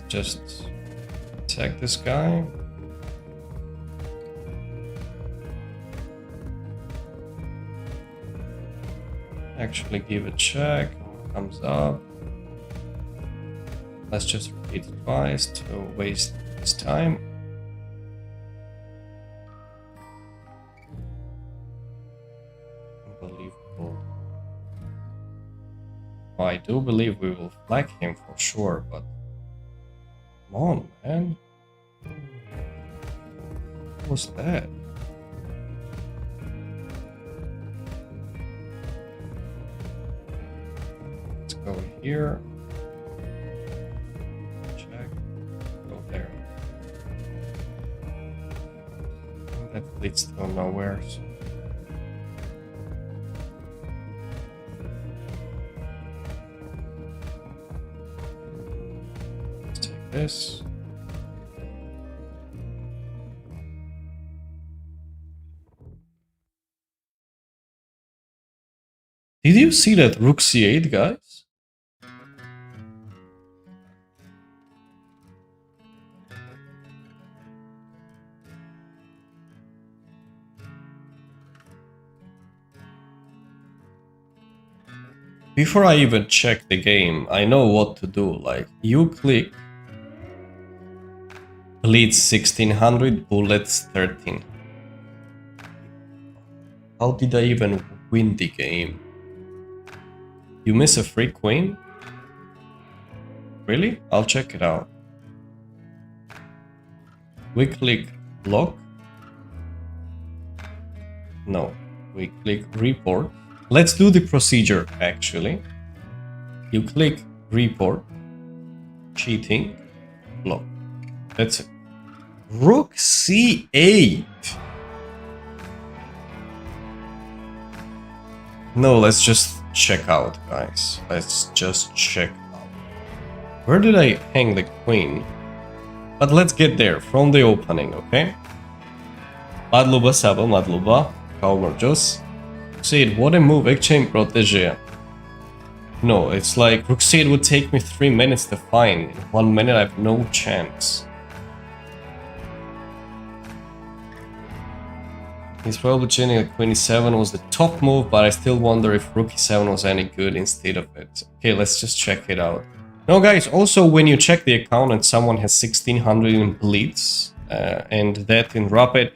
Just attack this guy. Actually give a check. Comes up. Let's just repeat it twice to waste his time. Unbelievable. Well, I do believe we will flag him for sure, but come on, man. What was that? Let's go here. Check. Go there. That leads to nowhere. So. Let's take this. Did you see that rook c8, guys? Before I even check the game, I know what to do. Like, you click bleeds 1600, bullets 13. How did I even win the game? You miss a free queen? Really? I'll check it out. We click block. No, we click report. Let's do the procedure actually. You click report, cheating, block. That's it. Rook c8. No, let's just check out, guys. Let's just check out. Where did I hang the queen? But let's get there from the opening, okay? Madluba Saba, Madluba, Kaumurjus. See, what a move, Exchange Protege. No, it's like Rook c8 would take me 3 minutes to find. In 1 minute, I have no chance. He's probably chaining that Queen e7 was the top move, but I still wonder if Rook e7 was any good instead of it. Okay, let's just check it out. Now guys, also when you check the account and someone has 1600 in bleeds and that in rapid,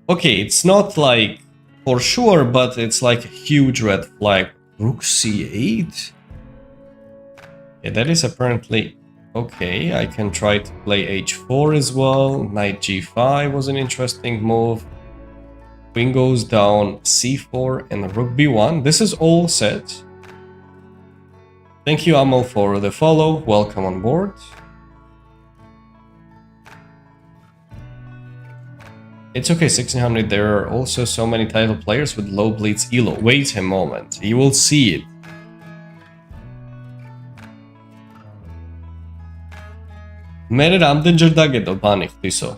okay, it's not like for sure, but it's like a huge red flag. Rook c8? Yeah, that is apparently okay. I can try to play h4 as well. Knight g5 was an interesting move. Queen goes down, c4 and rook b1. This is all set. Thank you, Amal, for the follow. Welcome on board. It's okay, 1600. There are also so many title players with low bleeds elo. Wait a moment, you will see it. მე რამდენჯერ დაგედო ბანი ხდისო?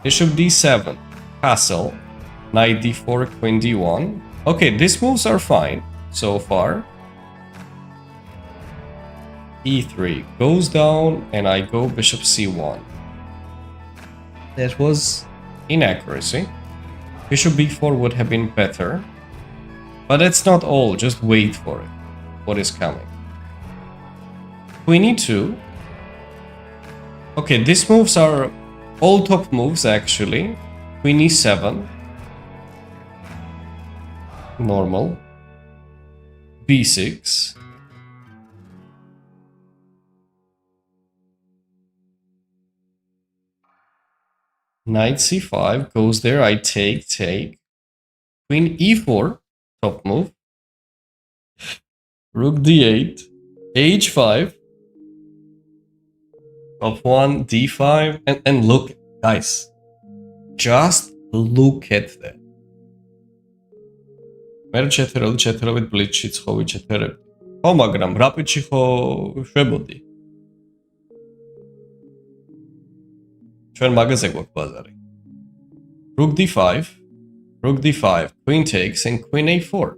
Bishop d7, castle, knight d4, queen d1. Okay, these moves are fine so far. e3 goes down, and I go bishop c1. That was inaccuracy. Bishop b4 would have been better. But that's not all, just wait for it. What is coming? Queen e2. Okay, these moves are all top moves actually. Queen e7. Normal. b6. Knight c5 goes there, I take. Queen e4, top move. Rook d8, h5, top 1, d5, and look, guys, just look at that. მე ჩეთერობით ბლიჩში ცხოვი ჩეთერებ. ხო, მაგრამ რაპიდში ხო შვებოდი. ჩვენ მაგაზე გვაქვს ბაზარი. Rook d5, queen takes, and queen a4.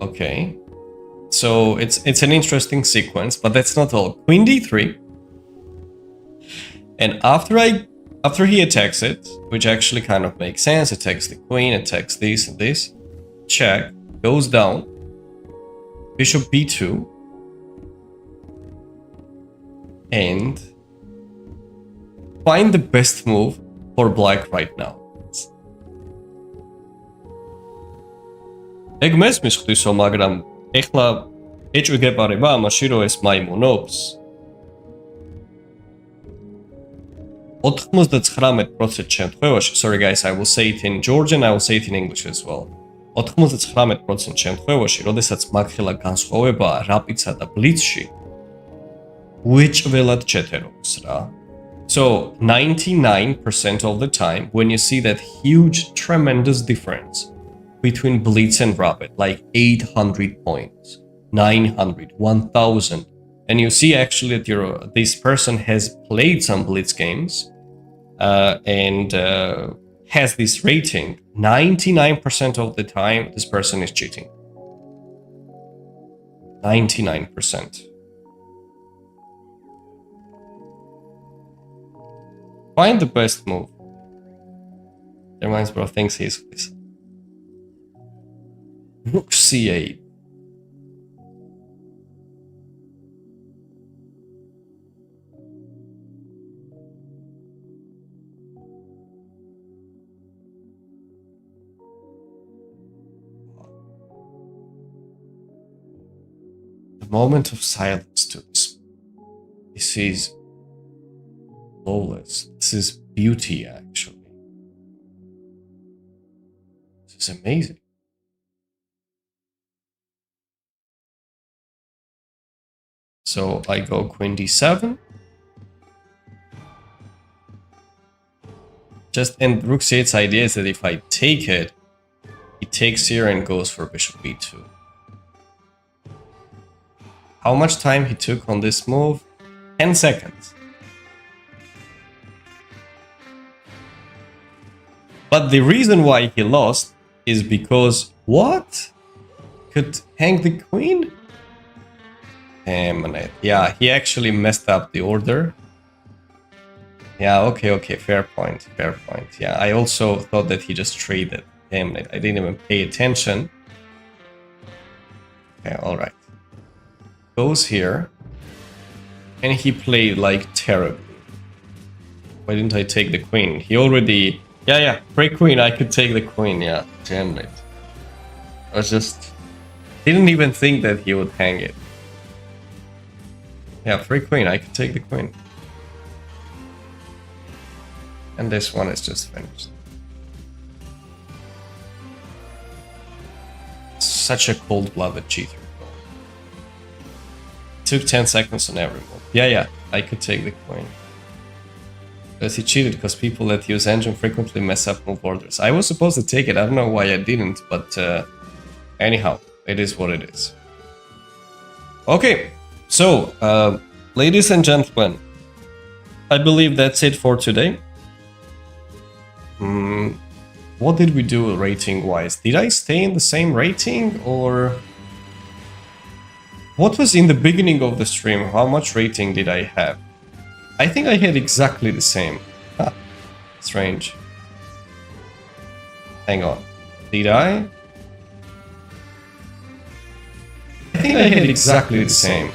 Okay, so it's an interesting sequence, but that's not all. Queen d3, and after he attacks it, which actually kind of makes sense, attacks the queen, attacks this and this, check, goes down, bishop b2, and find the best move for black right now. ეგ მესმის ხდისო, მაგრამ ეხლა ეჭვი გეპარება ამაში, რომ ეს მაიმუნობს. 99% შემთხვევაში, sorry guys, I will say it in Georgian, I will say it in English as well. 99% შემთხვევაში, როდესაც მაგხელა განსხვავებაა რაპიდსა და ბლიცში, უეჭველად ჩეთერობს რა. So 99% of the time, when you see that huge, tremendous difference between blitz and rapid, like 800 points, 900, 1000, and you see actually that this person has played some blitz games and has this rating, 99% of the time, this person is cheating. 99%. Find the best move. Reminds bro thinks he's this. Rook c8. The moment of silence to this. This is flawless. This is beauty, actually. This is amazing. So I go queen d7. And rook c8's idea is that if I take it, he takes here and goes for bishop b2. How much time he took on this move? 10 seconds. But the reason why he lost is because what? Could hang the queen? Damn it. Yeah, he actually messed up the order. Yeah, okay, fair point. Yeah, I also thought that he just traded. Damn it, I didn't even pay attention. Okay, alright. Goes here. And he played like terribly. Why didn't I take the queen? He already... Yeah, free queen, I could take the queen, yeah. Damn it. I was just... Didn't even think that he would hang it. Yeah, free queen, I could take the queen. And this one is just finished. Such a cold-blooded cheater. Took 10 seconds on every move. Yeah, I could take the queen. Because he cheated, because people that use engine frequently mess up move orders. I was supposed to take it, I don't know why I didn't, but anyhow, it is what it is. Okay, So, ladies and gentlemen, I believe that's it for today. What did we do rating-wise? Did I stay in the same rating, or... What was in the beginning of the stream? How much rating did I have? I think I had exactly the same. Huh. Strange. Hang on. Did I? I think I had exactly the same.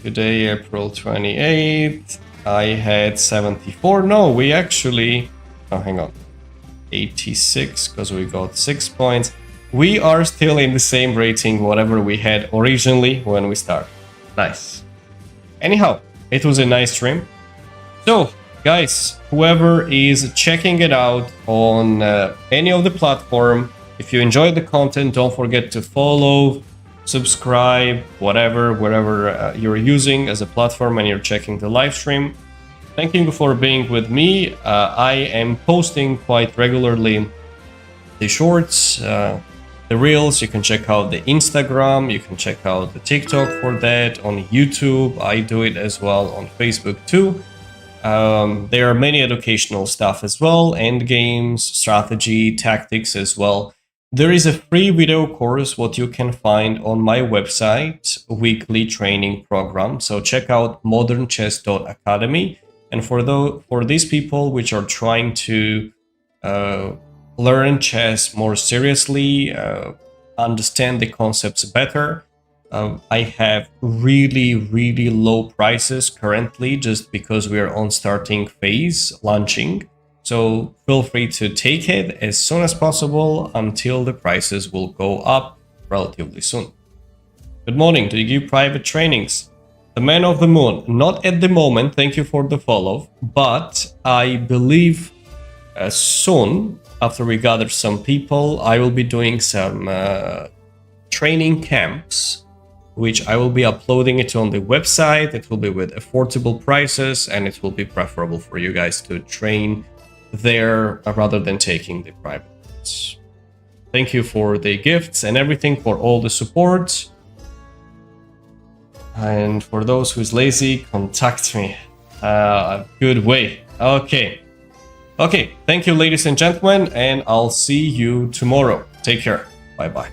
Today, April 28th, I had 74. No, we actually... Oh, hang on. 86, because we got 6 points. We are still in the same rating, whatever we had originally when we started. Nice. Anyhow, it was a nice stream. So, guys, whoever is checking it out on any of the platform, if you enjoyed the content, don't forget to follow, subscribe, whatever, wherever you're using as a platform and you're checking the live stream. Thank you for being with me. I am posting quite regularly the shorts, the reels. You can check out the Instagram, you can check out the TikTok for that, on YouTube. I do it as well on Facebook too. There are many educational stuff as well, end games, strategy, tactics as well. There is a free video course what you can find on my website, weekly training program. So check out modernchess.academy. And for these people which are trying to learn chess more seriously, understand the concepts better, I have really low prices currently just because we are on starting phase, launching. So feel free to take it as soon as possible until the prices will go up relatively soon. Good morning. Do you give private trainings? The Man of the Moon, not at the moment. Thank you for the follow. But I believe soon, after we gather some people, I will be doing some training camps, which I will be uploading it on the website. It will be with affordable prices, and it will be preferable for you guys to train there rather than taking the private ones. Thank you for the gifts and everything, for all the support. And for those who's lazy, contact me. Good way. Okay. Thank you, ladies and gentlemen, and I'll see you tomorrow. Take care. Bye-bye.